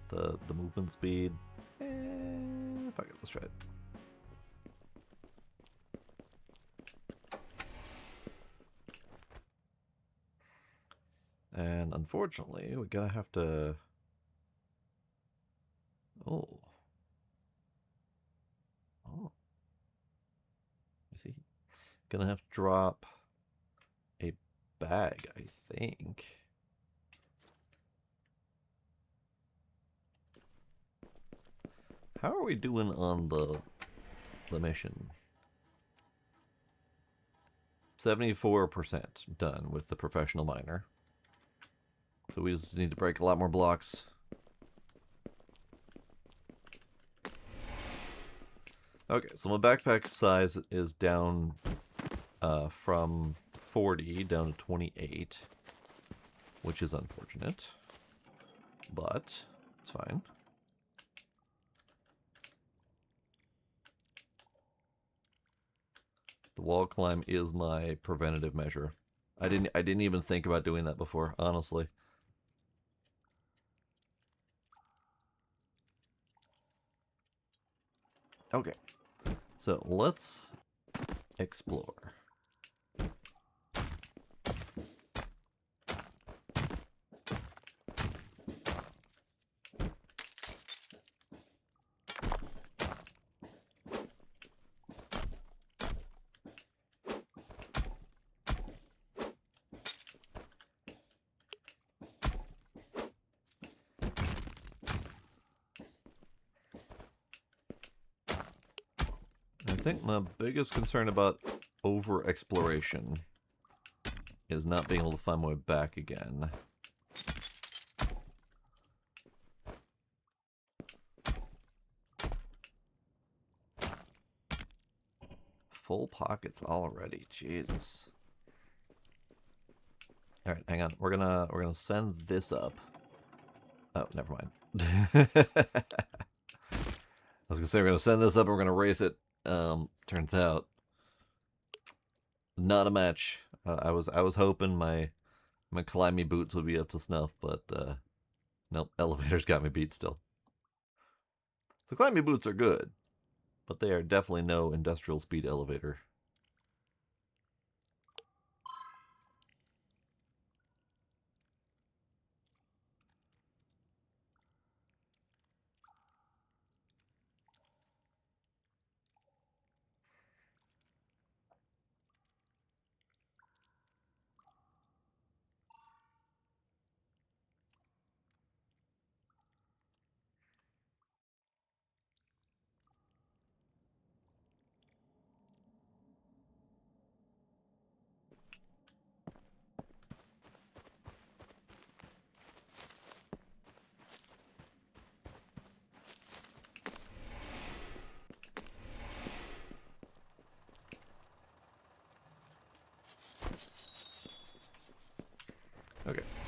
The movement speed. If I get this right. And unfortunately, we're gonna have to. Oh. You see? Gonna have to drop a bag, I think. How are we doing on the mission? 74% done with the professional miner. So we just need to break a lot more blocks. Okay, so my backpack size is down from 40 down to 28, which is unfortunate, but it's fine. The wall climb is my preventative measure. I didn't even think about doing that before, honestly. Okay, so let's explore. I think my biggest concern about over-exploration is not being able to find my way back again. Full pockets already, Jesus. All right, hang on. We're gonna send this up. Oh, never mind. I was gonna say we're gonna send this up and we're gonna race it. Turns out not a match. I was hoping my climbing boots would be up to snuff, but nope, elevators got me beat still. The climbing boots are good, but they are definitely no industrial speed elevator.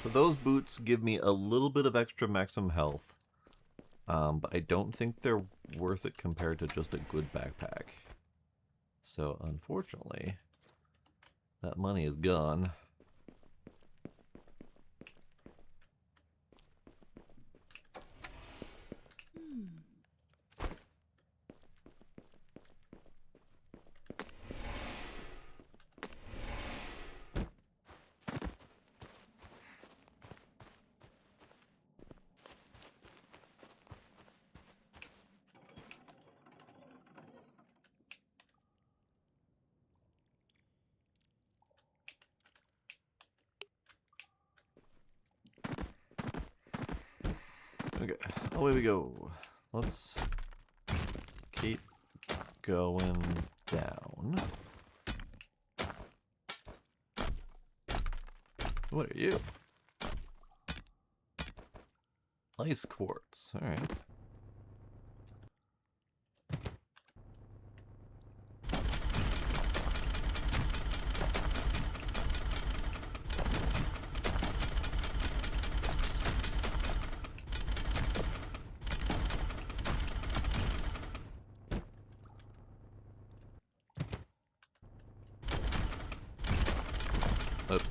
So those boots give me a little bit of extra maximum health. But I don't think they're worth it compared to just a good backpack. So unfortunately, that money is gone. Okay, away we go. Let's keep going down. What are you? Ice quartz. All right. Oops.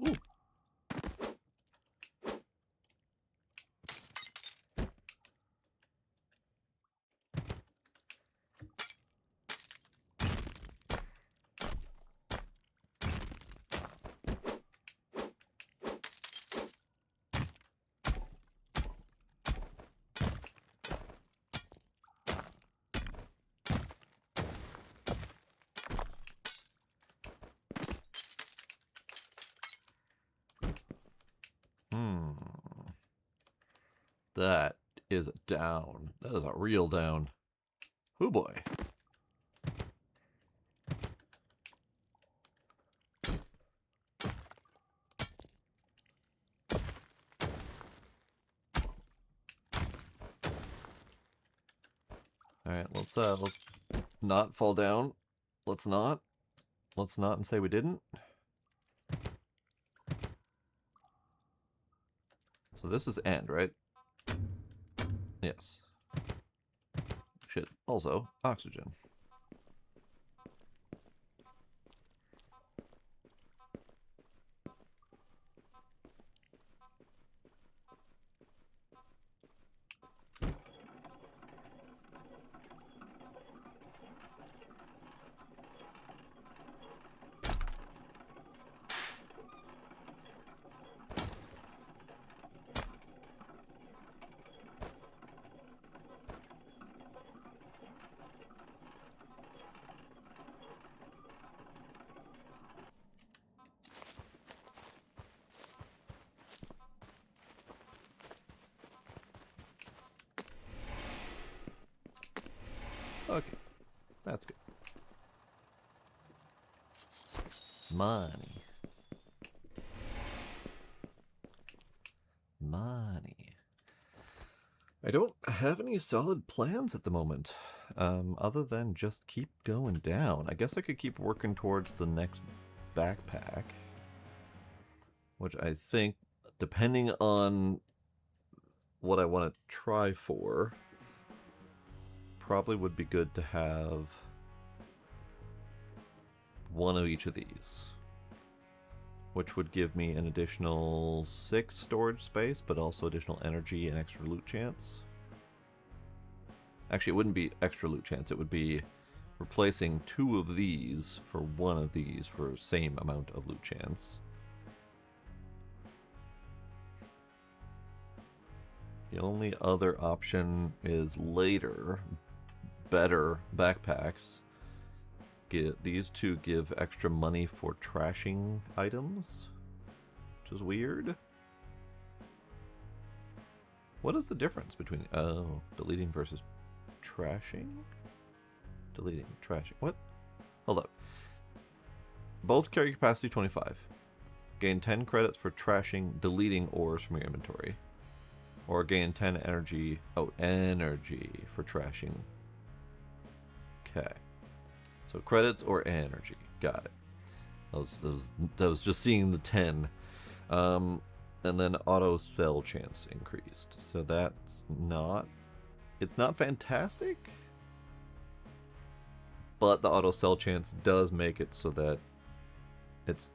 Ooh. That is a down. That is a real down. Oh boy. Alright, let's not fall down. Let's not and say we didn't. So this is end, right? Yes. Shit. Also, oxygen. Okay, that's good. Money. I don't have any solid plans at the moment, other than just keep going down. I guess I could keep working towards the next backpack, which I think, depending on what I want to try for, probably would be good to have one of each of these, which would give me an additional 6 storage space, but also additional energy and extra loot chance. Actually, it wouldn't be extra loot chance, it would be replacing 2 of these for 1 of these for same amount of loot chance. The only other option is later, better backpacks these two give extra money for trashing items, which is weird. What is the difference between deleting versus trashing? Deleting, trashing. What? Hold up. Both carry capacity 25. Gain 10 credits for trashing, deleting ores from your inventory. Or gain 10 energy. Oh, energy for trashing. Okay. So credits or energy. Got it. I was just seeing the 10. And then auto sell chance increased. So that's not... It's not fantastic. But the auto sell chance does make it so that it's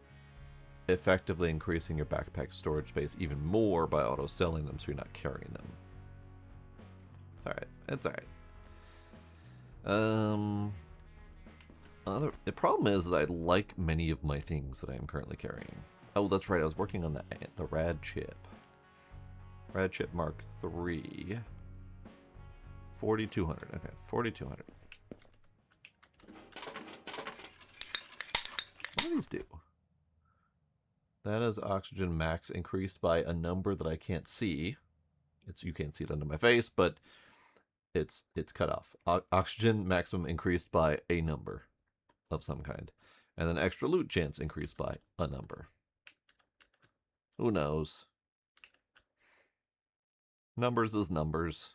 effectively increasing your backpack storage space even more by auto selling them, so you're not carrying them. It's alright. It's alright. The problem is that I like many of my things that I am currently carrying. Oh, that's right. I was working on the rad chip. Rad chip Mark III. 4200. Okay, 4200. What do these do? That is oxygen max increased by a number that I can't see. You can't see it under my face, but it's cut off. Oxygen maximum increased by a number of some kind. And then extra loot chance increased by a number. Who knows? Numbers is numbers.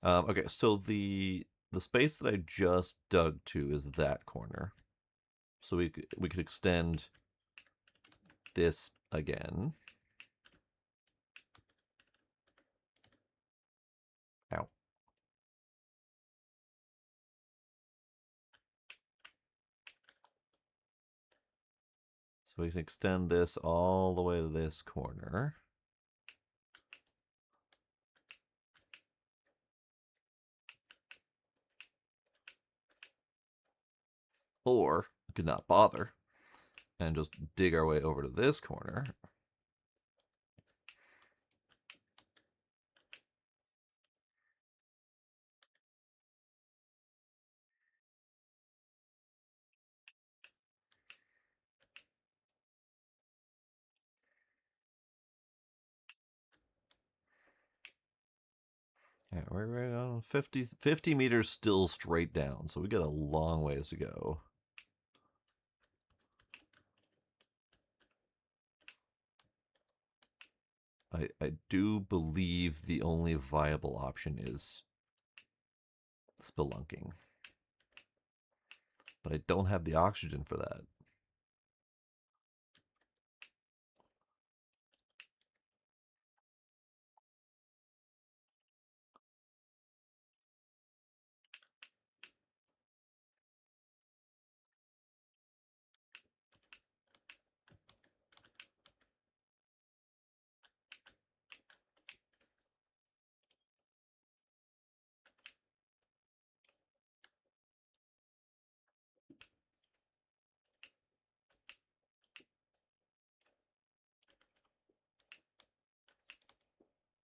Okay, so the space that I just dug to is that corner. So we could extend this again. Ow. So we can extend this all the way to this corner. Or we could not bother and just dig our way over to this corner. Yeah, we're right on 50 meters still straight down, so we got a long ways to go. I do believe the only viable option is spelunking. But I don't have the oxygen for that.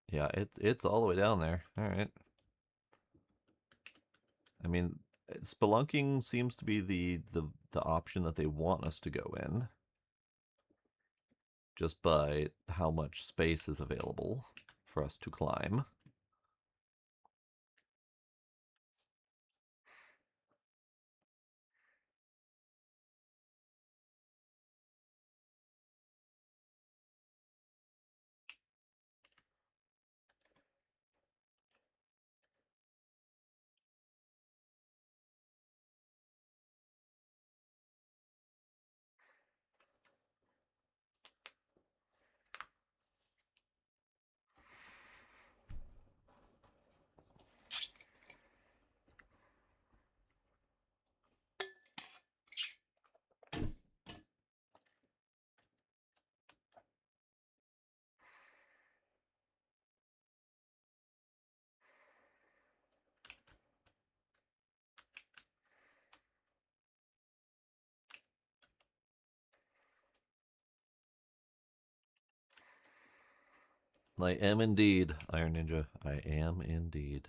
Yeah, it's all the way down there. All right. I mean, spelunking seems to be the option that they want us to go in, just by how much space is available for us to climb. I am indeed, Iron Ninja. I am indeed.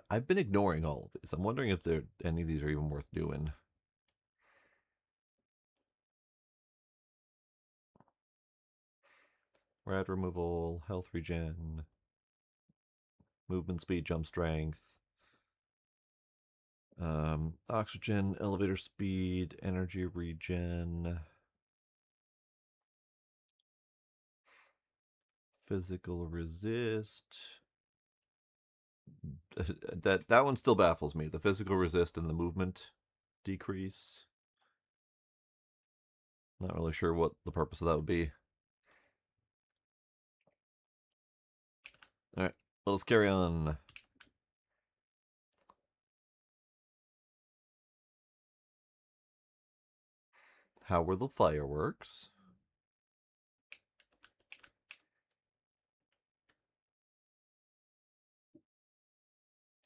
I've been ignoring all of these. I'm wondering if any of these are even worth doing. Rad removal, health regen, movement speed, jump strength, oxygen, elevator speed, energy regen, physical resist. That one still baffles me. The physical resist and the movement decrease. Not really sure what the purpose of that would be. All right, let's carry on. How were the fireworks?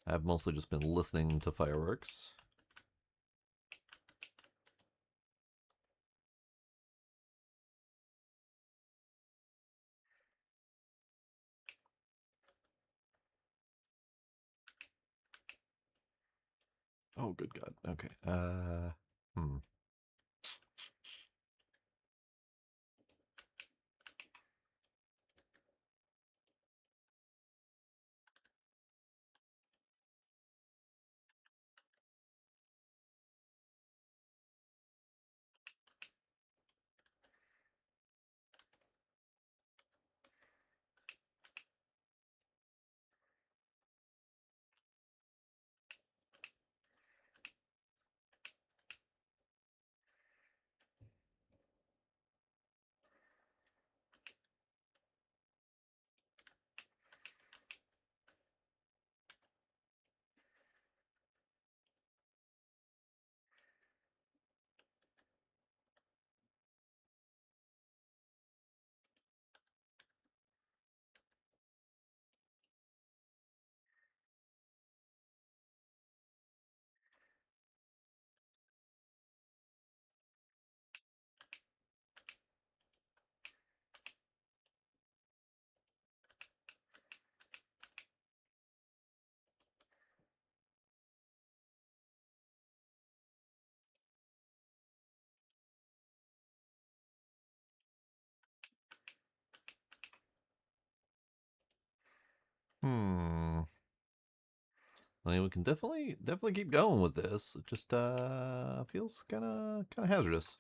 I've mostly just been listening to fireworks. Oh, good God. Okay. Hmm. I mean, we can definitely keep going with this. It just feels kind of hazardous.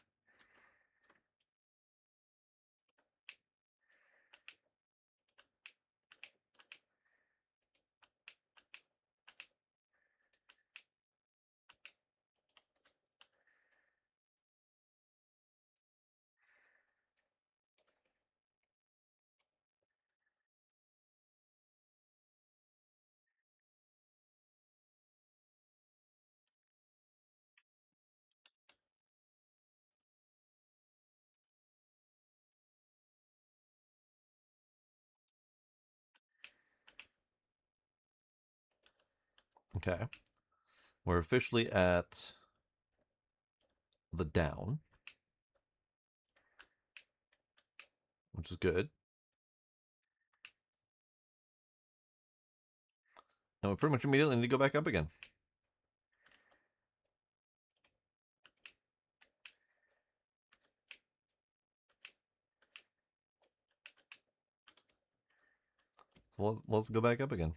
Okay. We're officially at the down, which is good. And we pretty much immediately need to go back up again. So let's go back up again.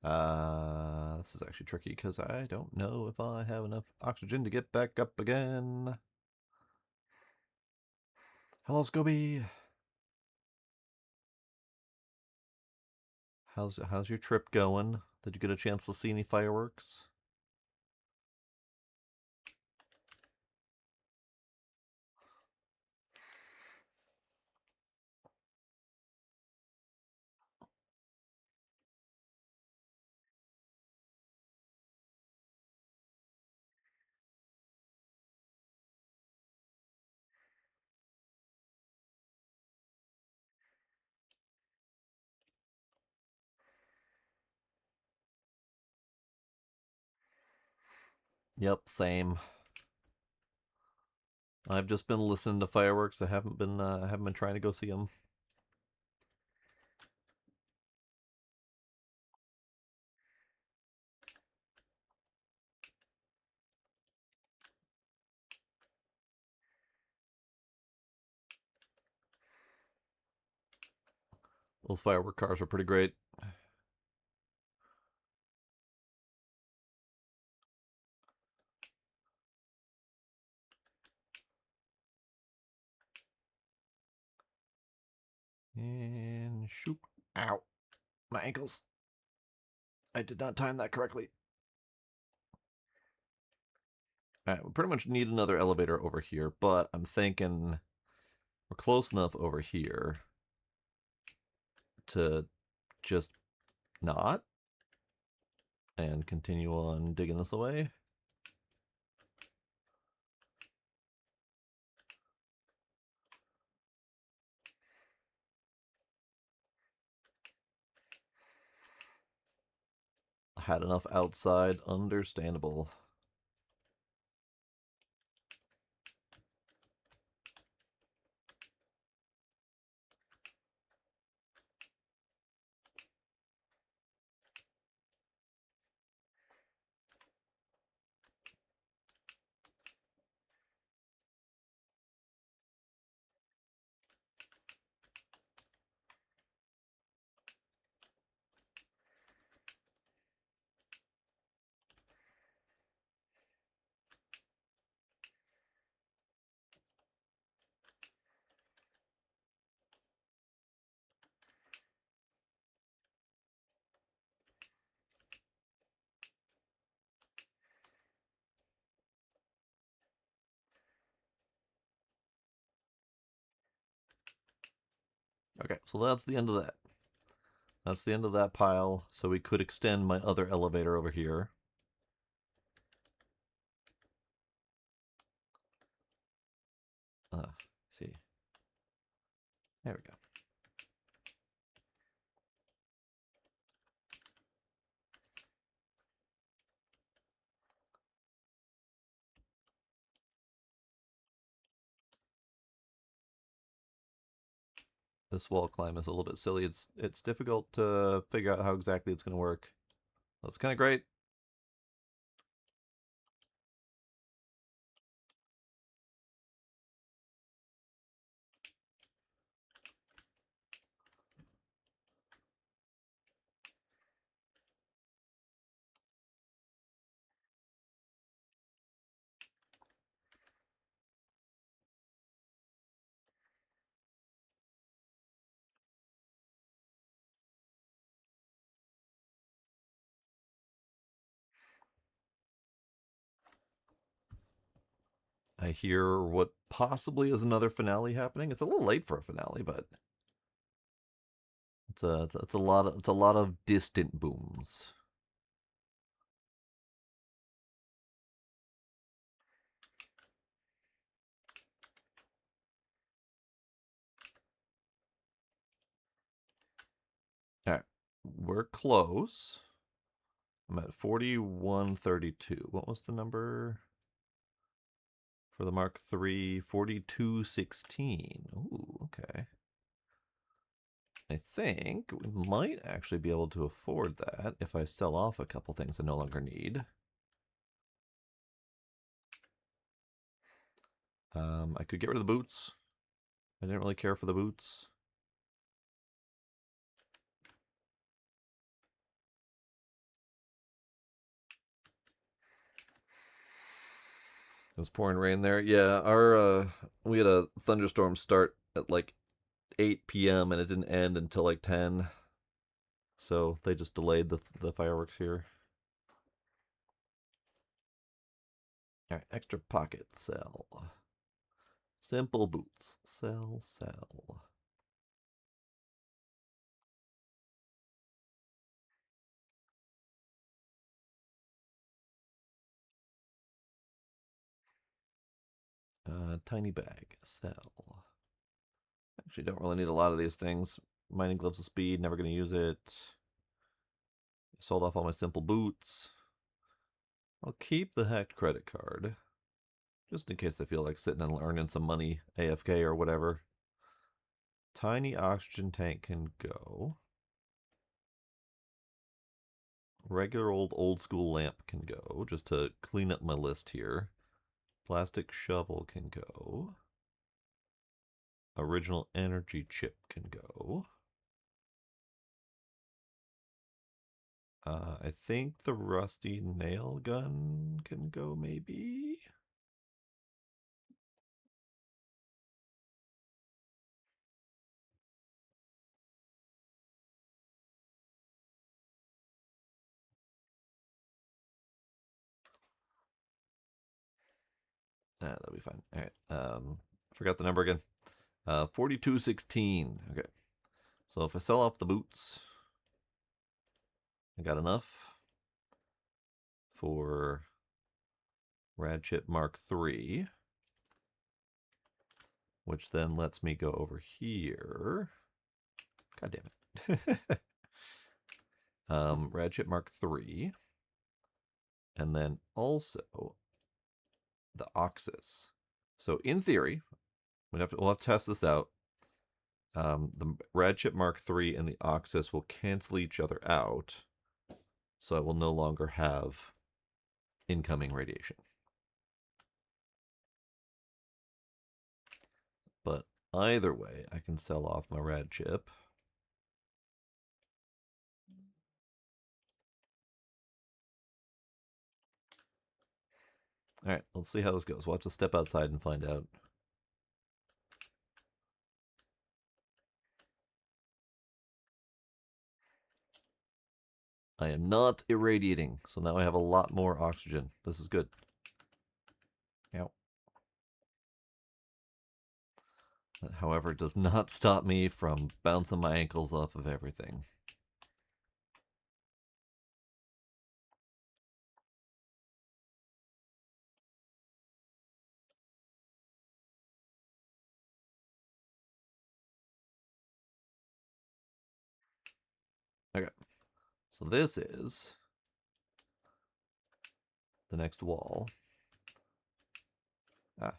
This is actually tricky because I don't know if I have enough oxygen to get back up again. Hello, Scooby. How's your trip going? Did you get a chance to see any fireworks? Yep, same. I've just been listening to fireworks. I haven't been trying to go see them. Those firework cars are pretty great. And shoot. Ow. My ankles. I did not time that correctly. Alright, we pretty much need another elevator over here, but I'm thinking we're close enough over here to just not and continue on digging this away. Had enough outside, understandable. Okay, so that's the end of that. That's the end of that pile, so we could extend my other elevator over here. See. There we go. This wall climb is a little bit silly. It's difficult to figure out how exactly it's going to work. That's kind of great. I hear what possibly is another finale happening. It's a little late for a finale, but it's a lot of distant booms. All right, we're close. I'm at 4132. What was the number for the Mark III? 4216. Ooh, okay. I think we might actually be able to afford that if I sell off a couple things I no longer need. I could get rid of the boots. I didn't really care for the boots. It was pouring rain there. Yeah, our we had a thunderstorm start at like 8 p.m. and it didn't end until like 10. So they just delayed the fireworks here. All right, extra pocket, sell. Simple boots, sell, sell. Tiny bag, sell. Actually, don't really need a lot of these things. Mining gloves of speed, never going to use it. Sold off all my simple boots. I'll keep the hacked credit card. Just in case I feel like sitting and earning some money, AFK or whatever. Tiny oxygen tank can go. Regular old school lamp can go, just to clean up my list here. Plastic shovel can go. Original energy chip can go. I think the rusty nail gun can go, maybe? That'll be fine. All right. Forgot the number again. 4216. Okay. So if I sell off the boots, I got enough for Rad Chip Mark III, which then lets me go over here. God damn it. Rad Chip Mark III, and then also the Oxys. So in theory, we'll have to test this out. The Rad Chip Mark III and the Oxys will cancel each other out, so I will no longer have incoming radiation. But either way, I can sell off my Rad Chip. All right, let's see how this goes. We'll have to step outside and find out. I am not irradiating, so now I have a lot more oxygen. This is good. Ow. That, however, does not stop me from bouncing my ankles off of everything. Okay, so this is the next wall. Ah.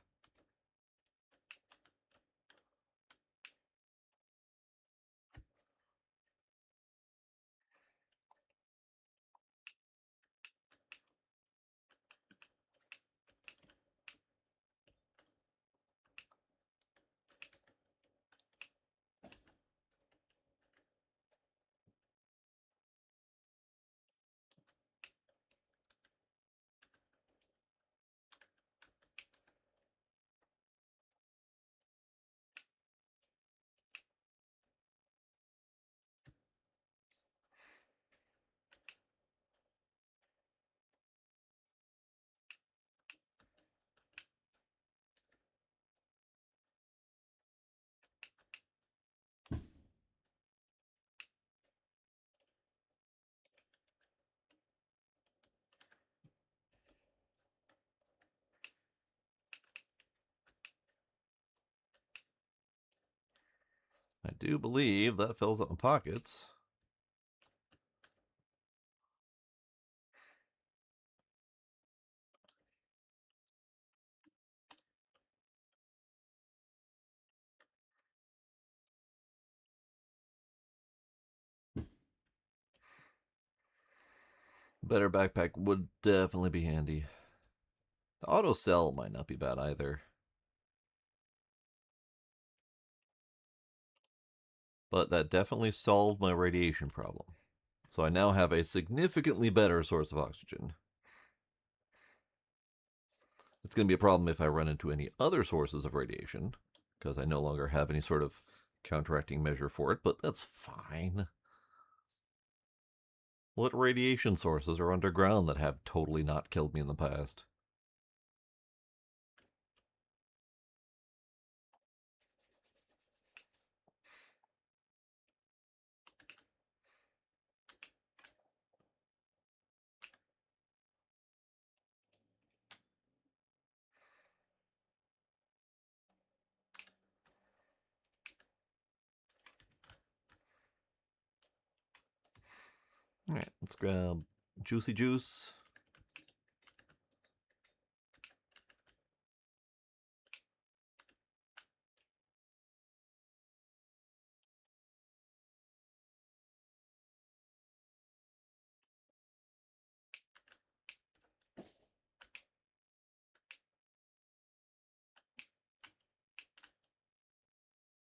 I do believe that fills up my pockets. Better backpack would definitely be handy. The auto cell might not be bad either. But that definitely solved my radiation problem. So I now have a significantly better source of oxygen. It's going to be a problem if I run into any other sources of radiation, because I no longer have any sort of counteracting measure for it, but that's fine. What radiation sources are underground that have totally not killed me in the past? Alright, let's grab Juicy Juice.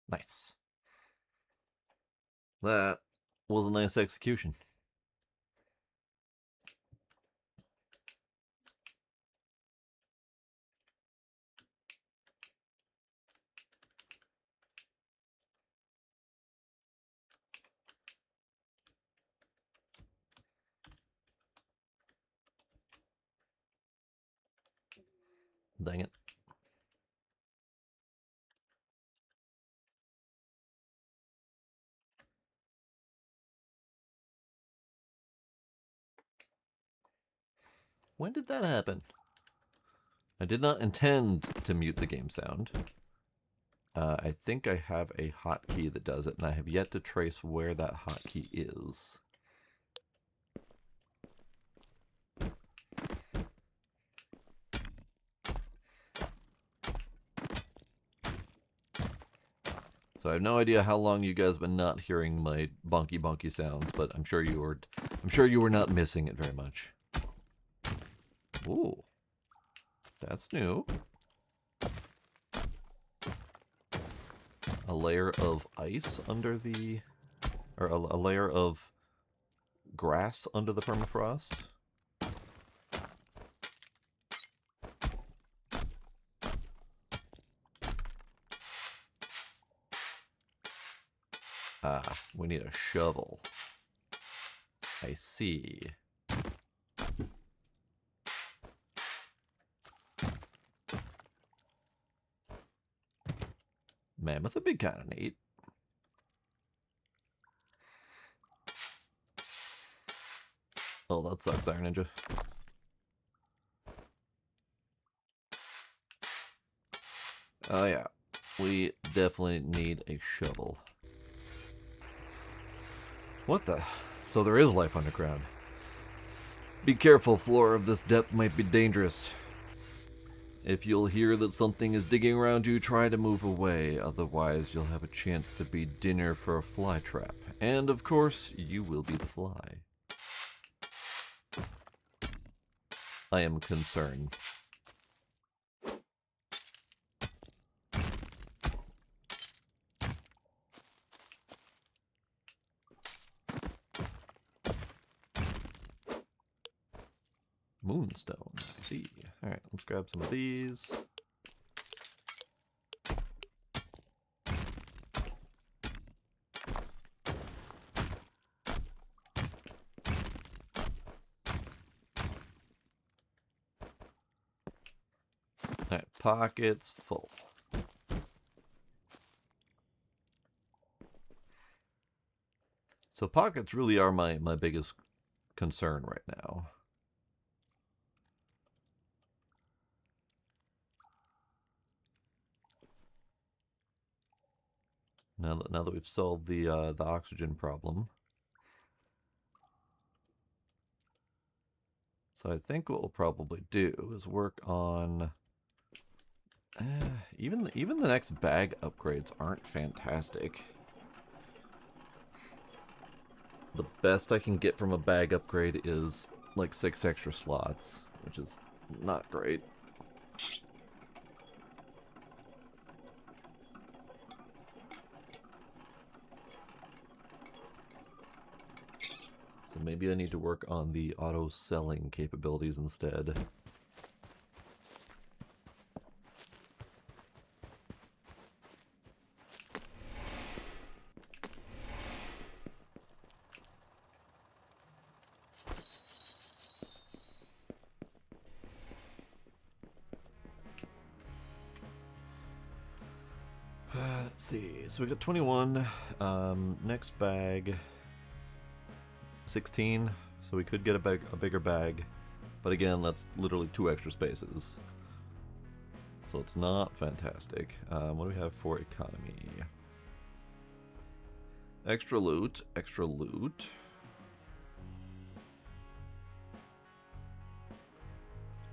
Nice. That was a nice execution. Dang it. When did that happen? I did not intend to mute the game sound. I think I have a hotkey that does it, and I have yet to trace where that hotkey is. So I have no idea how long you guys have been not hearing my bonky sounds, but I'm sure you were not missing it very much. Ooh. That's new. A layer of ice under the, or a layer of grass under the permafrost. Ah, we need a shovel. I see. Mammoth would be kind of neat. Oh, that sucks, Iron Ninja. Oh yeah, we definitely need a shovel. What the? So there is life underground. Be careful, floor of this depth might be dangerous. If you'll hear that something is digging around you, try to move away. Otherwise, you'll have a chance to be dinner for a fly trap. And of course, you will be the fly. I am concerned. Moonstone, I see. Alright, let's grab some of these. Alright, pockets full. So pockets really are my biggest concern right now. Now that we've solved the oxygen problem. So I think what we'll probably do is work on even the next bag upgrades aren't fantastic. The best I can get from a bag upgrade is like 6 extra slots, which is not great. So maybe I need to work on the auto-selling capabilities instead. Let's see. So we got 21. Next bag, 16. So we could get a bigger bag, but again, that's literally 2 extra spaces. So it's not fantastic. What do we have for economy? Extra loot, extra loot.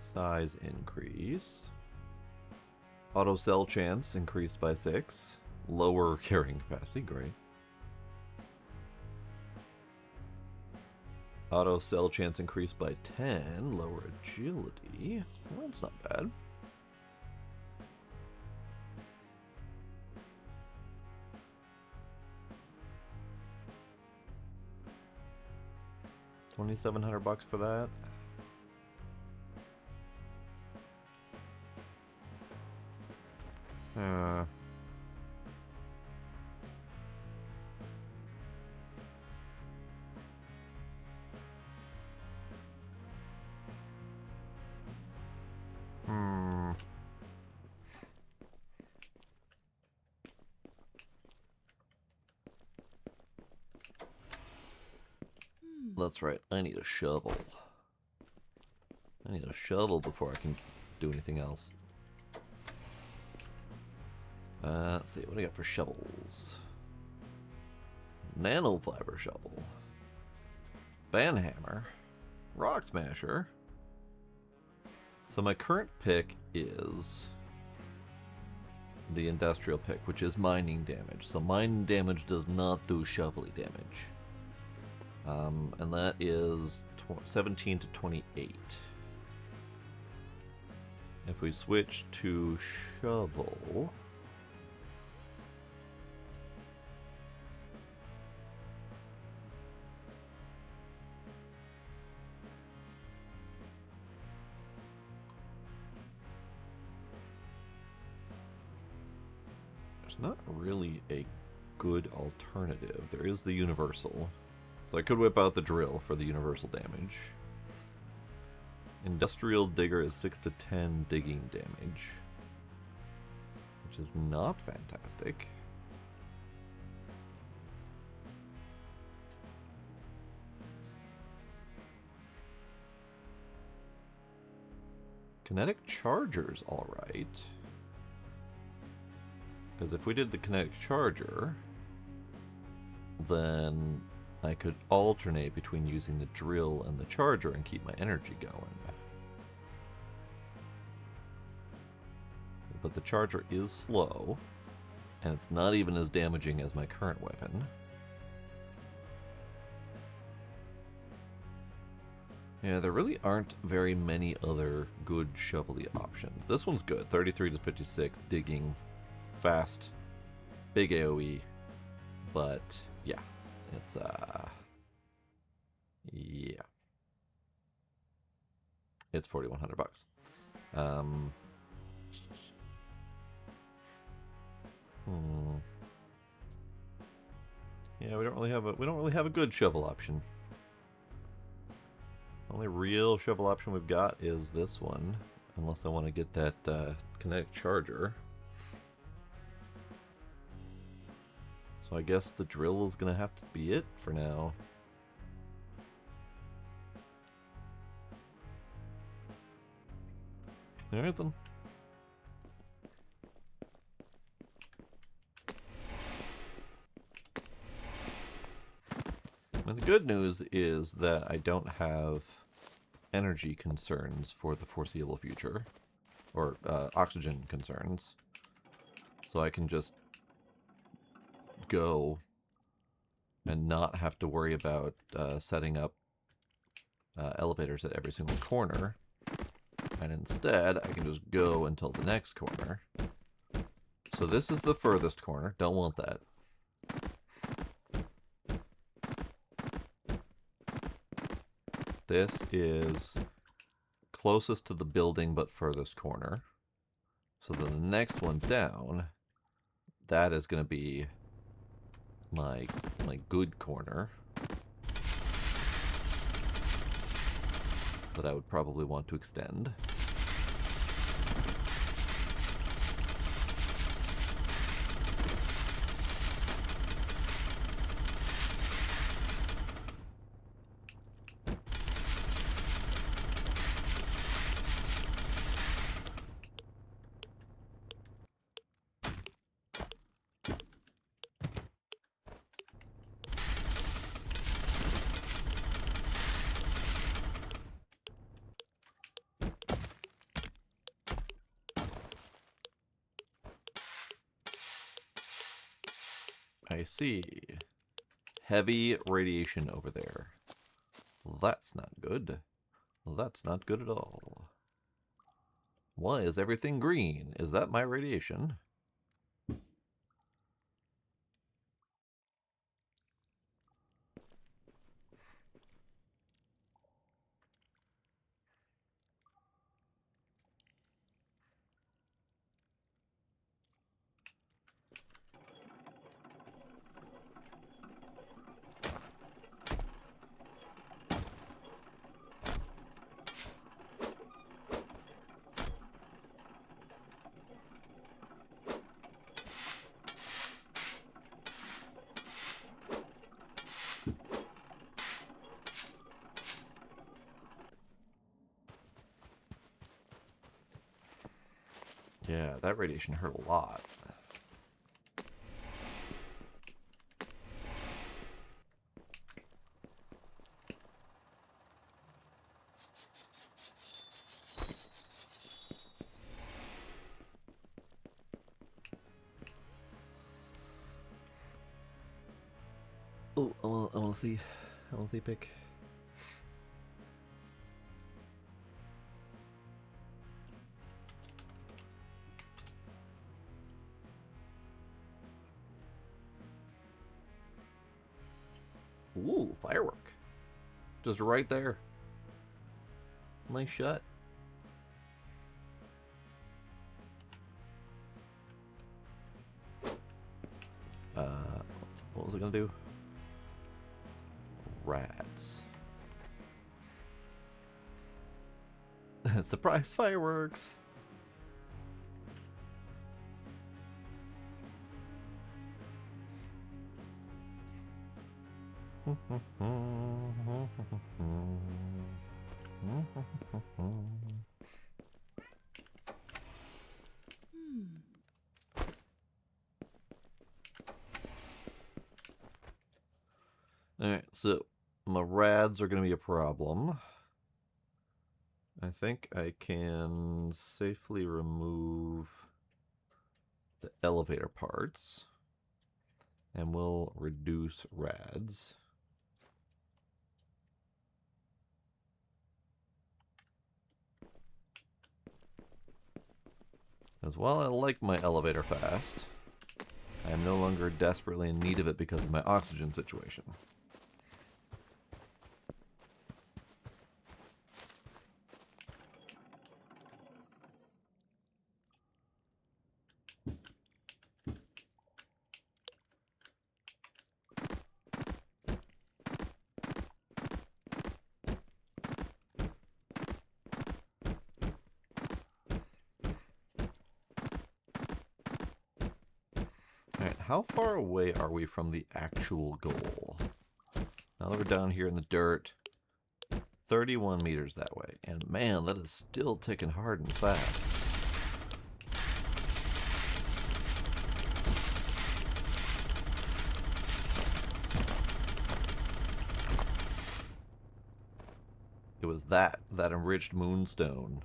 Size increase. Auto sell chance increased by 6. Lower carrying capacity, great. Auto sell chance increased by 10. Lower agility. Well, that's not bad. $2,700 for that. That's right, I need a shovel. I need a shovel before I can do anything else. Let's see, what do I got for shovels? Nanofiber shovel. Banhammer. Rock smasher. So my current pick is the industrial pick, which is mining damage. So mining damage does not do shovelly damage. And that is 17 to 28. If we switch to shovel... not really a good alternative. There is the universal. So I could whip out the drill for the universal damage. Industrial digger is 6 to 10 digging damage, which is not fantastic. Kinetic charger's alright. Because if we did the kinetic charger, then I could alternate between using the drill and the charger and keep my energy going. But the charger is slow, and it's not even as damaging as my current weapon. Yeah, there really aren't very many other good shovelly options. This one's good, 33 to 56, digging. Fast, big AoE, but yeah, it's yeah, it's $4,100. Yeah, we don't really have a good shovel option. Only real shovel option we've got is this one, unless I want to get that kinetic charger. So I guess the drill is going to have to be it for now. Alright then. And the good news is that I don't have energy concerns for the foreseeable future. Or oxygen concerns. So I can just go and not have to worry about setting up elevators at every single corner, and instead I can just go until the next corner. So this is the furthest corner, don't want that. This is closest to the building but furthest corner. So then the next one down, that is going to be my good corner that I would probably want to extend. I see. Heavy radiation over there. That's not good. That's not good at all. Why is everything green? Is that my radiation? Yeah, that radiation hurt a lot. Oh, I want to see. I want to see pick. Ooh, firework. Just right there. Nice shot. What was it gonna do? Rats. Surprise fireworks! Alright, so my rads are going to be a problem. I think I can safely remove the elevator parts, and we'll reduce rads. As while I like my elevator fast, I am no longer desperately in need of it because of my oxygen situation. Alright, how far away are we from the actual goal? Now that we're down here in the dirt, 31 meters that way. And man, that is still ticking hard and fast. It was that enriched moonstone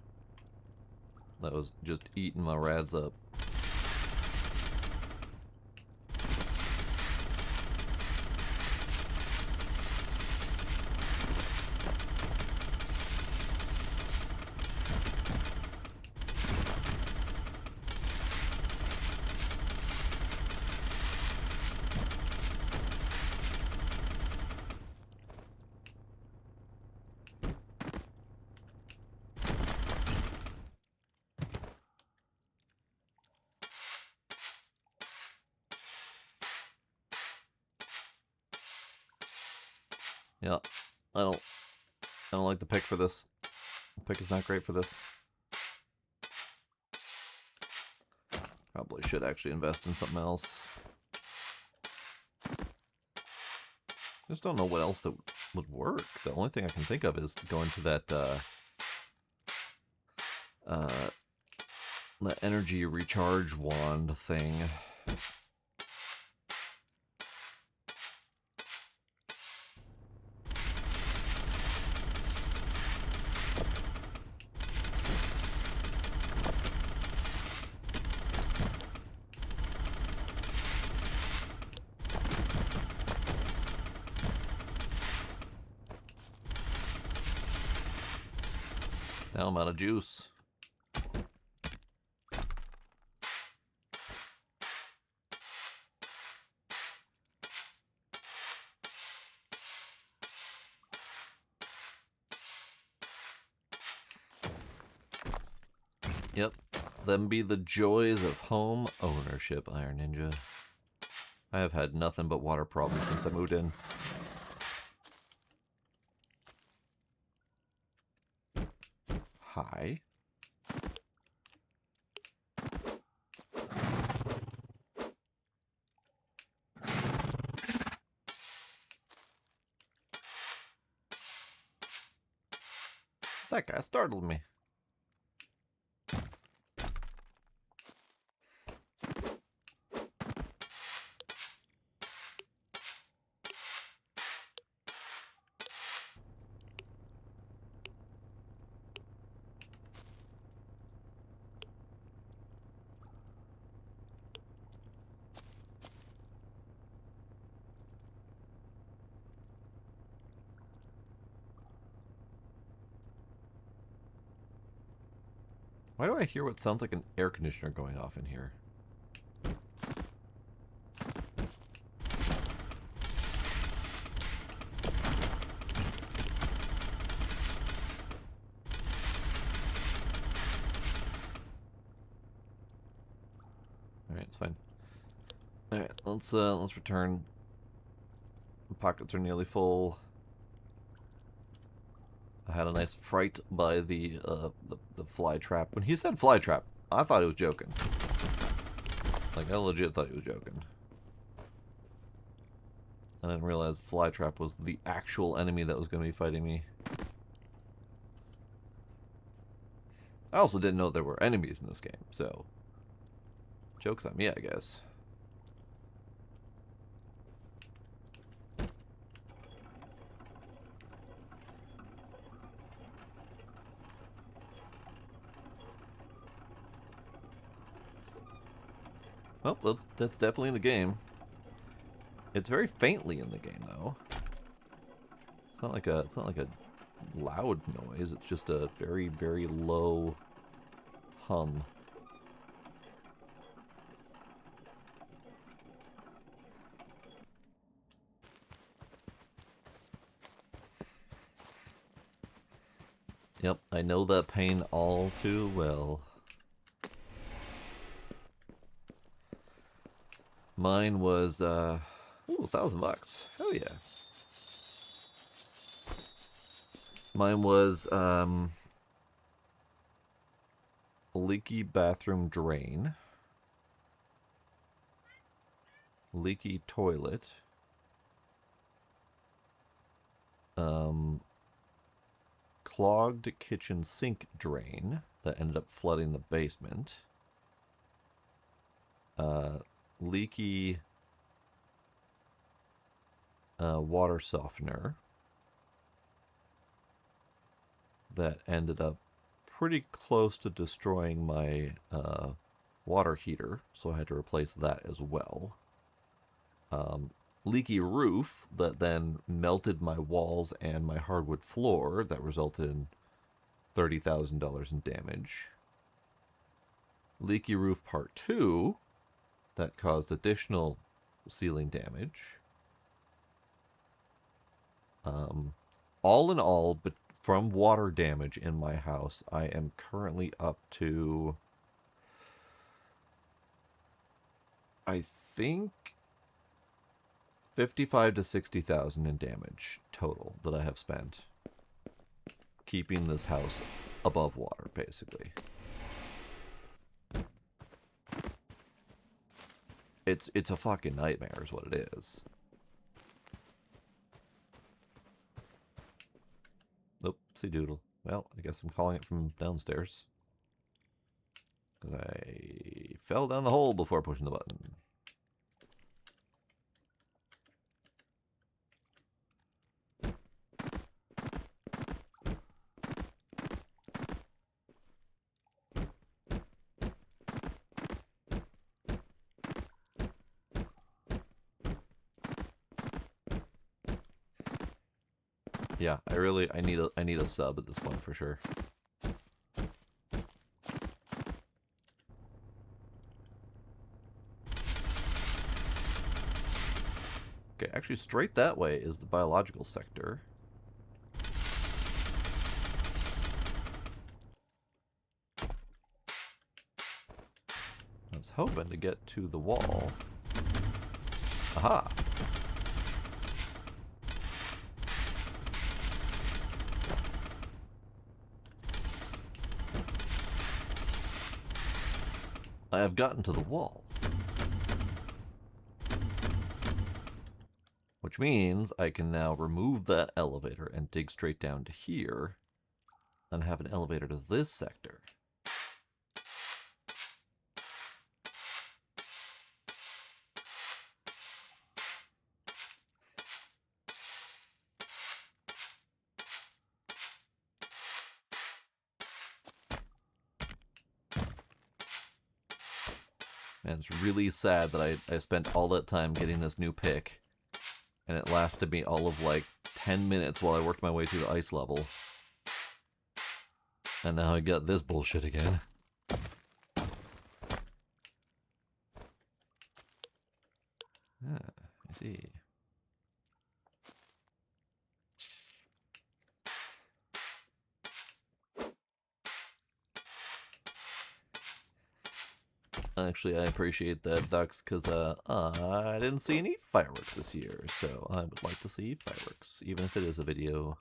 that was just eating my rads up. Yeah, I don't like the pick for this. The pick is not great for this. Probably should actually invest in something else. Just don't know what else that would work. The only thing I can think of is going to that the energy recharge wand thing. Now I'm out of juice. Yep, them be the joys of home ownership, Iron Ninja. I have had nothing but water problems since I moved in. Hi. That guy startled me. Why do I hear what sounds like an air conditioner going off in here? Alright, it's fine. Alright, let's return. The pockets are nearly full. I had a nice fright by the fly trap. When he said fly trap, I thought he was joking. Like, I legit thought he was joking. I didn't realize fly trap was the actual enemy that was going to be fighting me. I also didn't know there were enemies in this game, so joke's on me, I guess. Well, that's definitely in the game. It's very faintly in the game, though. It's not like a loud noise. It's just a very, very low hum. Yep, I know that pain all too well. Mine was, ooh, $1,000. Hell yeah. Mine was, leaky bathroom drain. Leaky toilet. Clogged kitchen sink drain that ended up flooding the basement. Leaky water softener that ended up pretty close to destroying my water heater, so I had to replace that as well. Leaky roof that then melted my walls and my hardwood floor that resulted in $30,000 in damage. Leaky roof part 2 that caused additional ceiling damage. All in all, but from water damage in my house, I am currently up to, I think, 55 to 60,000 in damage total that I have spent keeping this house above water, basically. It's a fucking nightmare is what it is. Oopsie doodle. Well, I guess I'm calling it from downstairs. Because I fell down the hole before pushing the button. Yeah, I need a sub at this point for sure. Okay, actually straight that way is the biological sector. I was hoping to get to the wall. Aha! I have gotten to the wall. Which means I can now remove that elevator and dig straight down to here and have an elevator to this sector. And it's really sad that I spent all that time getting this new pick, and it lasted me all of like 10 minutes while I worked my way through the ice level. And now I got this bullshit again. Ah, I see. Actually, I appreciate that, Ducks, because I didn't see any fireworks this year, so I would like to see fireworks, even if it is a video.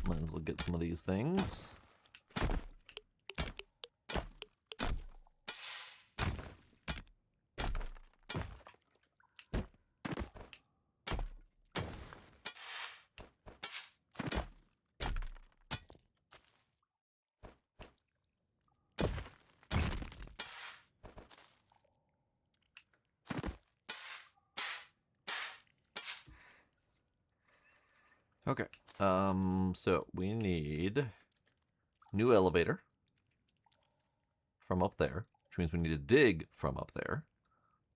Might as well get some of these things. Okay, so we need new elevator from up there, which means we need to dig from up there,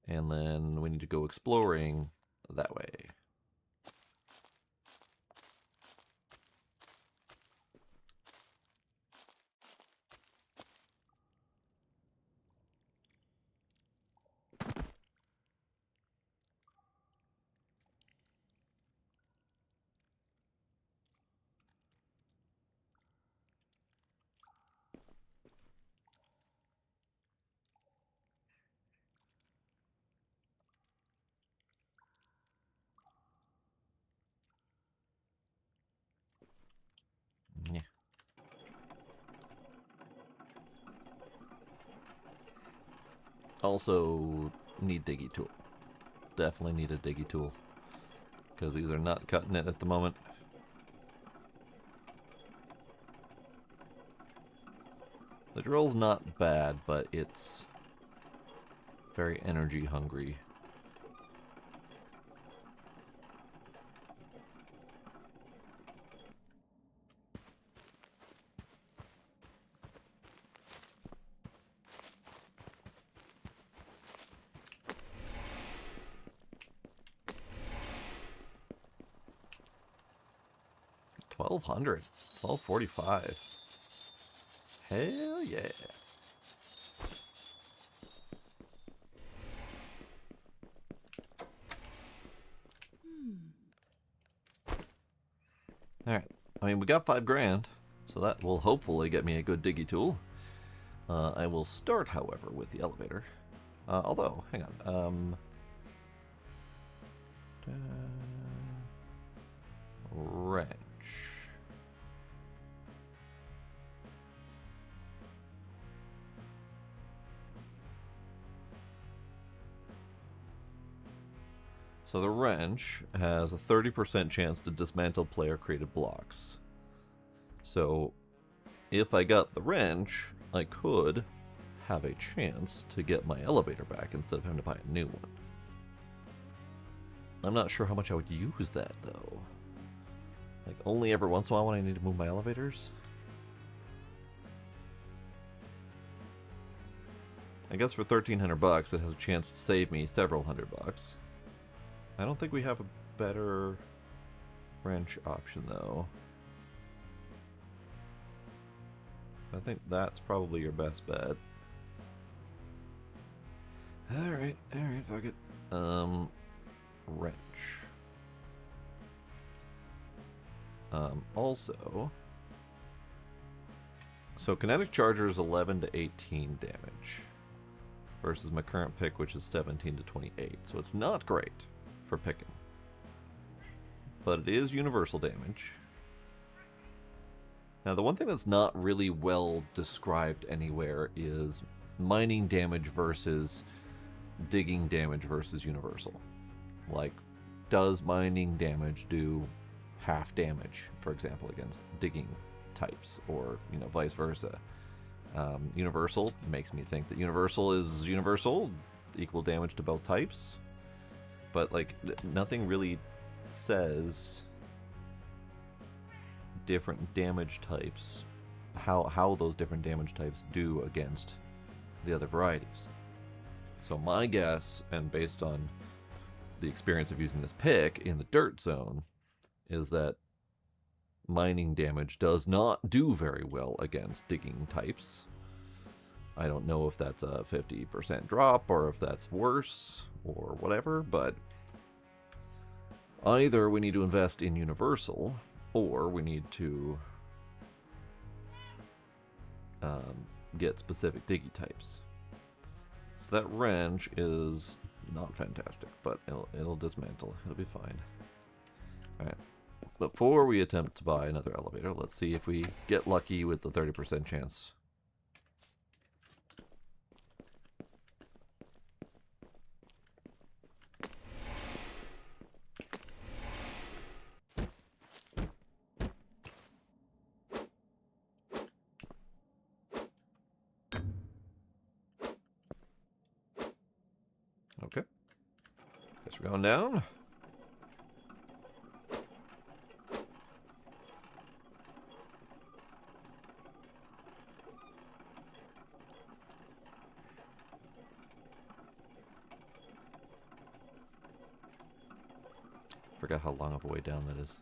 and then we need to go exploring that way. Yeah. Also, need diggy tool. Definitely need a diggy tool, because these are not cutting it at the moment. The drill's not bad, but it's very energy hungry. $1,245. Hell yeah. Alright, I mean, we got $5,000, so that will hopefully get me a good diggy tool. I will start, however, with the elevator. Although, hang on. Wrench. So the wrench has a 30% chance to dismantle player-created blocks. So if I got the wrench, I could have a chance to get my elevator back instead of having to buy a new one. I'm not sure how much I would use that, though. Like, only every once in a while when I need to move my elevators? I guess for $1,300 it has a chance to save me several $100. I don't think we have a better wrench option, though. I think that's probably your best bet. Alright, fuck it. Wrench. Also, so kinetic charger is 11 to 18 damage versus my current pick, which is 17 to 28. So it's not great for picking, but it is universal damage. Now, the one thing that's not really well described anywhere is mining damage versus digging damage versus universal. Like, does mining damage do half damage, for example, against digging types, or, you know, vice versa? Universal makes me think that universal is universal, equal damage to both types. but like nothing really says different damage types, how those different damage types do against the other varieties. So my guess, and based on the experience of using this pick in the dirt zone, is that mining damage does not do very well against digging types. I don't know if that's a 50% drop or if that's worse or whatever, but either we need to invest in universal or we need to get specific diggy types. So that wrench is not fantastic, but it'll dismantle. It'll be fine. Alright. Before we attempt to buy another elevator, let's see if we get lucky with the 30% chance. Okay. Guess we're going down. Forgot how long of a way down that is.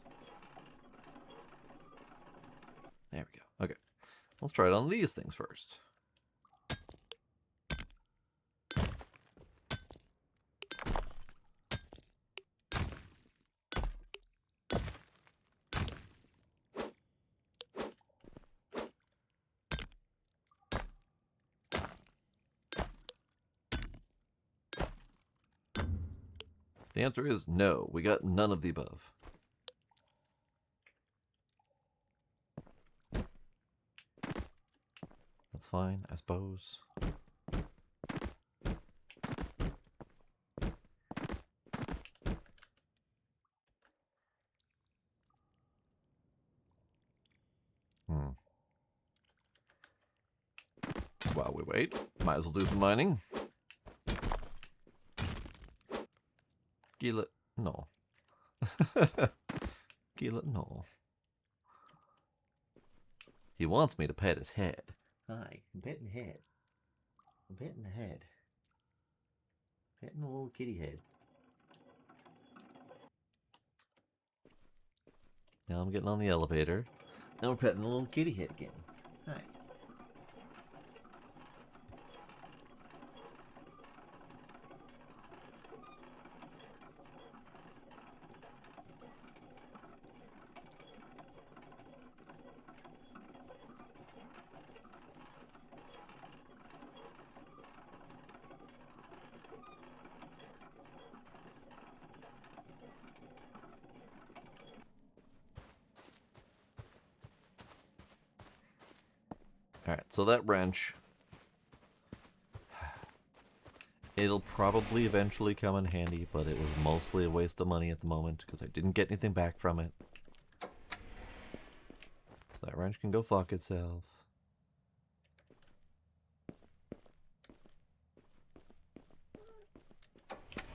There we go. Okay. Let's try it on these things first. The answer is no. We got none of the above. That's fine, I suppose. While we wait, might as well do some mining. Gila, no. Gila, no. He wants me to pet his head. Hi, I'm petting the head. I'm petting the head. Petting the little kitty head. Now I'm getting on the elevator. Now we're petting the little kitty head again. Hi. Alright, so that wrench, it'll probably eventually come in handy, but it was mostly a waste of money at the moment because I didn't get anything back from it. So that wrench can go fuck itself.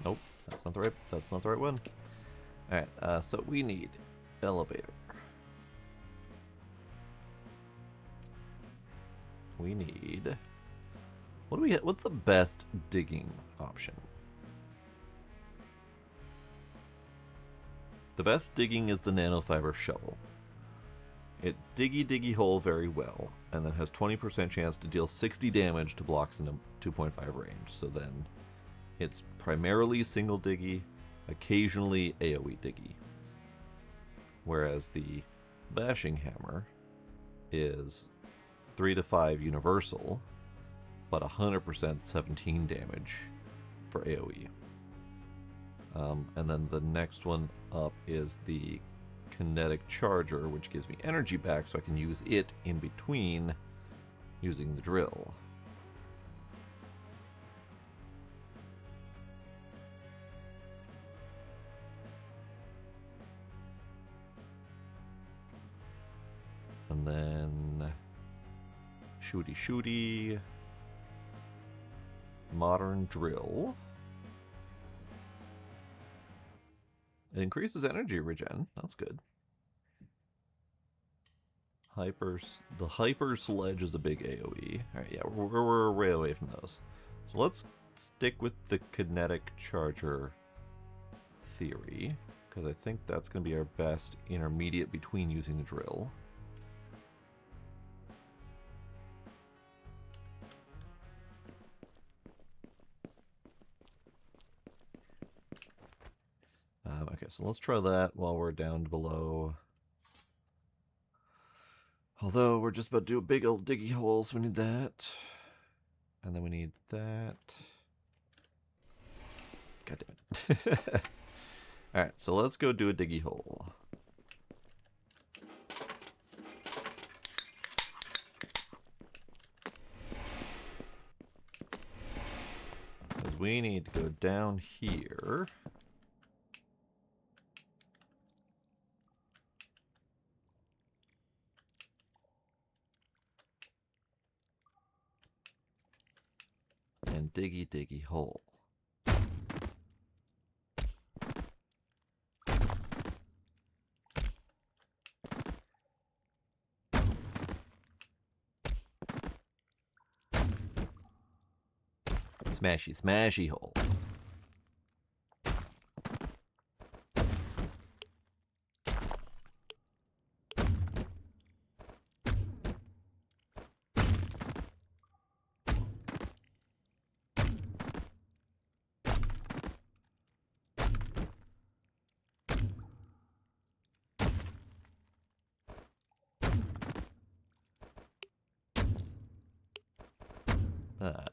Nope, that's not the right one. Alright, so we need elevator. We need... What do we get? What's the best digging option? The best digging is the nanofiber shovel. It diggy hole very well, and then has 20% chance to deal 60 damage to blocks in a 2.5 range. So then it's primarily single diggy, occasionally AoE diggy. Whereas the bashing hammer is 3 to 5 universal, but 100% 17 damage for AoE. And then the next one up is the kinetic charger, which gives me energy back so I can use it in between using the drill. And then shooty, modern drill. It increases energy regen. That's good. The hyper sledge is a big AoE. Alright, yeah, we're way away from those. So let's stick with the kinetic charger theory, because I think that's going to be our best intermediate between using the drill. Okay, so let's try that while we're down below. Although we're just about to do a big old diggy hole, so we need that. And then we need that. God damn it. Alright, so let's go do a diggy hole. Because we need to go down here. And diggy hole. Smashy hole. That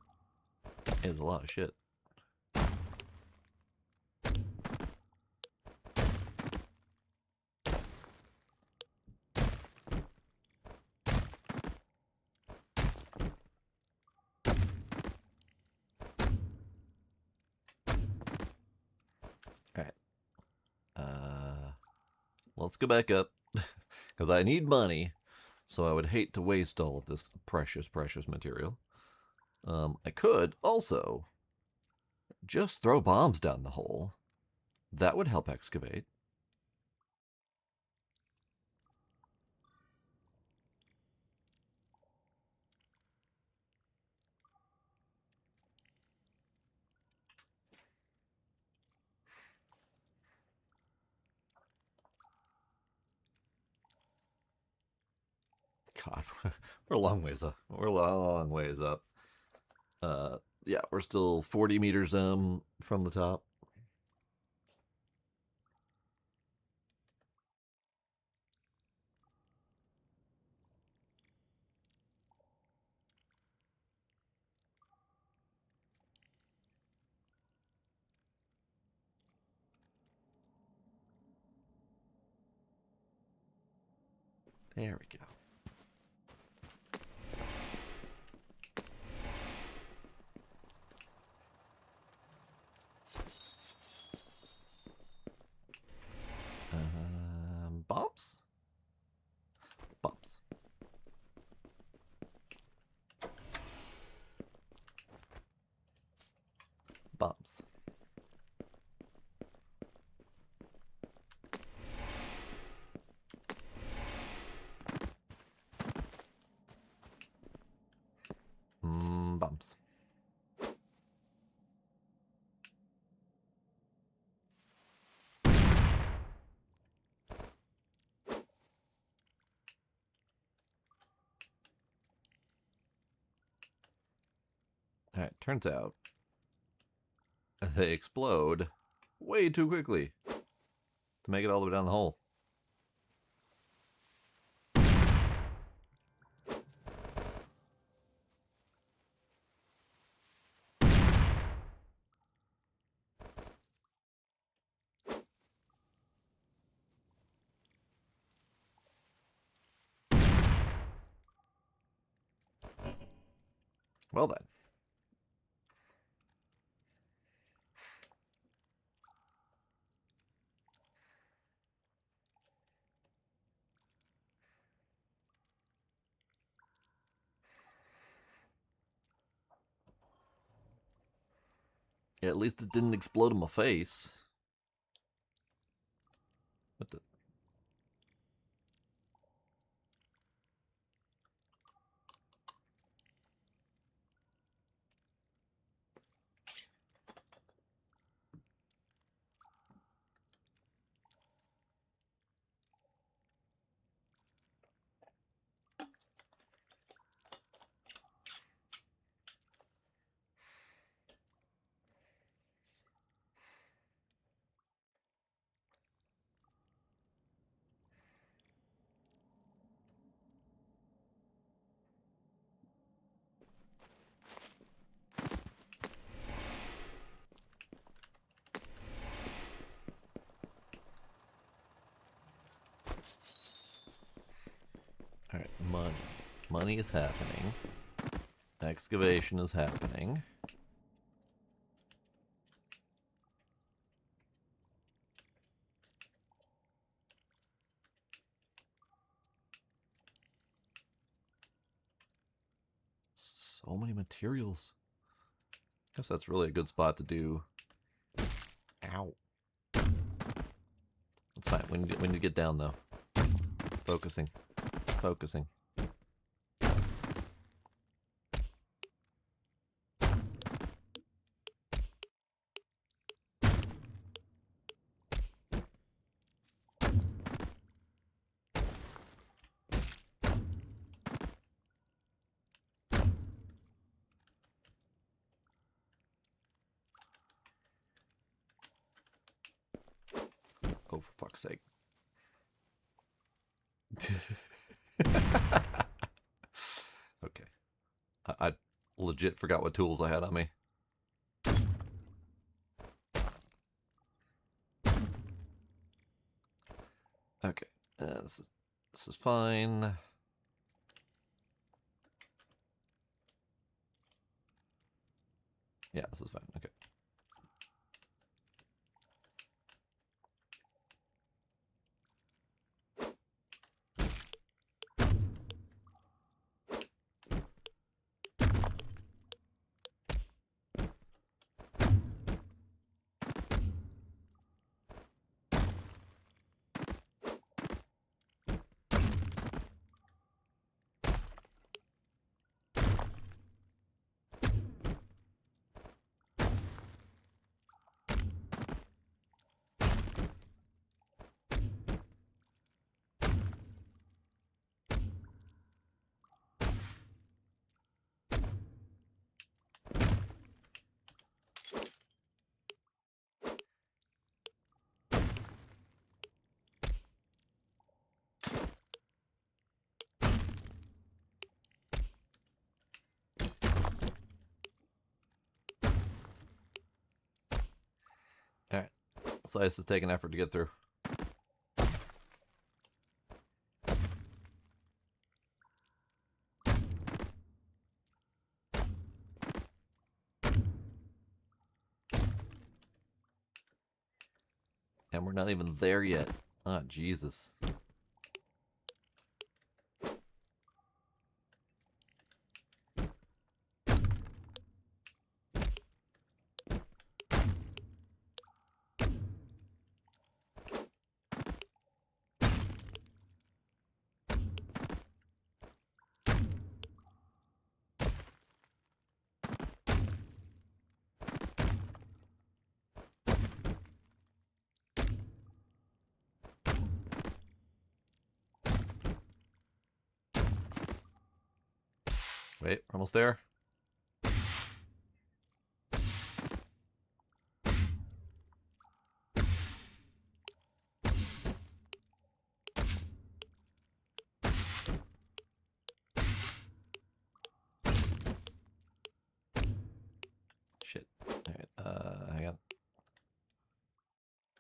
is a lot of shit. Alright. Let's go back up. Because I need money. So I would hate to waste all of this precious material. I could also just throw bombs down the hole. That would help excavate. God, we're a long ways up. We're a long ways up. Yeah, we're still 40 meters from the top. There we go. Bombs? Bombs. Bombs. Bombs. Alright, turns out they explode way too quickly to make it all the way down the hole. Well then. Yeah, at least it didn't explode in my face. What the? Alright, money. Money is happening. Excavation is happening. So many materials. Guess that's really a good spot to do. Ow. That's fine. We need to get down though. Focusing. Focusing. Oh, for fuck's sake. Okay. I legit forgot what tools I had on me. Okay. This is fine. Yeah, this is fine. Okay. Alright. Slice is taking effort to get through. And we're not even there yet. Ah, Jesus. Wait, we're almost there. Shit. Alright, hang on.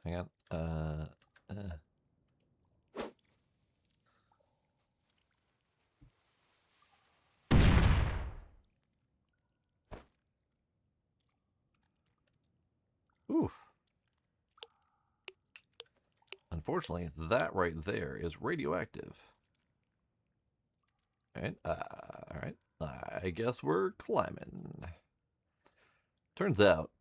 Hang on. Oof. Unfortunately, that right there is radioactive. Alright, alright. I guess we're climbing. Turns out,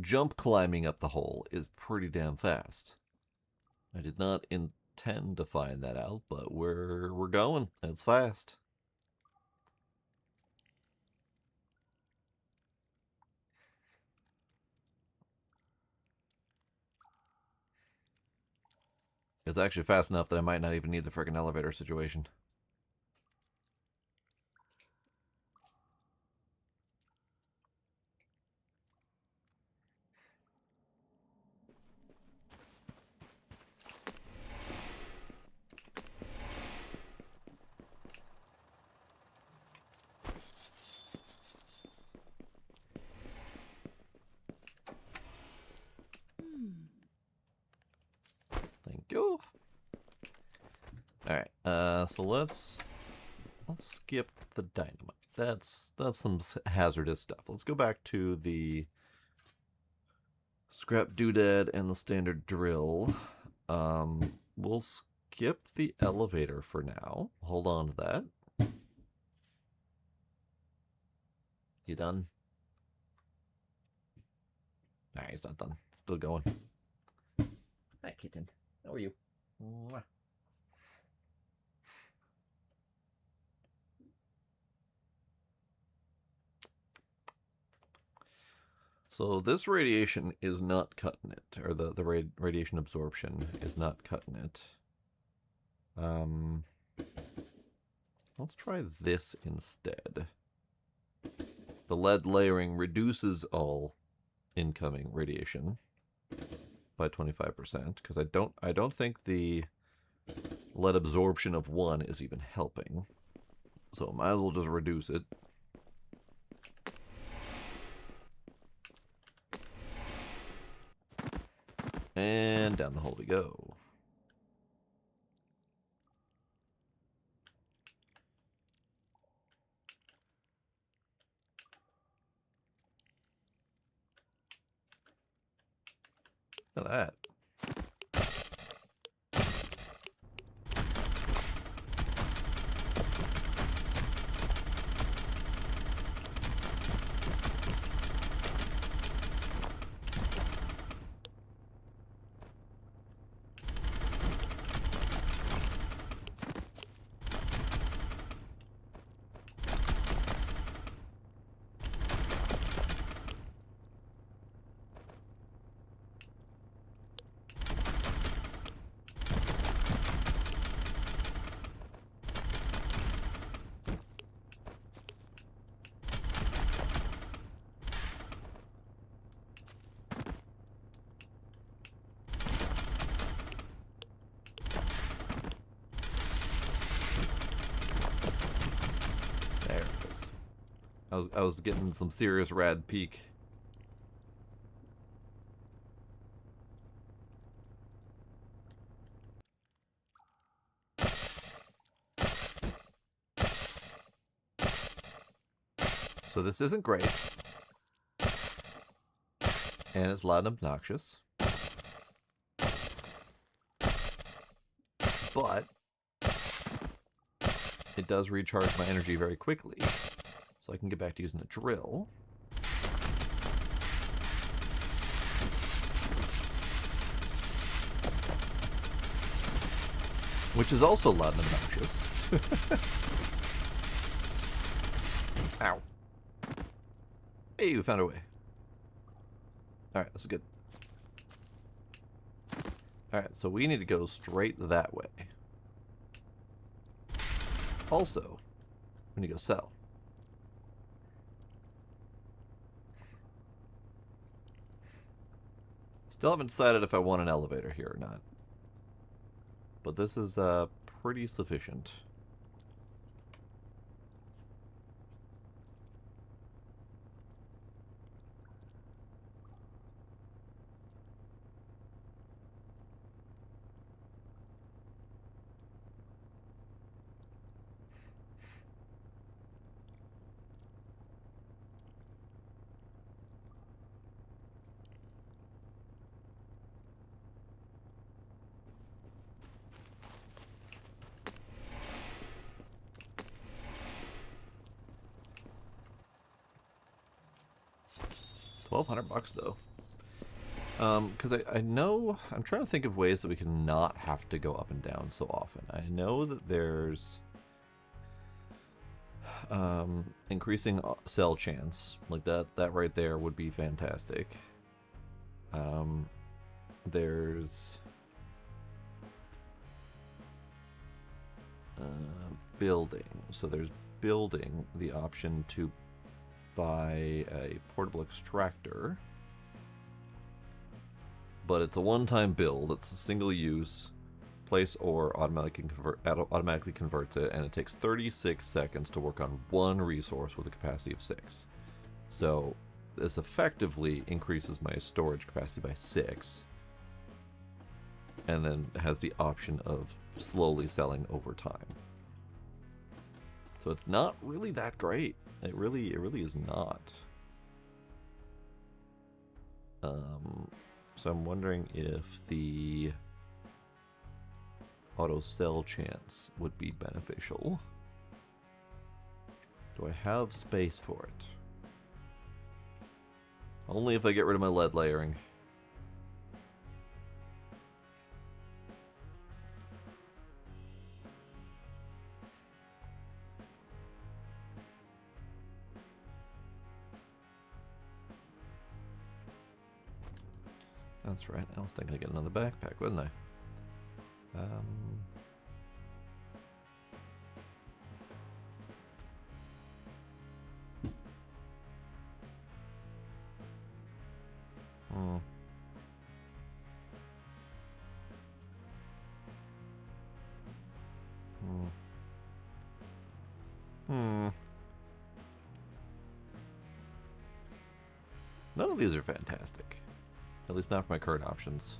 jump climbing up the hole is pretty damn fast. I did not intend to find that out, but we're going. It's fast. It's actually fast enough that I might not even need the friggin' elevator situation. Thank you. Alright, so let's skip the dynamite. That's some hazardous stuff. Let's go back to the scrap doodad and the standard drill. We'll skip the elevator for now. Hold on to that. You done? Nah, he's not done. Still going. Hi, kitten. How are you? Mwah. So this radiation is not cutting it, or the radiation absorption is not cutting it. Let's try this instead. The lead layering reduces all incoming radiation by 25%, because I don't think the lead absorption of 1 is even helping. So might as well just reduce it. And down the hole we go. Look at that. There it is. I was getting some serious rad peek. So this isn't great. And it's loud and obnoxious. But it does recharge my energy very quickly. So I can get back to using the drill. Which is also loud and obnoxious. Ow. Hey, we found our way. Alright, this is good. Alright, so we need to go straight that way. Also, we need to go sell. Still haven't decided if I want an elevator here or not. But this is pretty sufficient. $1,200 though. Because I know, I'm trying to think of ways that we can not have to go up and down so often. I know that there's increasing cell chance, like that right there would be fantastic. There's building, so there's building the option to buy a portable extractor, but it's a one-time build. It's a single use. Place ore automatically converts it, and it takes 36 seconds to work on one resource with a capacity of 6. So this effectively increases my storage capacity by 6, and then has the option of slowly selling over time. So it's not really that great. It really is not. So I'm wondering if the auto sell chance would be beneficial. Do I have space for it? Only if I get rid of my lead layering. That's right. I was thinking of getting another backpack, wasn't I? None of these are fantastic. At least not for my current options.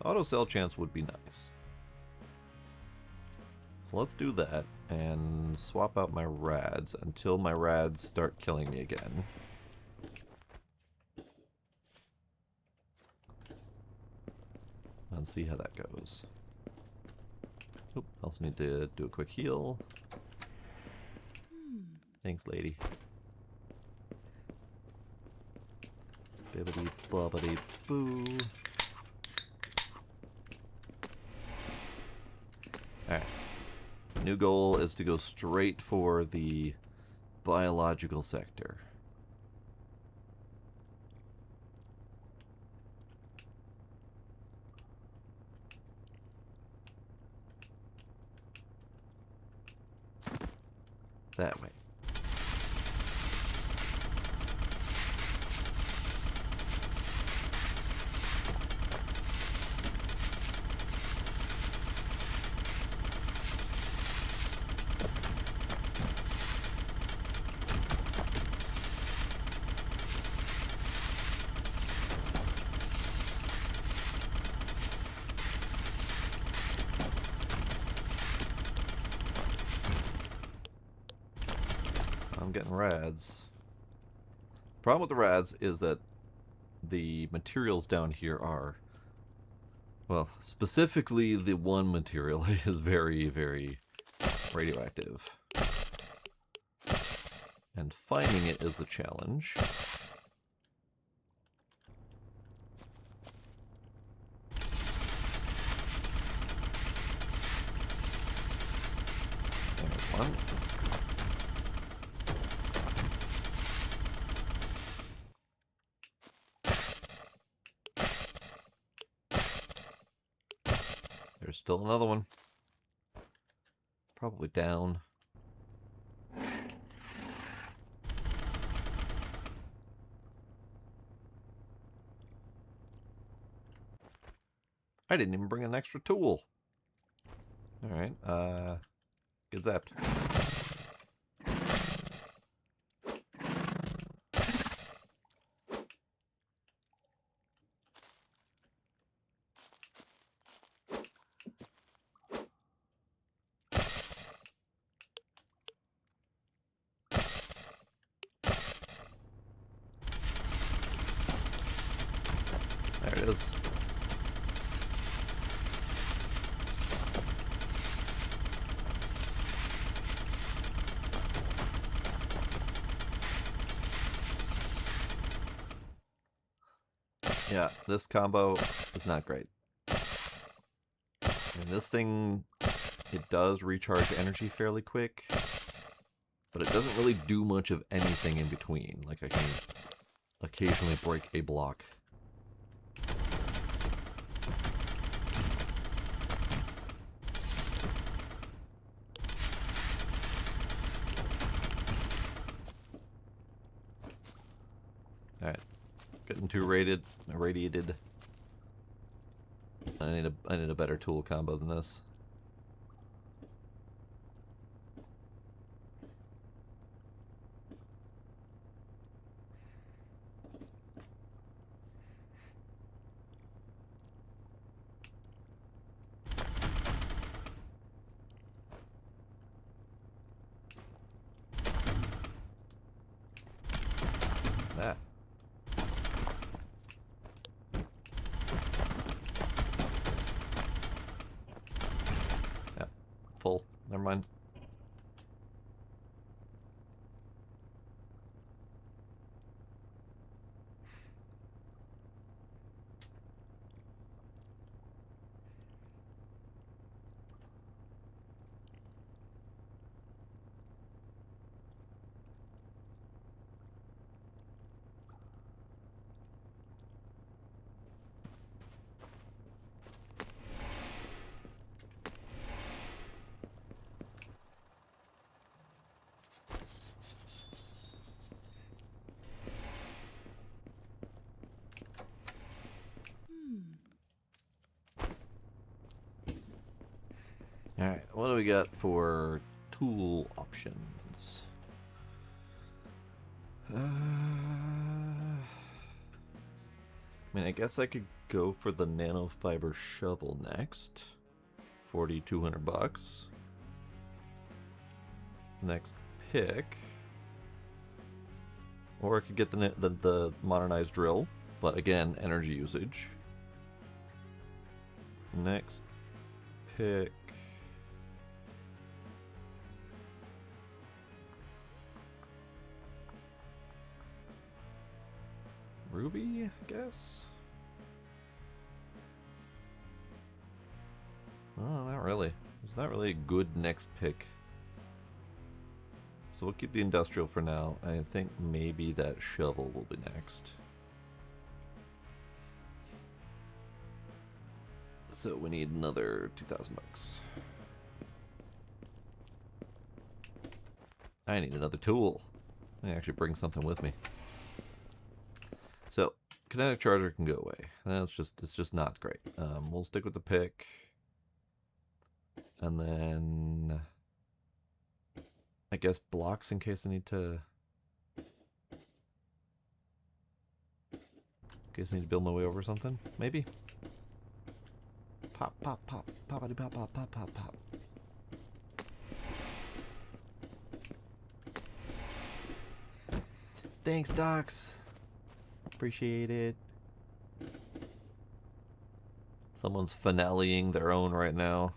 Auto sell chance would be nice. So let's do that and swap out my rads until my rads start killing me again. And see how that goes. Oop, also need to do a quick heal. Thanks, lady. Bibbidi bobbidi boo. Alright. New goal is to go straight for the biological sector. That way. I'm getting rads. Problem with the rads is that the materials down here are, well, specifically the one material is very, very radioactive. And finding it is the challenge. There's one. There's still another one. Probably down. I didn't even bring an extra tool. Alright, get zapped. There it is. Yeah, this combo is not great. And this thing, it does recharge energy fairly quick, but it doesn't really do much of anything in between. Like, I can occasionally break a block. Alright, getting too irradiated. I need a better tool combo than this. Ah. Yeah, full. Never mind. Alright, what do we got for tool options? I mean, I guess I could go for the nanofiber shovel next. 4,200 bucks. Next pick. Or I could get the modernized drill, but again, energy usage. Next pick. Ruby, I guess? Oh, not really. It's not really a good next pick. So we'll keep the industrial for now. I think maybe that shovel will be next. So we need another 2,000 bucks. I need another tool. I actually bring something with me. So, kinetic charger can go away. It's just not great. We'll stick with the pick. And then I guess blocks in case I need to build my way over something, maybe? Pop, pop, pop, poppity pop, pop, pop, pop, pop. Thanks, Docs. Appreciate it. Someone's finaleing their own right now.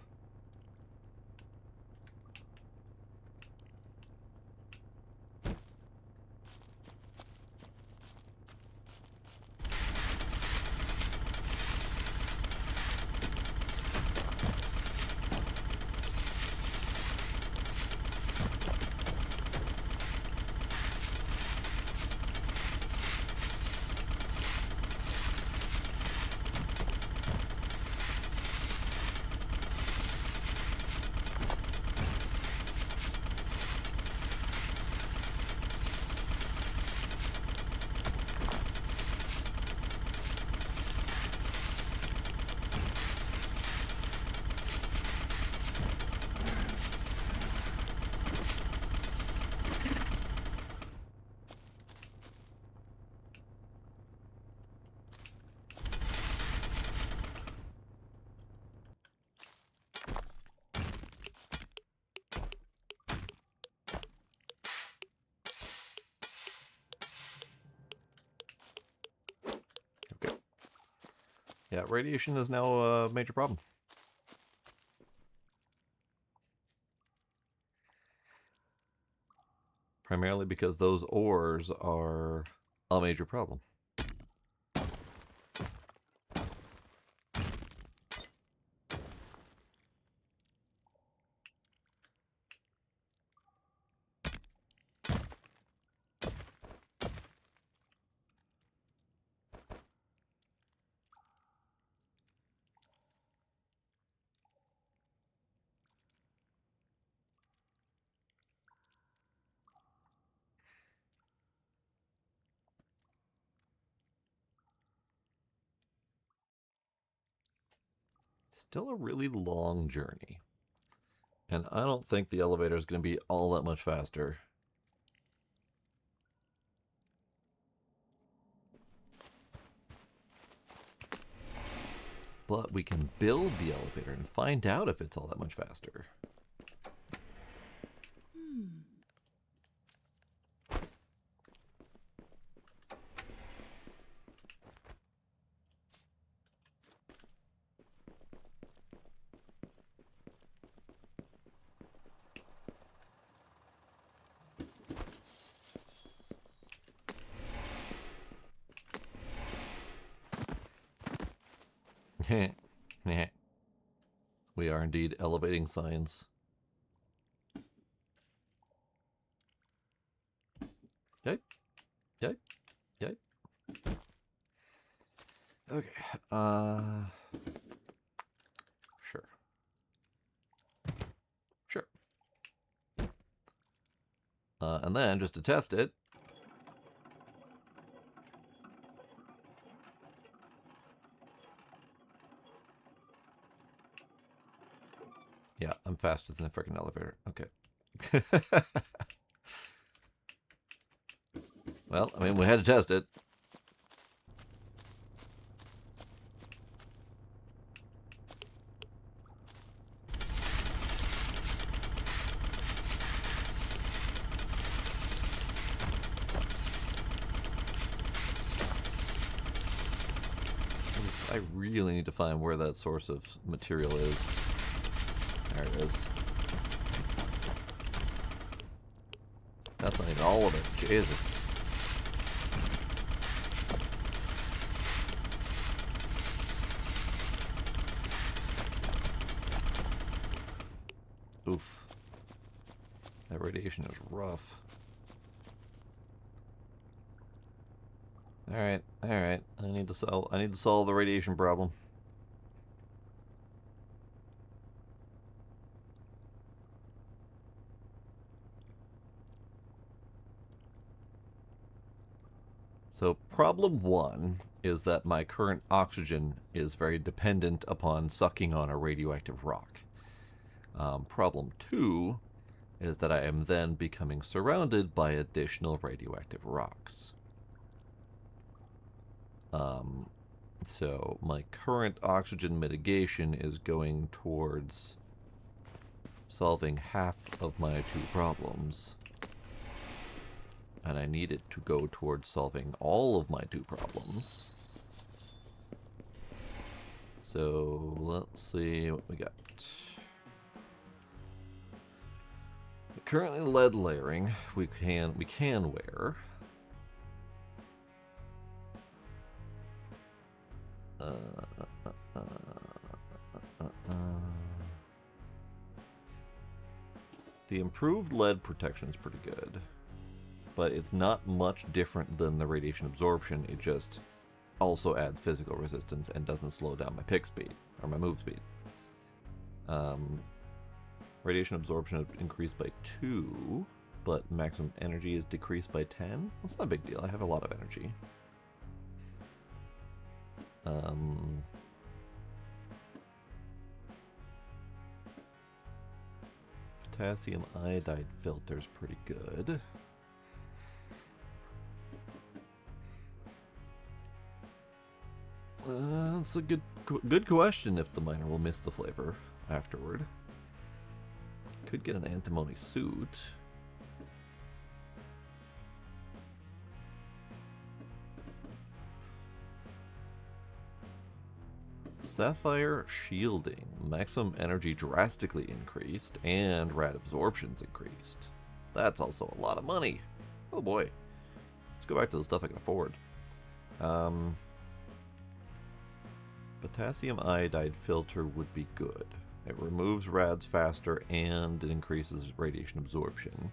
Yeah, radiation is now a major problem. Primarily because those ores are a major problem. Still a really long journey. And I don't think the elevator is going to be all that much faster. But we can build the elevator and find out if it's all that much faster. We are indeed elevating science. Yep. Yep. Yep. Okay. Sure. Sure. And then, just to test it, yeah, I'm faster than the freaking elevator. Okay. Well, I mean, we had to test it. I really need to find where that source of material is. There it is. That's not even all of it. Jesus. Oof. That radiation is rough. Alright, alright. I need to solve the radiation problem. So problem one is that my current oxygen is very dependent upon sucking on a radioactive rock. Problem two is that I am then becoming surrounded by additional radioactive rocks. So my current oxygen mitigation is going towards solving half of my two problems. And I need it to go towards solving all of my two problems. So let's see what we got. Currently lead layering we can wear. The improved lead protection is pretty good, but it's not much different than the radiation absorption. It just also adds physical resistance and doesn't slow down my pick speed or my move speed. Radiation absorption increased by 2, but maximum energy is decreased by 10. That's not a big deal. I have a lot of energy. Potassium iodide filter's pretty good. That's a good question if the miner will miss the flavor afterward. Could get an antimony suit. Sapphire shielding. Maximum energy drastically increased and rad absorptions increased. That's also a lot of money. Oh boy. Let's go back to the stuff I can afford. Potassium iodide filter would be good. It removes rads faster and it increases radiation absorption.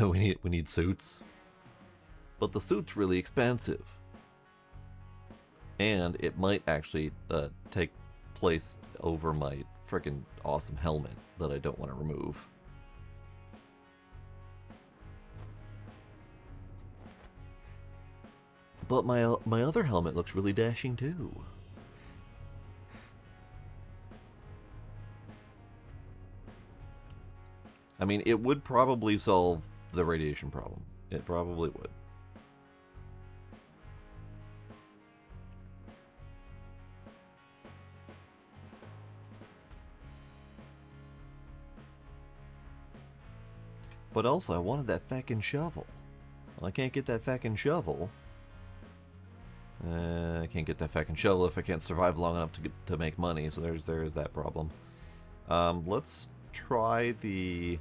we need suits. But the suit's really expensive. And it might actually take place over my frickin' awesome helmet that I don't want to remove. But my other helmet looks really dashing too. I mean, it would probably solve the radiation problem. It probably would. But also, I wanted that feckin' shovel. Well, I can't get that feckin' shovel. I can't get that feckin' shovel if I can't survive long enough to make money, so there's that problem. Let's try the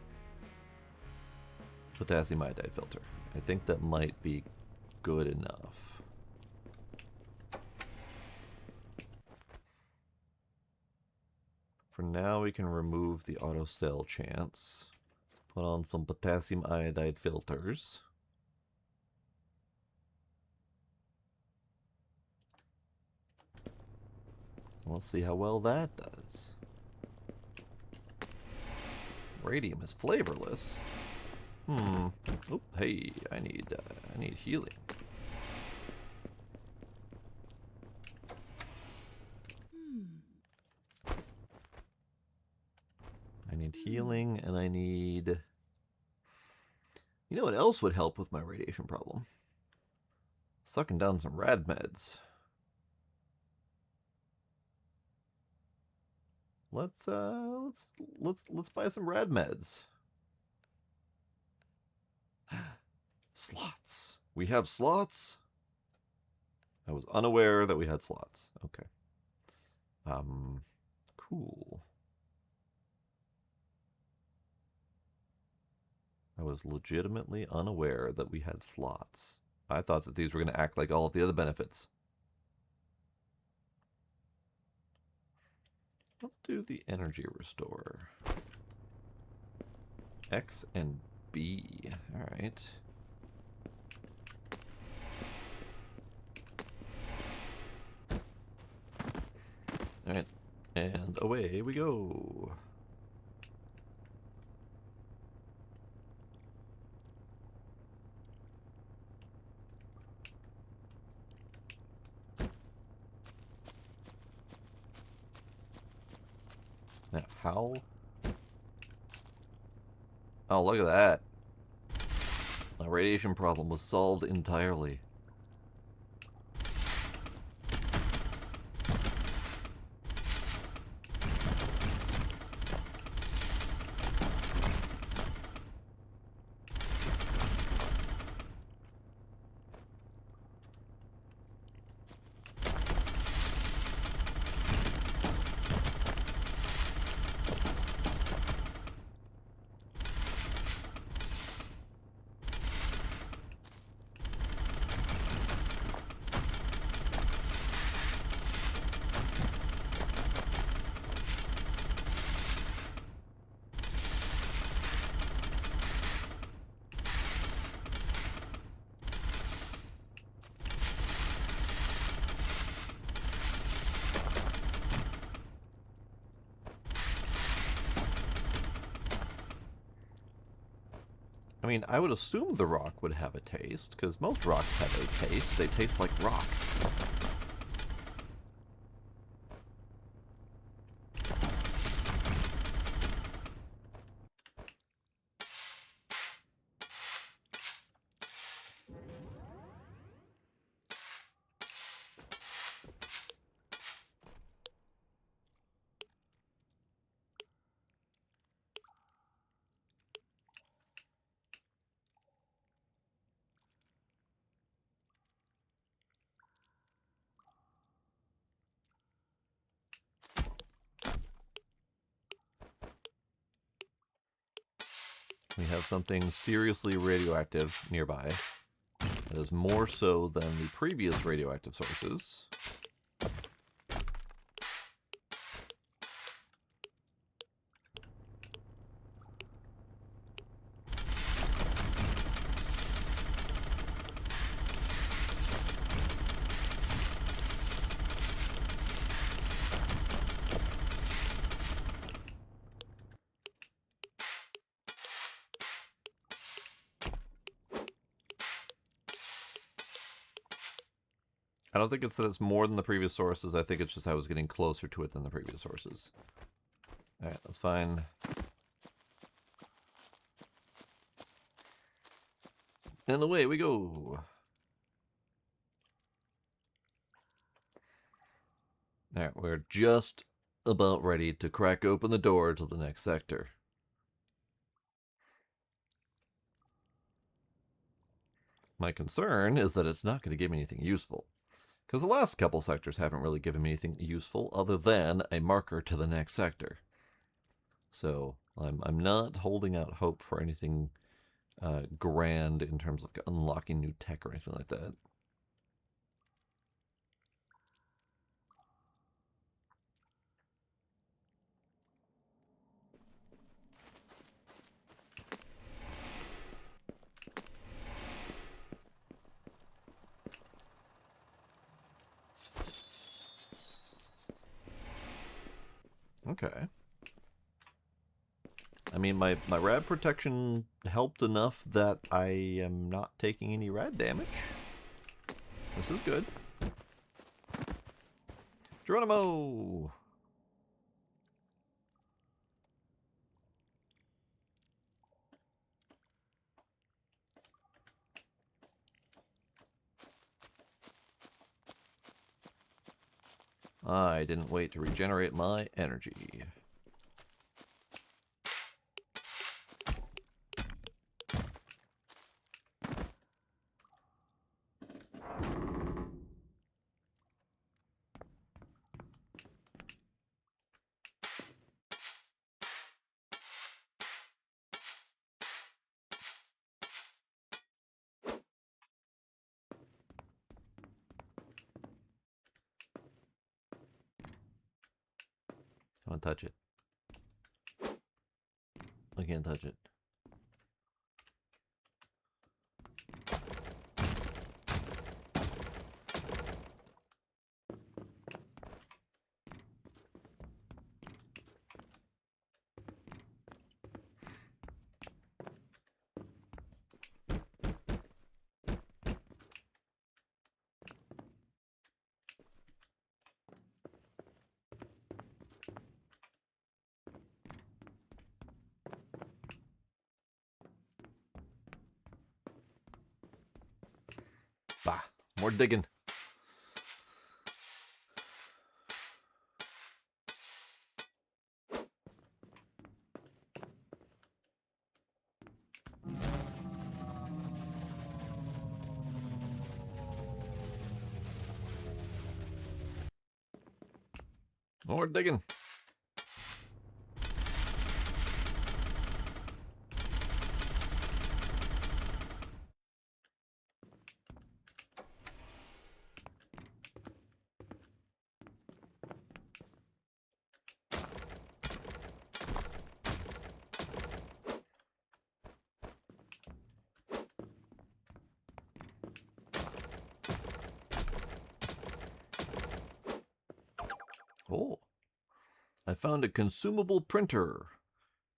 potassium iodide filter. I think that might be good enough. For now, we can remove the auto cell chance. Put on some potassium iodide filters. Let's see how well that does. Radium is flavorless. Oh, hey, I need healing. I need healing, and I need... You know what else would help with my radiation problem? Sucking down some rad meds. Let's buy some rad meds. Slots. We have slots? I was unaware that we had slots. Okay. Cool. I was legitimately unaware that we had slots. I thought that these were going to act like all of the other benefits. Let's do the energy restore. X and B. Alright. Alright. And away we go. Now, how? Oh, look at that. My radiation problem was solved entirely. I mean, I would assume the rock would have a taste, because most rocks have a taste. They taste like rock. We have something seriously radioactive nearby. That is more so than the previous radioactive sources. I don't think it's that it's more than the previous sources. I think it's just I was getting closer to it than the previous sources. Alright, that's fine. And away we go. Alright, we're just about ready to crack open the door to the next sector. My concern is that it's not going to give me anything useful. Because the last couple sectors haven't really given me anything useful other than a marker to the next sector. So I'm not holding out hope for anything grand in terms of unlocking new tech or anything like that. Okay. I mean, my rad protection helped enough that I am not taking any rad damage. This is good. Geronimo! I didn't wait to regenerate my energy. I want to touch it. I can't touch it. Bah, more digging. More digging. Oh, I found a consumable printer.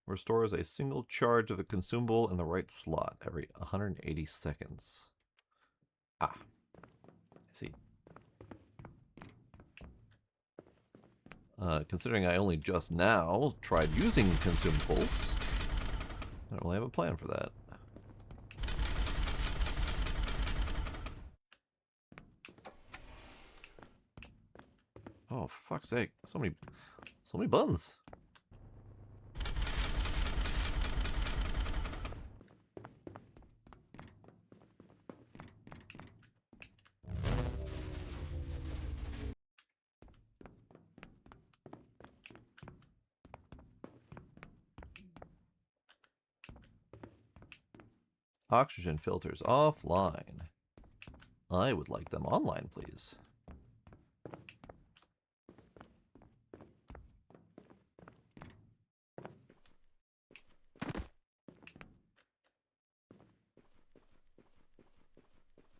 Restores a single charge of the consumable in the right slot every 180 seconds. Ah, I see. Considering I only just now tried using consumables, I don't really have a plan for that. Oh, for fuck's sake. So many buttons. Oxygen filters offline. I would like them online, please.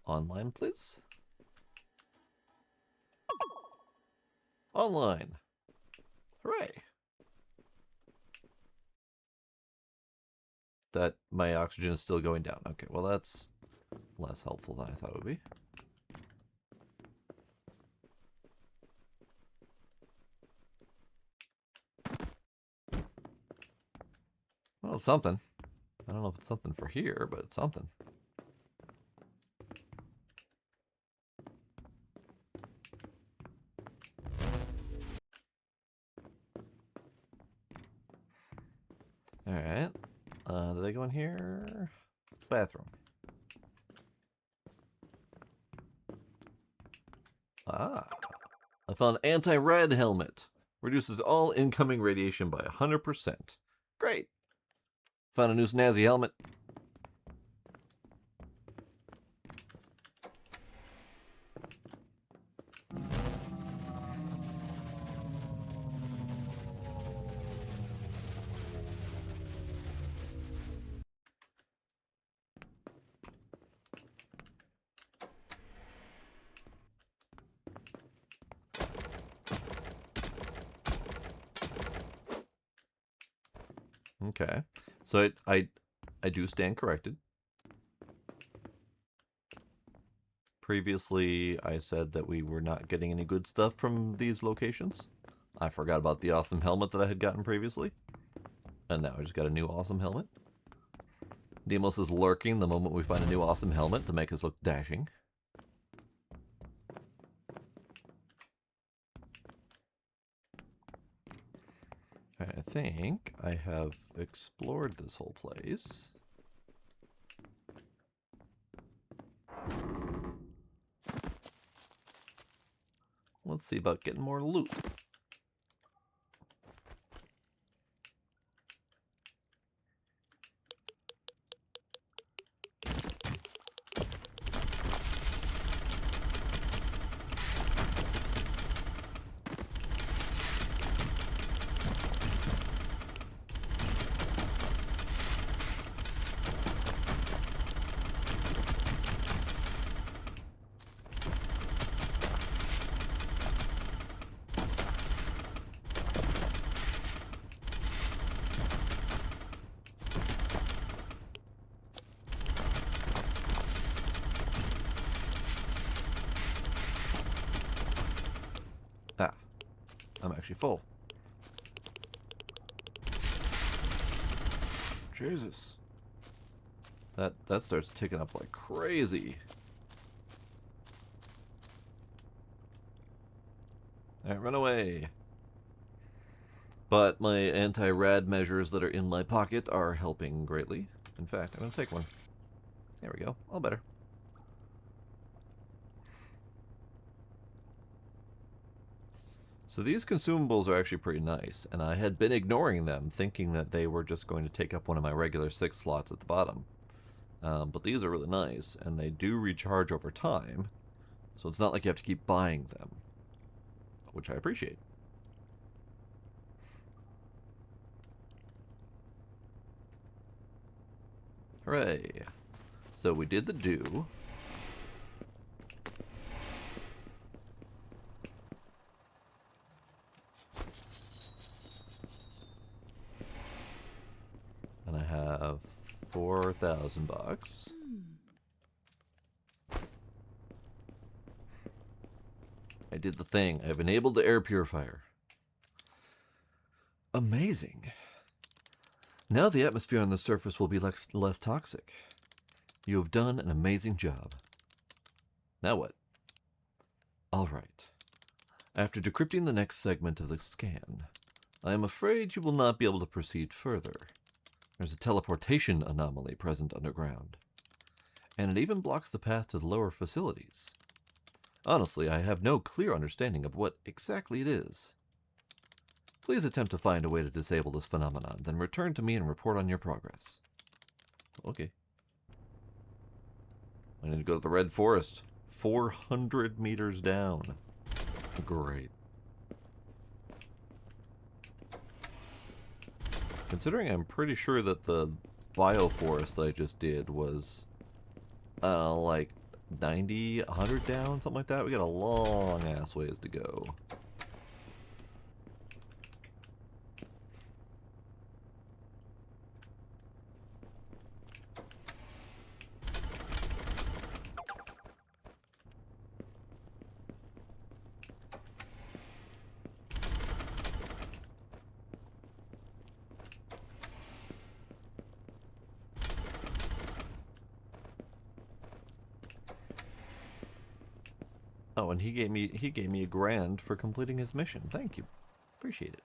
Online, please. Online. Hooray. That my oxygen is still going down. Okay, well that's less helpful than I thought it would be. Well, it's something. I don't know if it's something for here, but it's something. Alright. Do they go in here? Bathroom. Ah. I found an anti-rad helmet. Reduces all incoming radiation by 100%. Great. Found a new snazzy helmet. Okay. So I do stand corrected. Previously, I said that we were not getting any good stuff from these locations. I forgot about the awesome helmet that I had gotten previously. And now I just got a new awesome helmet. Demos is lurking the moment we find a new awesome helmet to make us look dashing. I think I have explored this whole place. Let's see about getting more loot. Ah, I'm actually full. Jesus. That starts ticking up like crazy. Alright, run away. But my anti-rad measures that are in my pocket are helping greatly. In fact, I'm going to take one. There we go. All better. So these consumables are actually pretty nice, and I had been ignoring them, thinking that they were just going to take up one of my regular 6 slots at the bottom. But these are really nice, and they do recharge over time, so it's not like you have to keep buying them, which I appreciate. Hooray. So we did the do. And I have 4,000 bucks. I did the thing. I've enabled the air purifier. Amazing. Now the atmosphere on the surface will be less toxic. You have done an amazing job. Now what? All right. After decrypting the next segment of the scan, I am afraid you will not be able to proceed further. There's a teleportation anomaly present underground, and it even blocks the path to the lower facilities. Honestly, I have no clear understanding of what exactly it is. Please attempt to find a way to disable this phenomenon, then return to me and report on your progress. Okay. I need to go to the Red Forest. 400 meters down. Great. Considering I'm pretty sure that the bioforest that I just did was, like 90, 100 down, something like that. We got a long ass ways to go. know, and he gave me $1,000 for completing his mission. Thank you, appreciate it.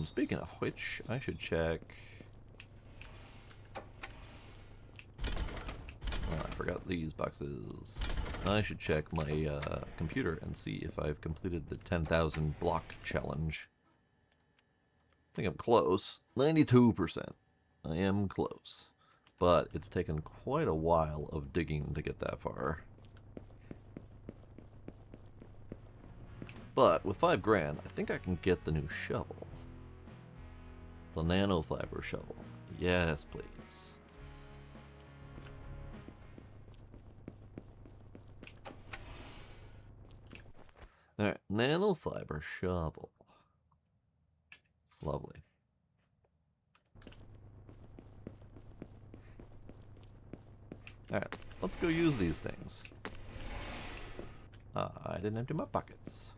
Speaking of which, I should check. Oh, I forgot these boxes. I should check my computer and see if I've completed the 10,000 block challenge. I think I'm close. 92%. I am close. But it's taken quite a while of digging to get that far. But with $5,000, I think I can get the new shovel. The nanofiber shovel. Yes, please. Alright, nanofiber shovel. Lovely. Alright, let's go use these things. I didn't empty my pockets.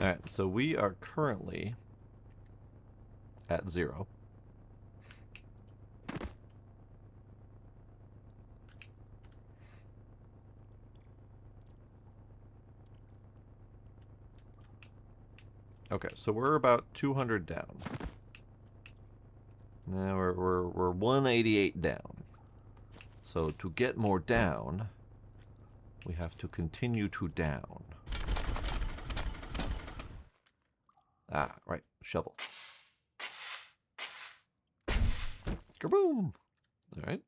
Alright, so we are currently at 0. Okay, so we're about 200 down. Now we're 188 down. So to get more down, we have to continue to down. Ah, right, shovel. Kaboom! All right.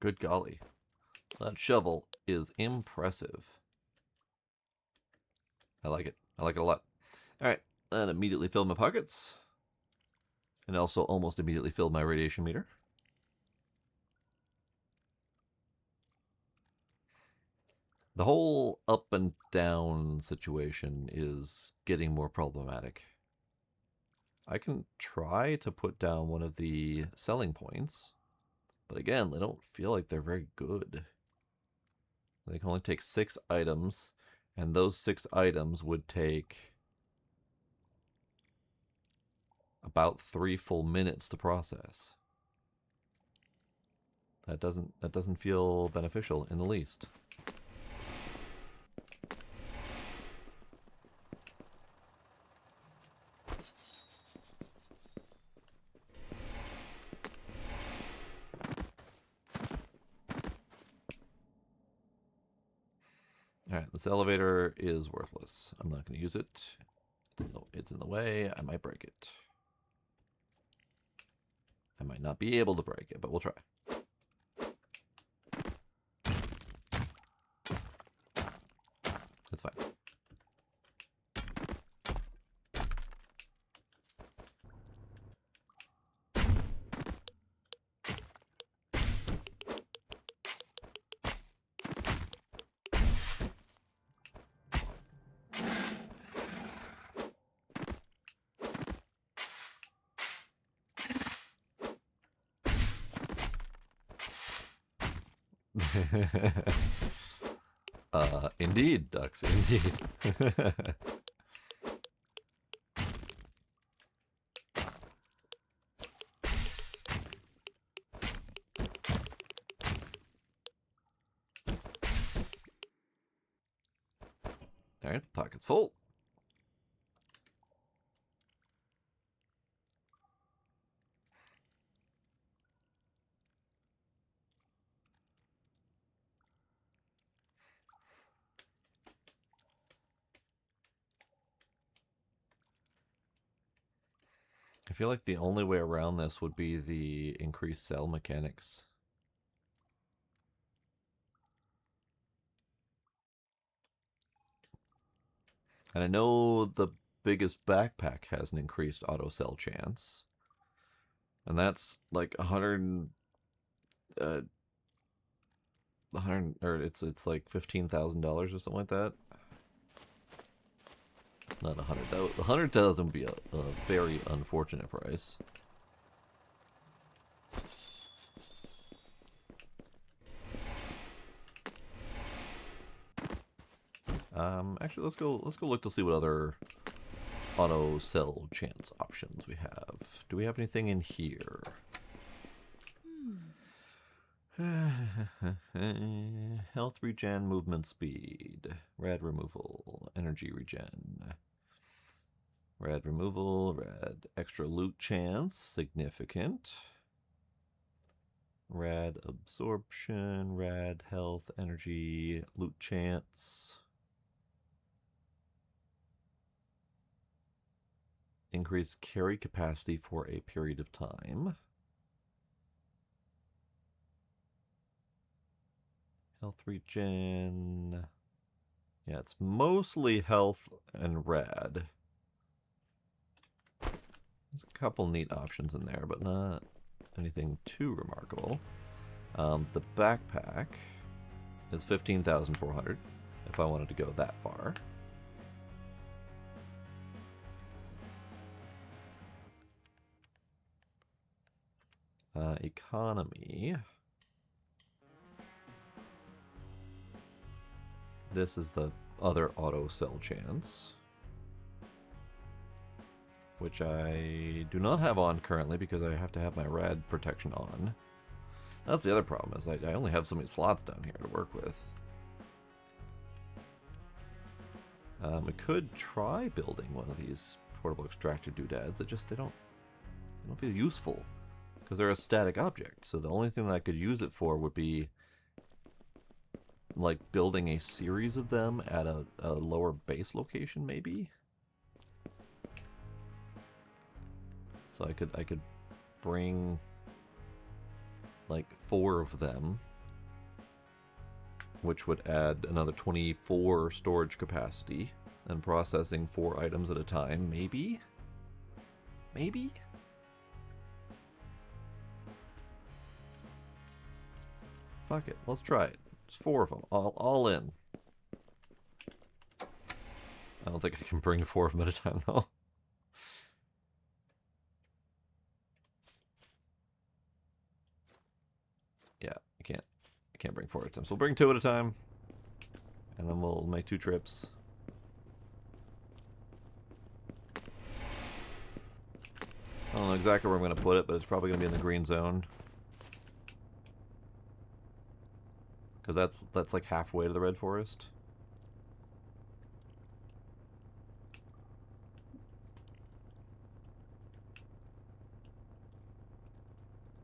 Good golly. That shovel is impressive. I like it. I like it a lot. Alright, that immediately filled my pockets. And also almost immediately filled my radiation meter. The whole up and down situation is getting more problematic. I can try to put down one of the selling points. But again, they don't feel like they're very good. They can only take 6 items, and those 6 items would take about 3 full minutes to process. That doesn't feel beneficial in the least. Alright, this elevator is worthless. I'm not going to use it. It's in the way. I might break it. I might not be able to break it, but we'll try. That's fine. Indeed, ducks, indeed. Alright, pocket's full. I feel like the only way around this would be the increased cell mechanics. And I know the biggest backpack has an increased auto cell chance. And that's like 100, 100, or it's like $15,000 or something like that. Not 100. 100,000 would be a very unfortunate price. Actually, let's go look to see what other auto sell chance options we have. Do we have anything in here? Health regen, movement speed, rad removal, energy regen, rad removal, rad extra loot chance, significant, rad absorption, rad health, energy, loot chance, increase carry capacity for a period of time. Health regen. Yeah, it's mostly health and rad. There's a couple neat options in there, but not anything too remarkable. The backpack is 15,400 if I wanted to go that far. Economy. This is the other auto sell chance, which I do not have on currently because I have to have my rad protection on. That's the other problem, is I only have so many slots down here to work with. We could try building one of these portable extractor doodads. They don't feel useful because they're a static object. So the only thing that I could use it for would be like building a series of them at a lower base location, maybe. So I could bring like 4 of them, which would add another 24 storage capacity and processing 4 items at a time, maybe? Maybe? Fuck it, let's try it. There's 4 of them, all in. I don't think I can bring 4 of them at a time, though. Yeah, I can't bring 4 at a time. So we'll bring 2 at a time, and then we'll make 2 trips. I don't know exactly where I'm going to put it, but it's probably going to be in the green zone. Because that's like halfway to the red forest.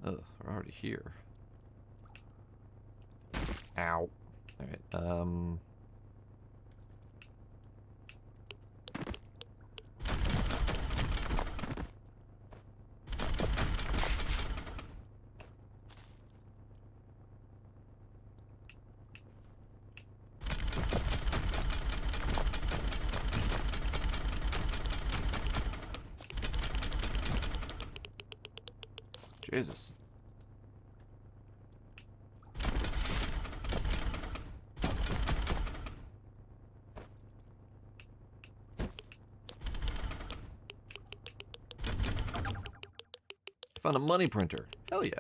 Ugh, we're already here. Ow. Alright, Jesus. Found a money printer. Hell yeah.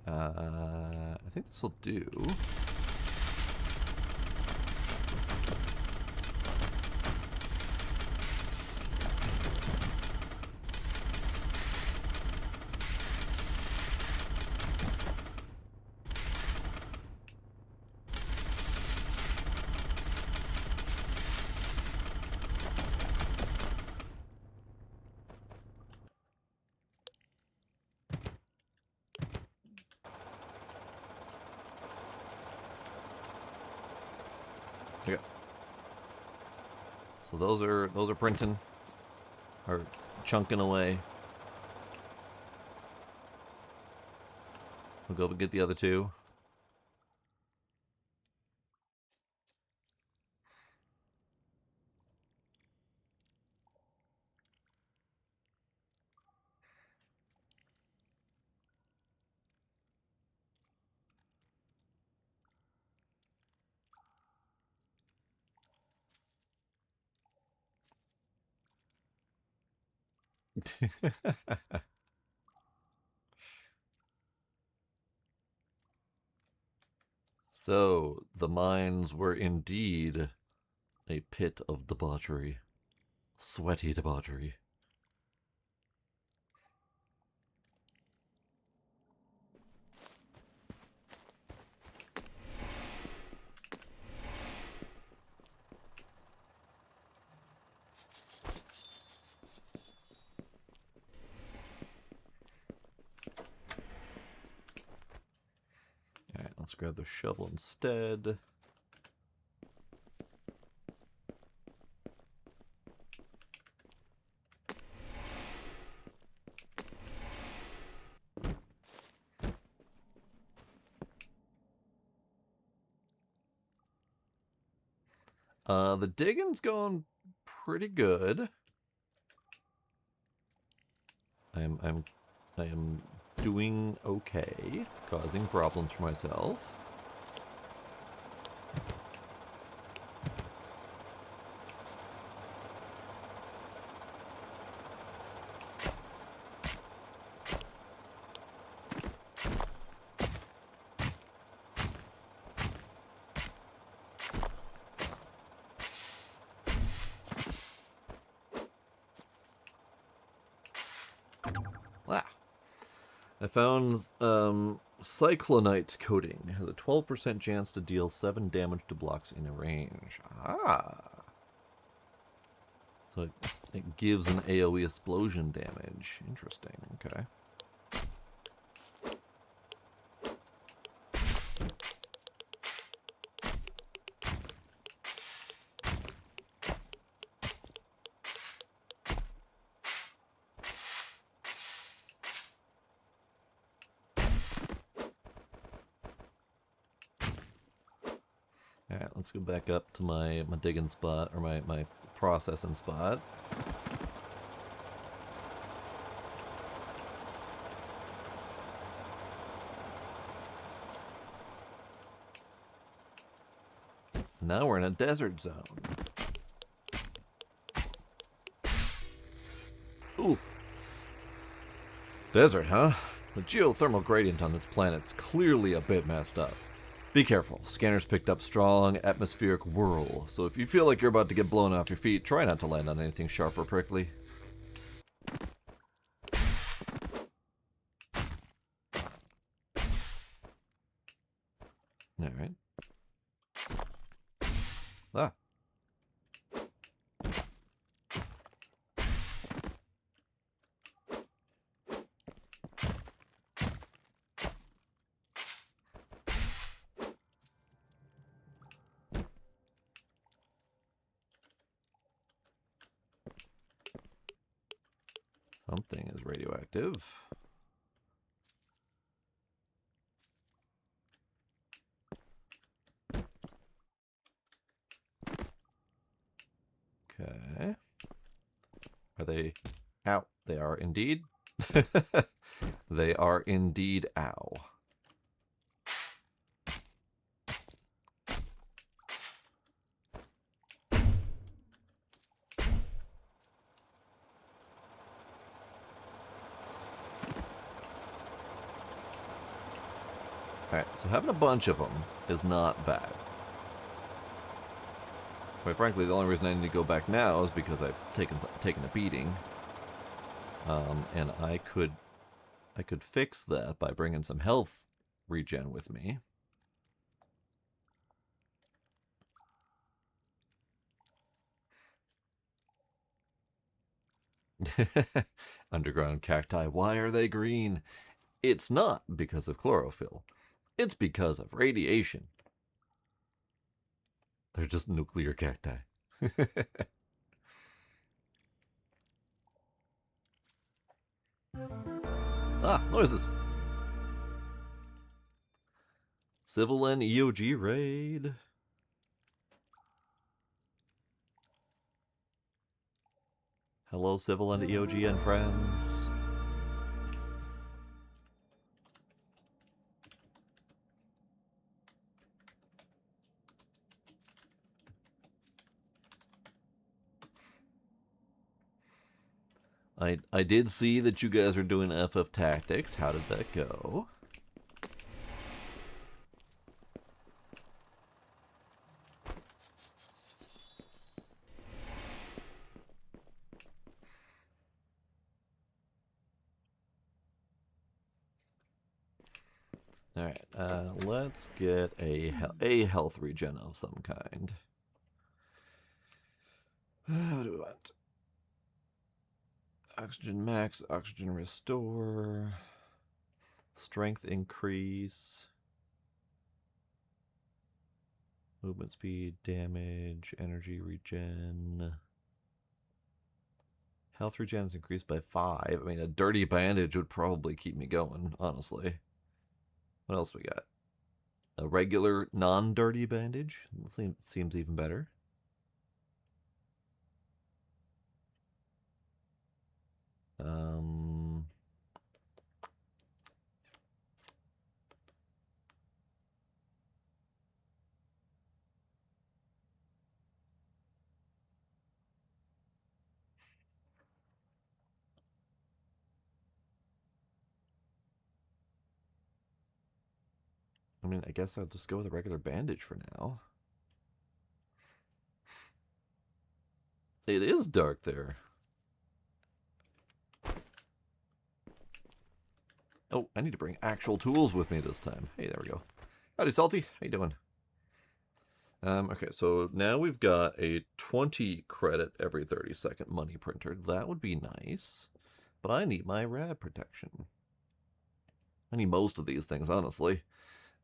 I think this will do. Okay. So those are printing, or chunking away. We'll go get the other two. So, the mines were indeed a pit of debauchery. Sweaty debauchery. Alright, let's grab the shovel instead. The digging's going pretty good. I am doing okay, causing problems for myself. I found cyclonite coating. It has a 12% chance to deal 7 damage to blocks in a range. Ah. So it gives an AoE explosion damage. Interesting. Okay. Alright, let's go back up to my digging spot, or my processing spot. Now we're in a desert zone. Ooh. Desert, huh? The geothermal gradient on this planet's clearly a bit messed up. Be careful. Scanners picked up strong atmospheric whirl, so if you feel like you're about to get blown off your feet, try not to land on anything sharp or prickly. Alright. Ah. Something is radioactive. Okay. Are they ow? They are indeed. They are indeed ow. Alright, so having a bunch of them is not bad. Quite frankly, the only reason I need to go back now is because I've taken a beating. And I could fix that by bringing some health regen with me. Underground cacti, why are they green? It's not because of chlorophyll. It's because of radiation. They're just nuclear cacti. Ah, noises. Civil and EOG raid. Hello, Civil and EOG and friends. I did see that you guys are doing FF Tactics. How did that go? Alright, let's get a health regen of some kind. What do we want? Oxygen max, oxygen restore, strength increase, movement speed, damage, energy regen. Health regen is increased by 5. I mean, a dirty bandage would probably keep me going, honestly. What else we got? A regular non-dirty bandage? Seems even better. I mean, I guess I'll just go with a regular bandage for now. It is dark there. Oh, I need to bring actual tools with me this time. Hey, there we go. Howdy, Salty. How you doing? Okay, so now we've got a 20 credit every 30-second money printer. That would be nice. But I need my rad protection. I need most of these things, honestly.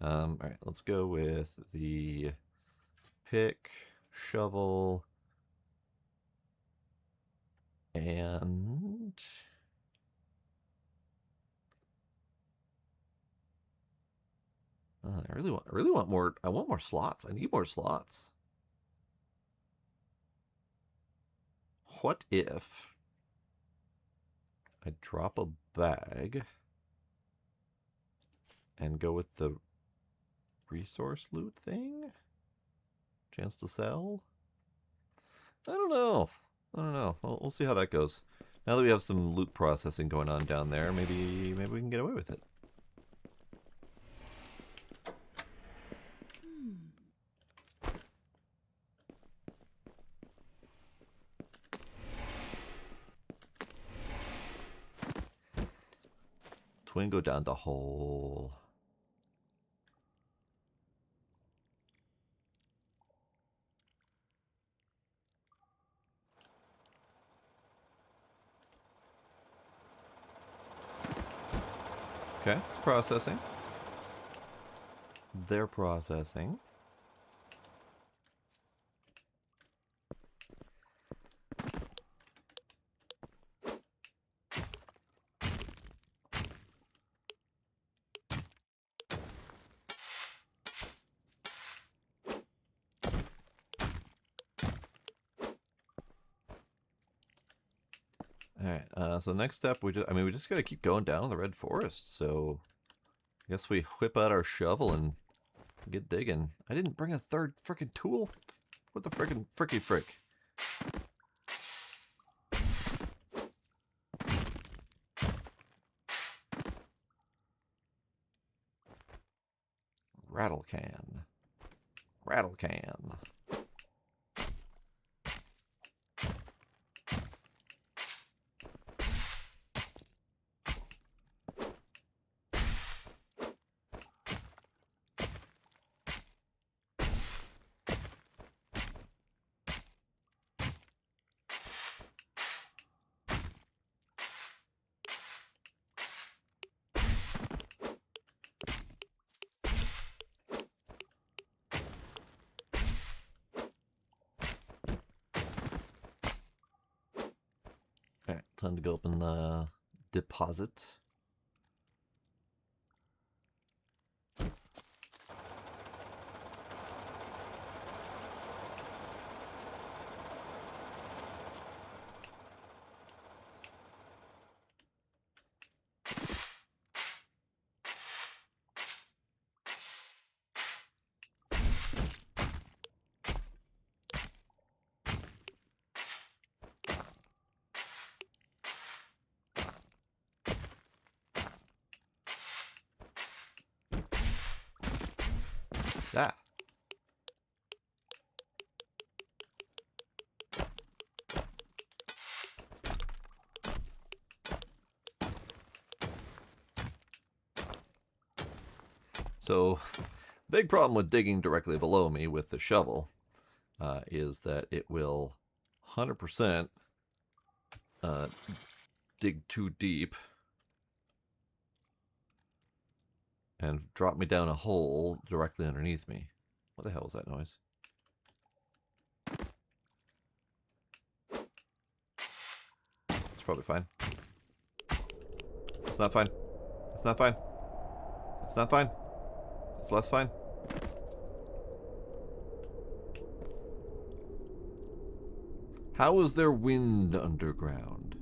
Alright, let's go with the pick, shovel, and I really want more. I want more slots. I need more slots. What if I drop a bag and go with the resource loot thing? Chance to sell? I don't know. We'll see how that goes. Now that we have some loot processing going on down there, maybe we can get away with it. Twin go down the hole. Okay, it's processing. They're processing. Alright, so next step, we just gotta keep going down the red forest, so I guess we whip out our shovel and get digging. I didn't bring a third frickin' tool. What the frickin' fricky frick? Rattle can. Rattle can. Alright, time to go open the deposit. Ah. So, big problem with digging directly below me with the shovel is that it will 100% dig too deep and drop me down a hole directly underneath me. What the hell was that noise? It's probably fine. It's not fine. It's not fine. It's not fine. It's less fine. How is there wind underground?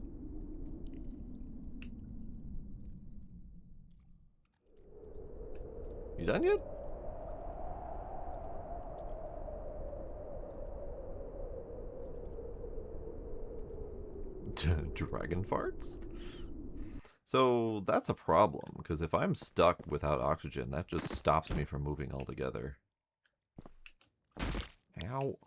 You done yet? Dragon farts? So that's a problem, because if I'm stuck without oxygen, that just stops me from moving altogether. Ow.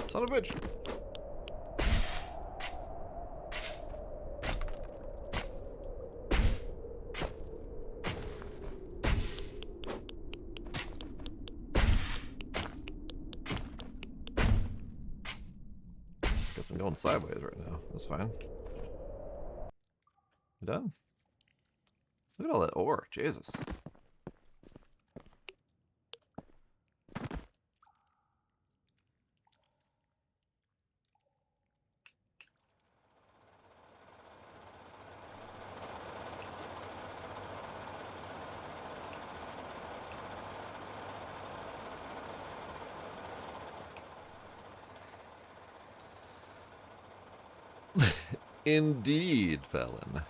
Son of a bitch. Guess I'm going sideways right now. That's fine. You done? Look at all that ore. Jesus. Indeed, Valen.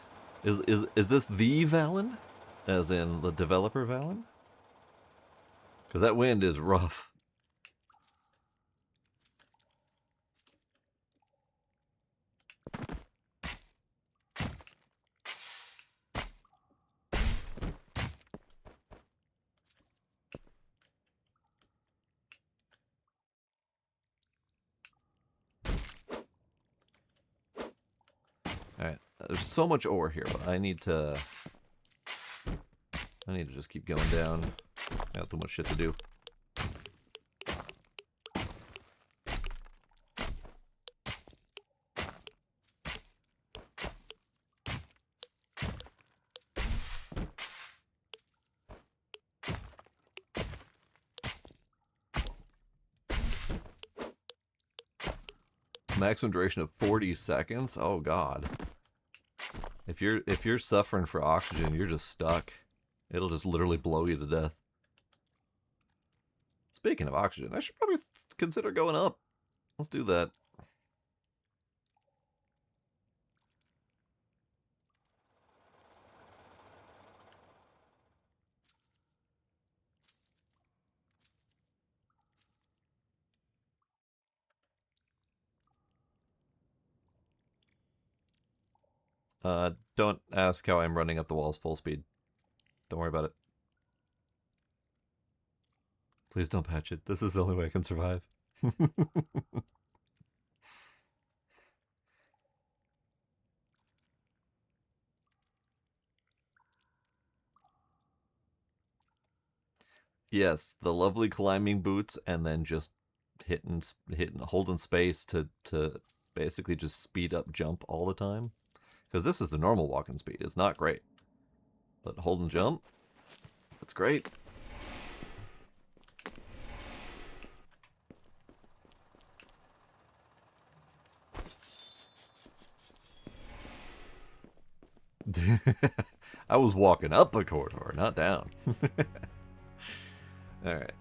Is this the Valen? As in the developer Valen? Because that wind is rough. Alright, there's so much ore here, but I need to just keep going down. I got too much shit to do. Maximum duration of 40 seconds? Oh god. If you're suffering for oxygen, you're just stuck. It'll just literally blow you to death. Speaking of oxygen, I should probably consider going up. Let's do that. Don't ask how I'm running up the walls full speed. Don't worry about it. Please don't patch it. This is the only way I can survive. Yes, the lovely climbing boots, and then just holding space to basically just speed up jump all the time. Because this is the normal walking speed. It's not great. But hold and jump, that's great. I was walking up a corridor, not down. Alright,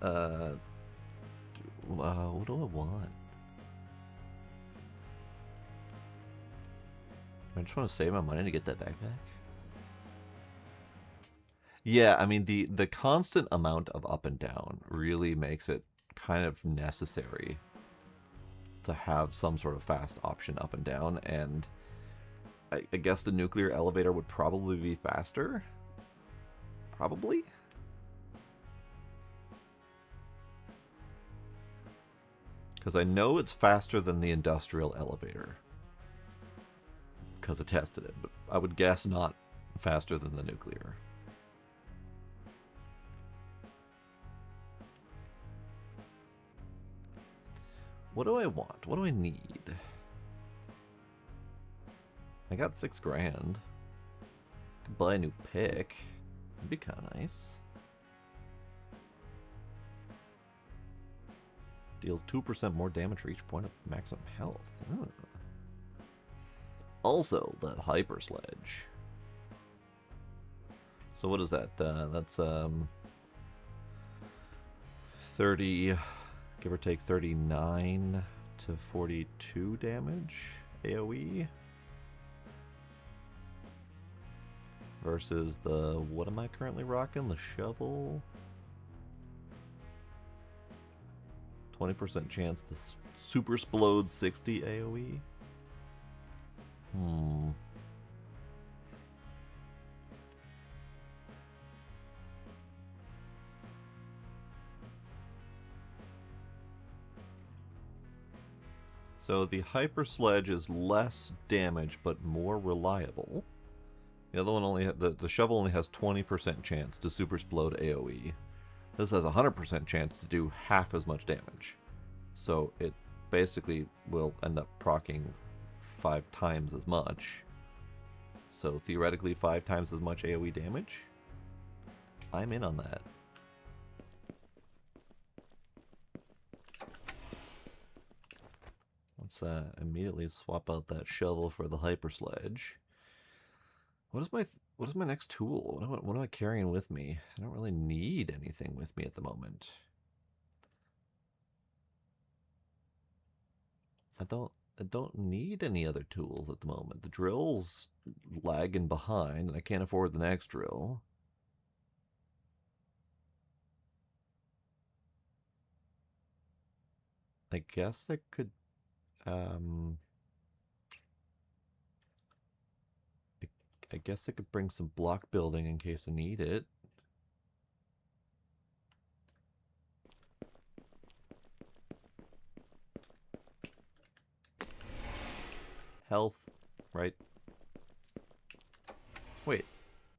what do I want? I just want to save my money to get that backpack. Yeah, I mean, the constant amount of up and down really makes it kind of necessary to have some sort of fast option up and down, and I guess the nuclear elevator would probably be faster. Probably? Because I know it's faster than the industrial elevator. Because I tested it, but I would guess not faster than the nuclear. What do I want? What do I need? I got $6 grand. Could buy a new pick. That'd be kind of nice. Deals 2% more damage for each point of maximum health. Ooh. Also, that hyper sledge. So what is that? That's 30, give or take 39 to 42 damage AoE. Versus the, what am I currently rocking? The shovel. 20% chance to super explode 60 AoE. So the hyper sledge is less damage but more reliable. The other one only the shovel only has 20% chance to super explode AoE. This has a 100% chance to do half as much damage. So it basically will end up proccing 5 times as much. So theoretically 5 times as much AoE damage. I'm in on that. Let's immediately swap out that shovel for the hyper sledge. What is my next tool? What am I carrying with me? I don't really need anything with me at the moment. I don't need any other tools at the moment. The drill's lagging behind, and I can't afford the next drill. I guess I could I guess I could bring some block building in case I need it. Health, right? Wait,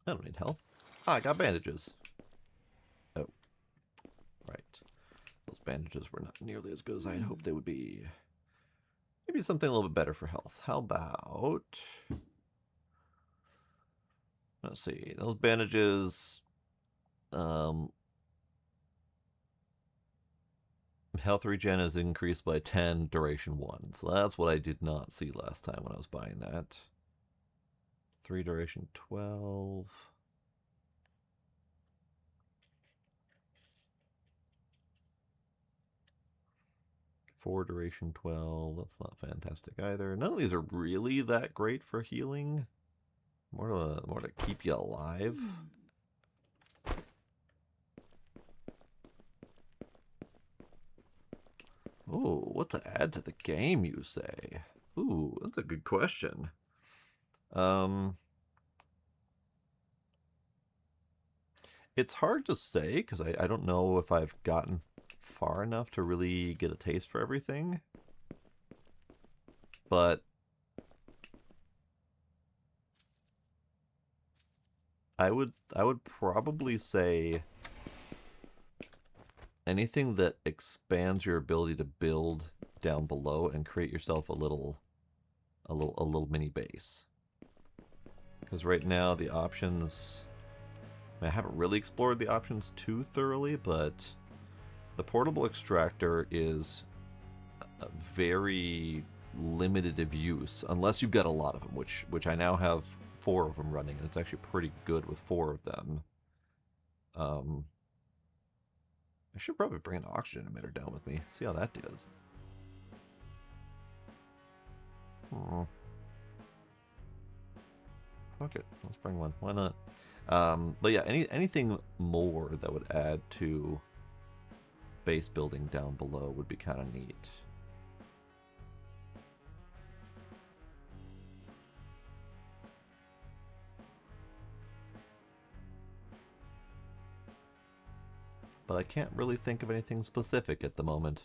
I don't need health. Ah, I got bandages. Oh, right. Those bandages were not nearly as good as I had hoped they would be. Maybe something a little bit better for health. How about... Let's see, those bandages, health regen is increased by 10, duration 1. So that's what I did not see last time when I was buying that. 3 duration 12. Four duration 12. That's not fantastic either. None of these are really that great for healing. More to keep you alive. Ooh, what to add to the game, you say? Ooh, that's a good question. It's hard to say, because I don't know if I've gotten far enough to really get a taste for everything. But I would probably say anything that expands your ability to build down below and create yourself a little mini base. Because right now the options, I haven't really explored the options too thoroughly, but the portable extractor is very limited of use unless you've got a lot of them, which I now have 4 of them running, and it's actually pretty good with 4 of them. I should probably bring an oxygen emitter down with me. See how that does. Fuck it, let's bring one. Why not? But yeah, anything more that would add to base building down below would be kind of neat. But I can't really think of anything specific at the moment.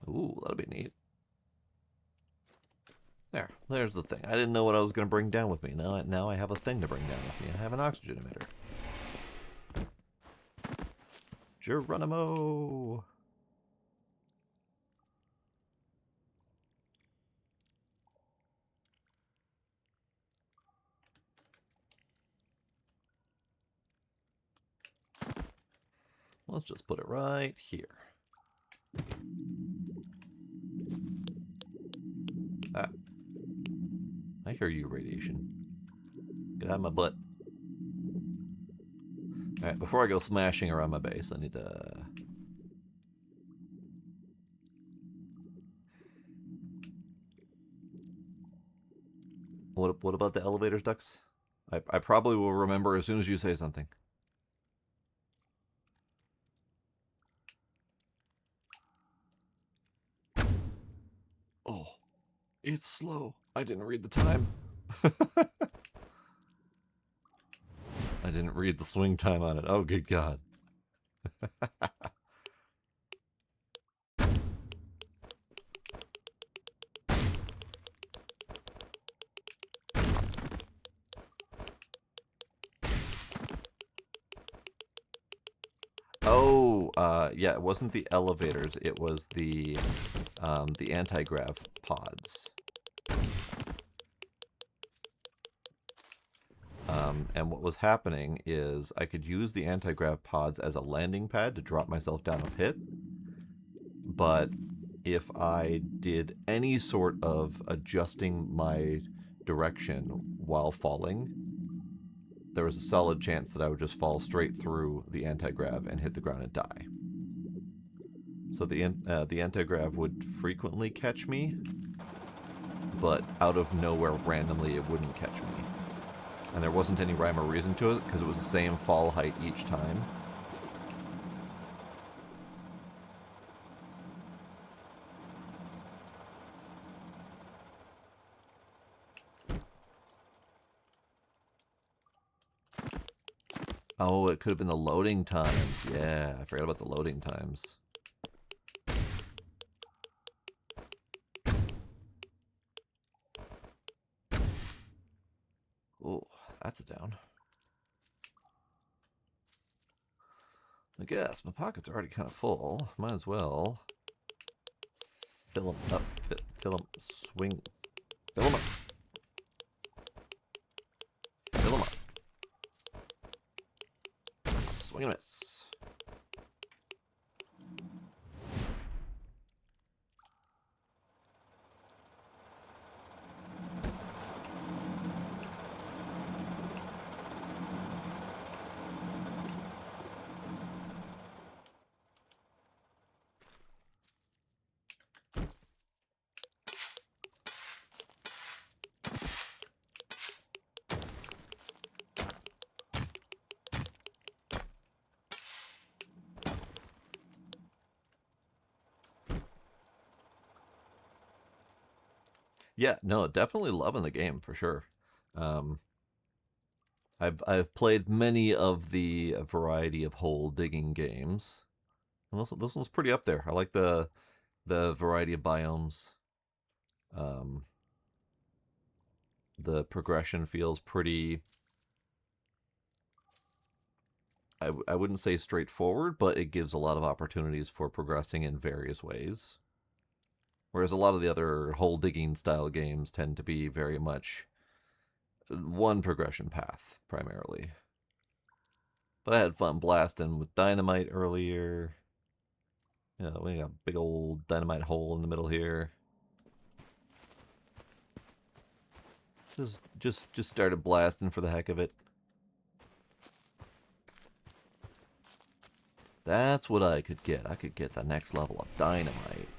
Ooh, that'll be neat. There's the thing. I didn't know what I was going to bring down with me. Now I have a thing to bring down with me. I have an oxygen emitter. Geronimo! Let's just put it right here. Ah. I hear you, radiation. Get out of my butt. Alright, before I go smashing around my base, I need to... What about the elevators, ducks? I probably will remember as soon as you say something. Oh, it's slow. I didn't read the time. I didn't read the swing time on it. Oh, good God. Oh, yeah, it wasn't the elevators. It was the anti-grav pods. And what was happening is I could use the anti-grav pods as a landing pad to drop myself down a pit. But if I did any sort of adjusting my direction while falling, there was a solid chance that I would just fall straight through the anti-grav and hit the ground and die. So the anti-grav would frequently catch me, but out of nowhere, randomly, it wouldn't catch me. And there wasn't any rhyme or reason to it, because it was the same fall height each time. Oh, it could have been the loading times. Yeah, I forgot about the loading times. Oh, that's a down. I guess my pockets are already kind of full. Might as well fill them up. Fill them. Swing. Fill them up. Fill them up. Swing and miss. Yeah, no, definitely loving the game for sure. I've played many of the variety of hole digging games, and this one's pretty up there. I like the variety of biomes. The progression feels pretty. I wouldn't say straightforward, but it gives a lot of opportunities for progressing in various ways. Whereas a lot of the other hole digging style games tend to be very much one progression path, primarily. But I had fun blasting with dynamite earlier. Yeah, we got a big old dynamite hole in the middle here. Just started blasting for the heck of it. That's what I could get. I could get the next level of dynamite.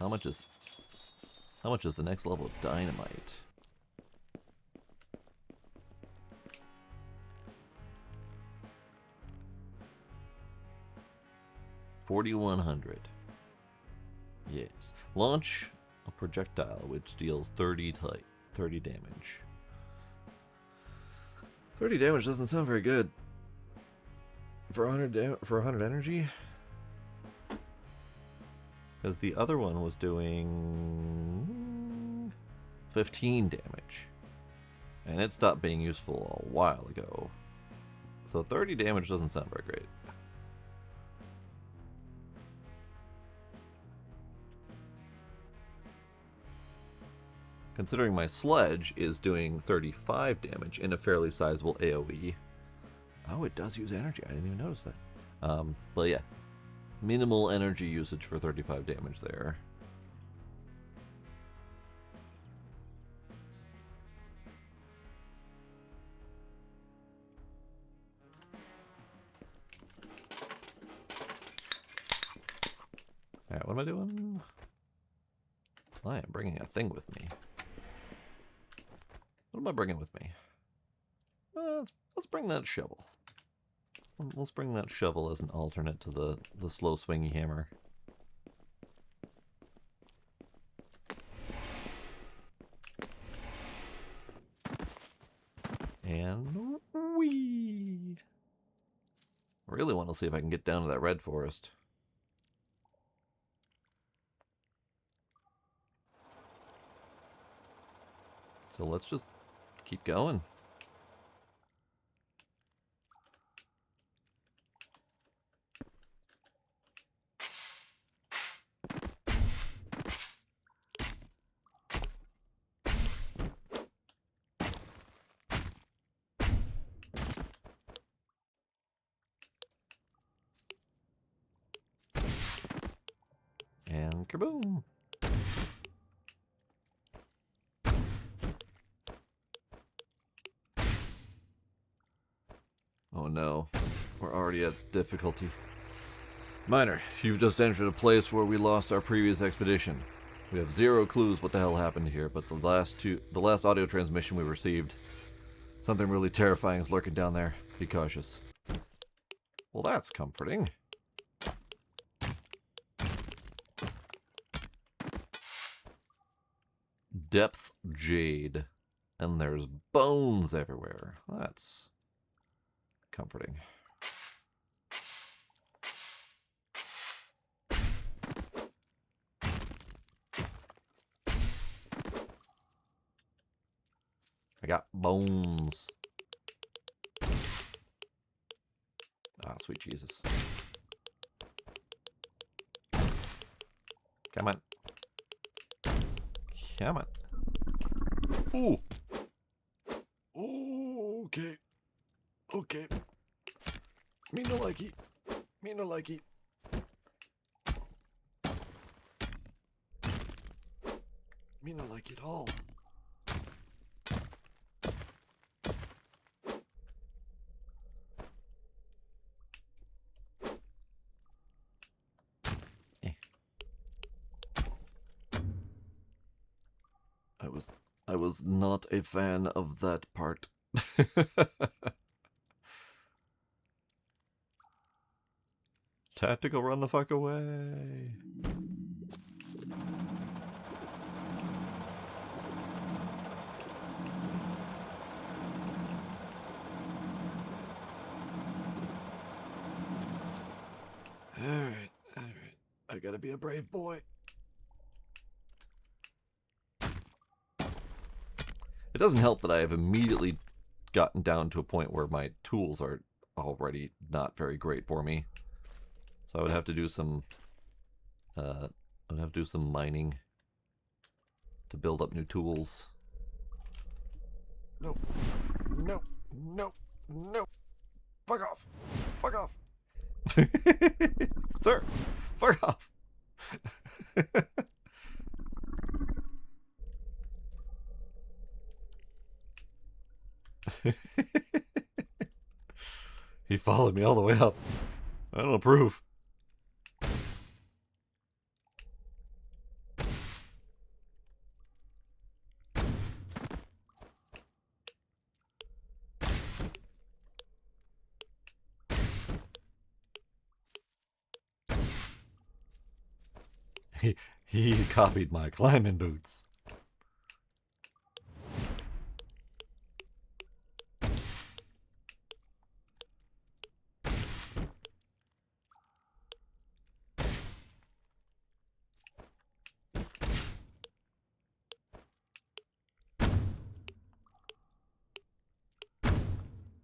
How much is the next level of dynamite? $4,100. Yes. Launch a projectile which deals 30 damage. 30 damage doesn't sound very good. For 100 energy? Because the other one was doing 15 damage. And it stopped being useful a while ago. So 30 damage doesn't sound very great. Considering my sledge is doing 35 damage in a fairly sizable AoE. Oh, it does use energy. I didn't even notice that. But yeah. Minimal energy usage for 35 damage there. Alright, what am I doing? I am bringing a thing with me. What am I bringing with me? Let's bring that shovel. Let's bring that shovel as an alternate to the slow swingy hammer. And whee! Really want to see if I can get down to that red forest. So let's just keep going. And kaboom! Oh no, we're already at difficulty. Miner, you've just entered a place where we lost our previous expedition. We have zero clues what the hell happened here, but the last audio transmission we received, something really terrifying is lurking down there. Be cautious. Well, that's comforting. Depth jade. And there's bones everywhere. That's comforting. I got bones. Ah, sweet Jesus. Come on. Come on. Ooh. Ooh, okay. Okay. Me no likey. Me no likey. Me no like it all. I was not a fan of that part. Tactical run the fuck away. Alright. I gotta be a brave boy. It doesn't help that I have immediately gotten down to a point where my tools are already not very great for me. So I would have to do some mining to build up new tools. No. No. No. No. Fuck off. Fuck off. Sir, fuck off. He followed me all the way up. I don't approve. He copied my climbing boots.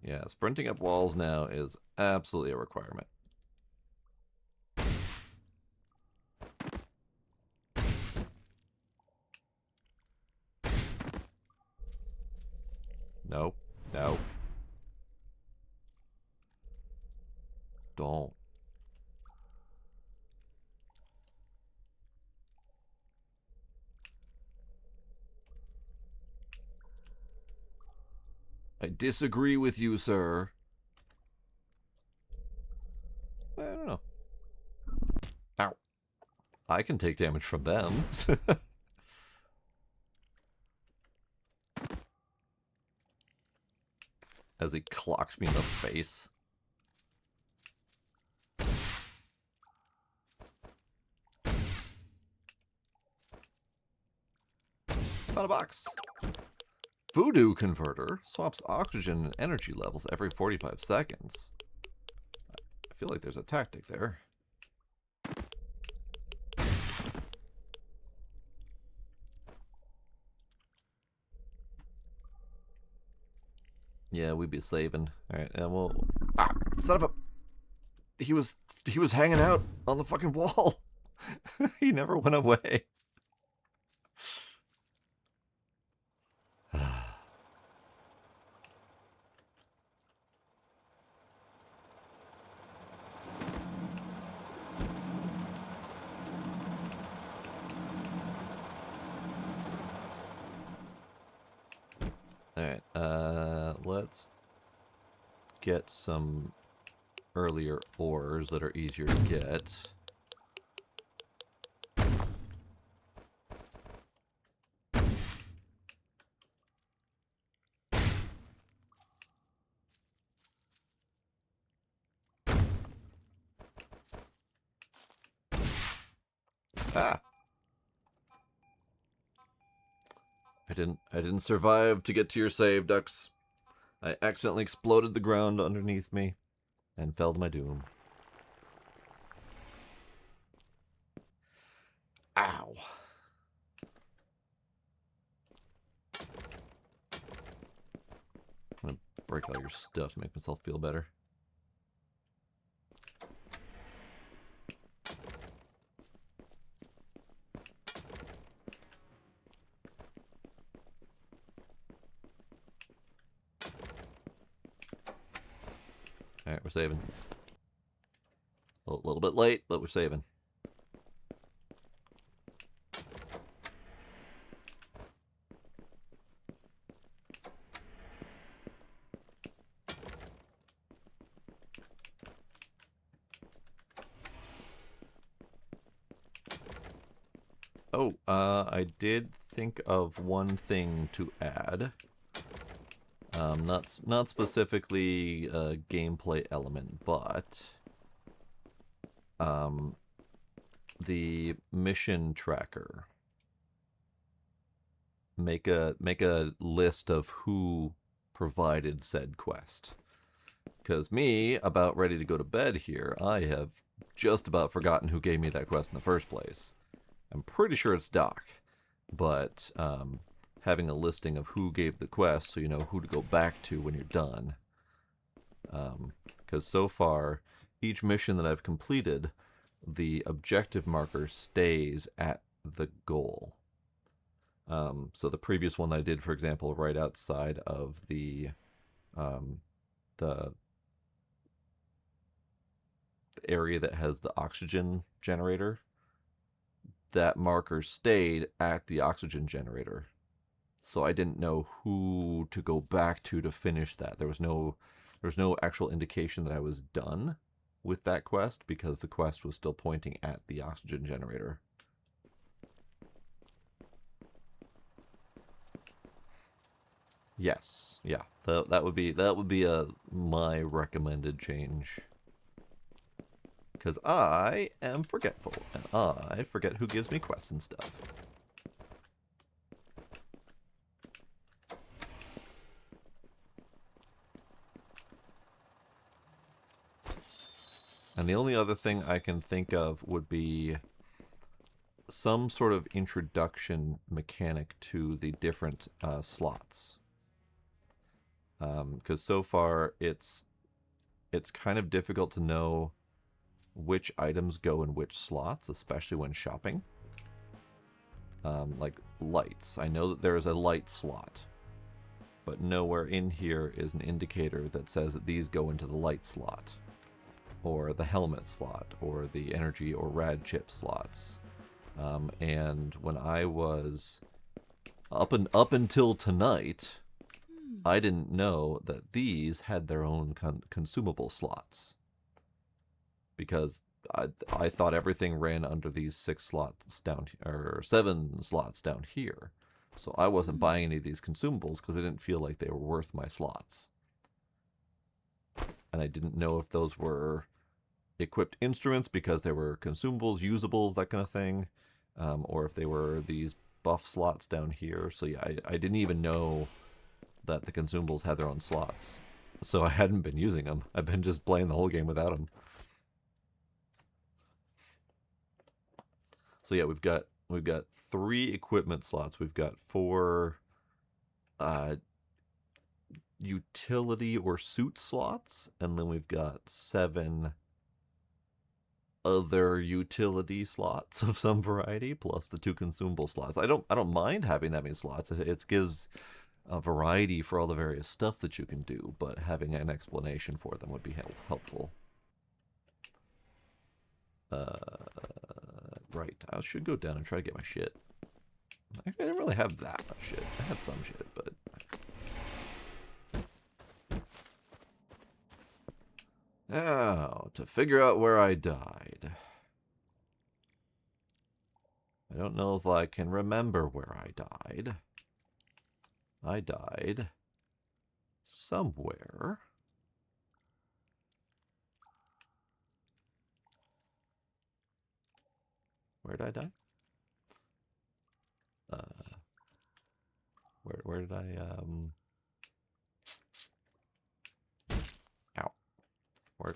Yeah, sprinting up walls now is absolutely a requirement. No, no. Don't. I disagree with you, sir. I don't know. Ow. I can take damage from them. As he clocks me in the face. Found a box. Voodoo converter swaps oxygen and energy levels every 45 seconds. I feel like there's a tactic there. Yeah, we'd be saving. Alright, and we'll... Ah! Son of a... He was hanging out on the fucking wall. He never went away. Alright, let's get some earlier ores that are easier to get. Ah! I didn't survive to get to your save, ducks. I accidentally exploded the ground underneath me and fell to my doom. Ow. I'm gonna break all your stuff to make myself feel better. Alright, we're saving. A little bit late, but we're saving. Oh, I did think of one thing to add. Not specifically a gameplay element, but the mission tracker. Make a list of who provided said quest. Because me, about ready to go to bed here, I have just about forgotten who gave me that quest in the first place. I'm pretty sure it's Doc, but having a listing of who gave the quest so you know who to go back to when you're done. Because so far, each mission that I've completed, the objective marker stays at the goal. So the previous one that I did, for example, right outside of the area that has the oxygen generator, that marker stayed at the oxygen generator. So I didn't know who to go back to finish that. There was no actual indication that I was done with that quest because the quest was still pointing at the oxygen generator. Yes, yeah, that would be my recommended change. Because I am forgetful, and I forget who gives me quests and stuff. And the only other thing I can think of would be some sort of introduction mechanic to the different slots. Because so far it's kind of difficult to know which items go in which slots, especially when shopping. Like lights. I know that there is a light slot, but nowhere in here is an indicator that says that these go into the light slot, or the helmet slot, or the energy or rad chip slots. And when I was up until tonight, I didn't know that these had their own consumable slots, because I thought everything ran under these 6 slots down or 7 slots down here. So I wasn't buying any of these consumables because I didn't feel like they were worth my slots. And I didn't know if those were equipped instruments because they were consumables, usables, that kind of thing, or if they were these buff slots down here. So yeah, I didn't even know that the consumables had their own slots. So I hadn't been using them. I've been just playing the whole game without them. So yeah, we've got 3 equipment slots. We've got 4 utility or suit slots, and then we've got 7 other utility slots of some variety, plus the 2 consumable slots. I don't mind having that many slots. It gives a variety for all the various stuff that you can do, but having an explanation for them would be helpful. Right, I should go down and try to get my shit. I didn't really have that much shit. I had some shit, but... Now, to figure out where I died. I don't know if I can remember where I died. I died somewhere. Where did I die? Where did I, Ow.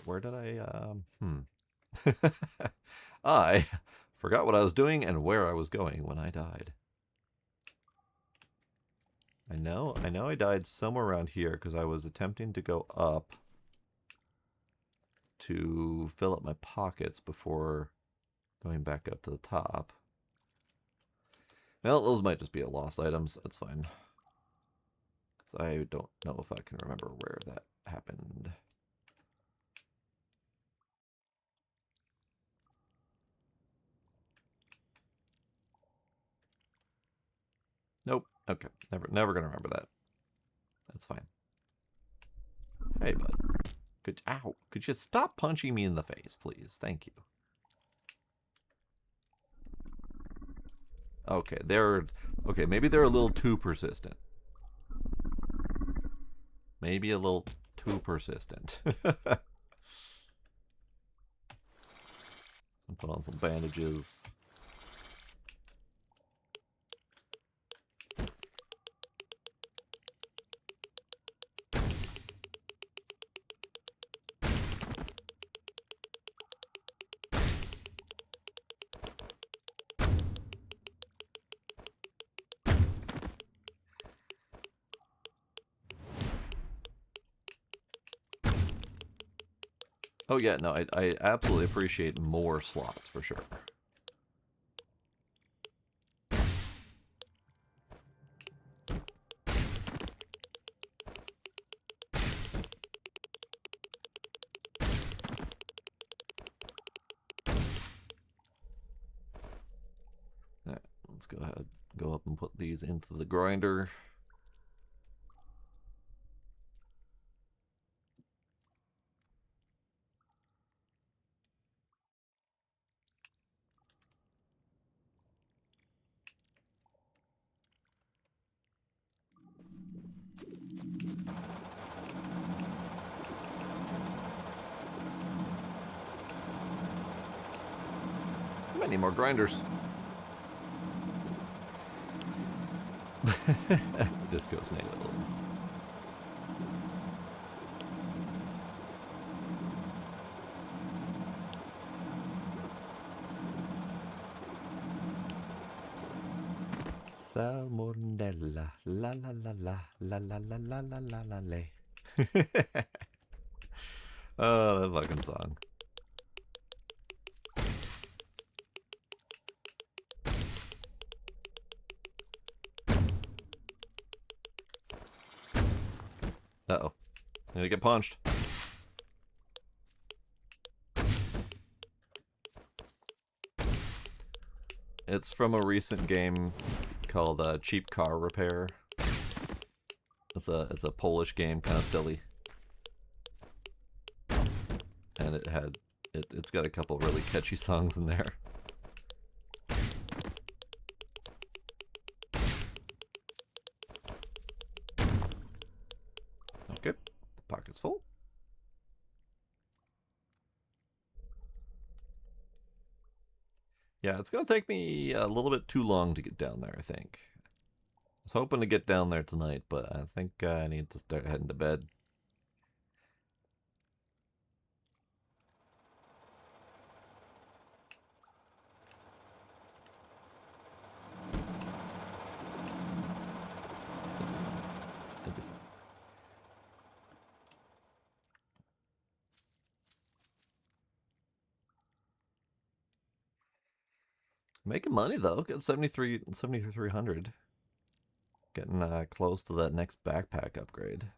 Where did I, I forgot what I was doing and where I was going when I died. I know I died somewhere around here because I was attempting to go up to fill up my pockets before going back up to the top. Well, those might just be lost items. That's fine. Because I don't know if I can remember where that happened. Nope. Okay. Never gonna remember that. That's fine. Hey, bud. Ow. Could you stop punching me in the face, please? Thank you. Okay, maybe they're a little too persistent. Maybe a little too persistent. I'll put on some bandages. Oh yeah, no, I absolutely appreciate more slots for sure. Alright, let's go ahead, go up and put these into the grinder. might need more grinders. Disco's nails. Salmonella, la la la la, la la la la la la la la. Oh, that fucking song. Uh-oh. I'm gonna get punched. It's from a recent game called Cheap Car Repair. It's a Polish game, kind of silly. And it's got a couple really catchy songs in there. Okay, pocket's full. Yeah, it's gonna take me a little bit too long to get down there, I think. I was hoping to get down there tonight, but I think I need to start heading to bed. Making money though, getting 7,300. Getting close to that next backpack upgrade.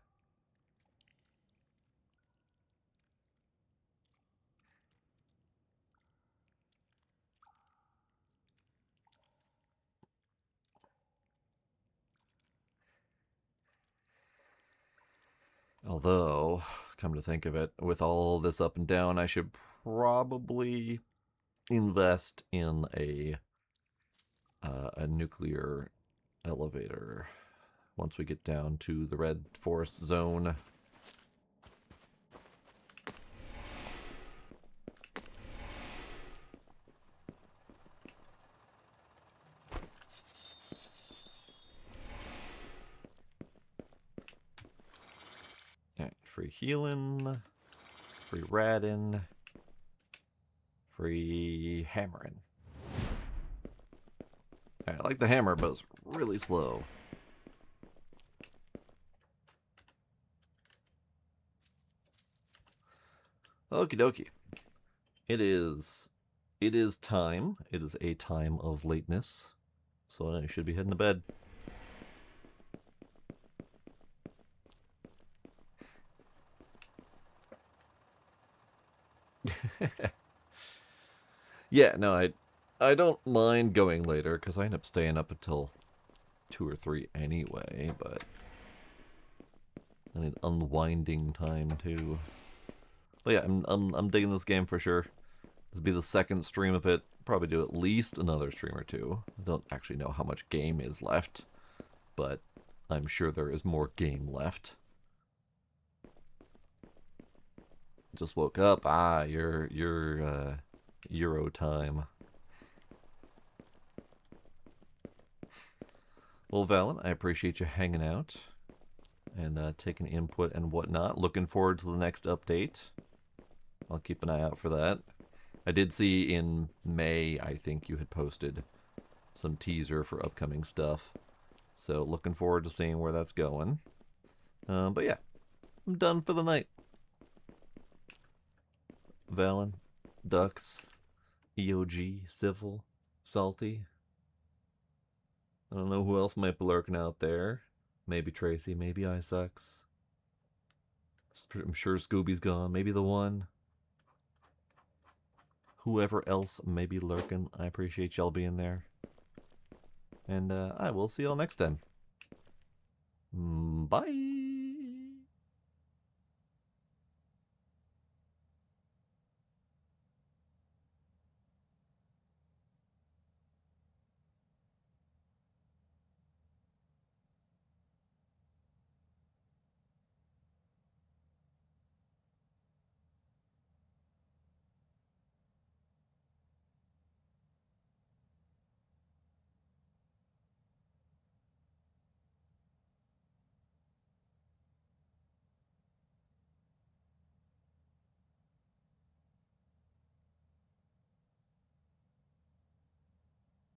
Although, come to think of it, with all this up and down, I should probably invest in a nuclear elevator once we get down to the red forest zone. Alright, free healing, free radding, free hammering. I like the hammer, but it's really slow. Okie dokie. It is time. It is a time of lateness. So I should be heading to bed. Yeah, no, I don't mind going later, because I end up staying up until 2 or 3 anyway, but I need unwinding time too. But yeah, I'm digging this game for sure. This will be the second stream of it. Probably do at least another stream or two. I don't actually know how much game is left, but I'm sure there is more game left. Just woke up. Ah, you're Euro time. Well, Valen, I appreciate you hanging out and taking input and whatnot. Looking forward to the next update. I'll keep an eye out for that. I did see in May, I think you had posted some teaser for upcoming stuff. So looking forward to seeing where that's going. But yeah, I'm done for the night. Valen, Ducks, EOG, Civil, Salty. I don't know who else might be lurking out there. Maybe Tracy, maybe iSucks. I'm sure Scooby's gone. Maybe the one. Whoever else may be lurking, I appreciate y'all being there. And I will see y'all next time. Bye!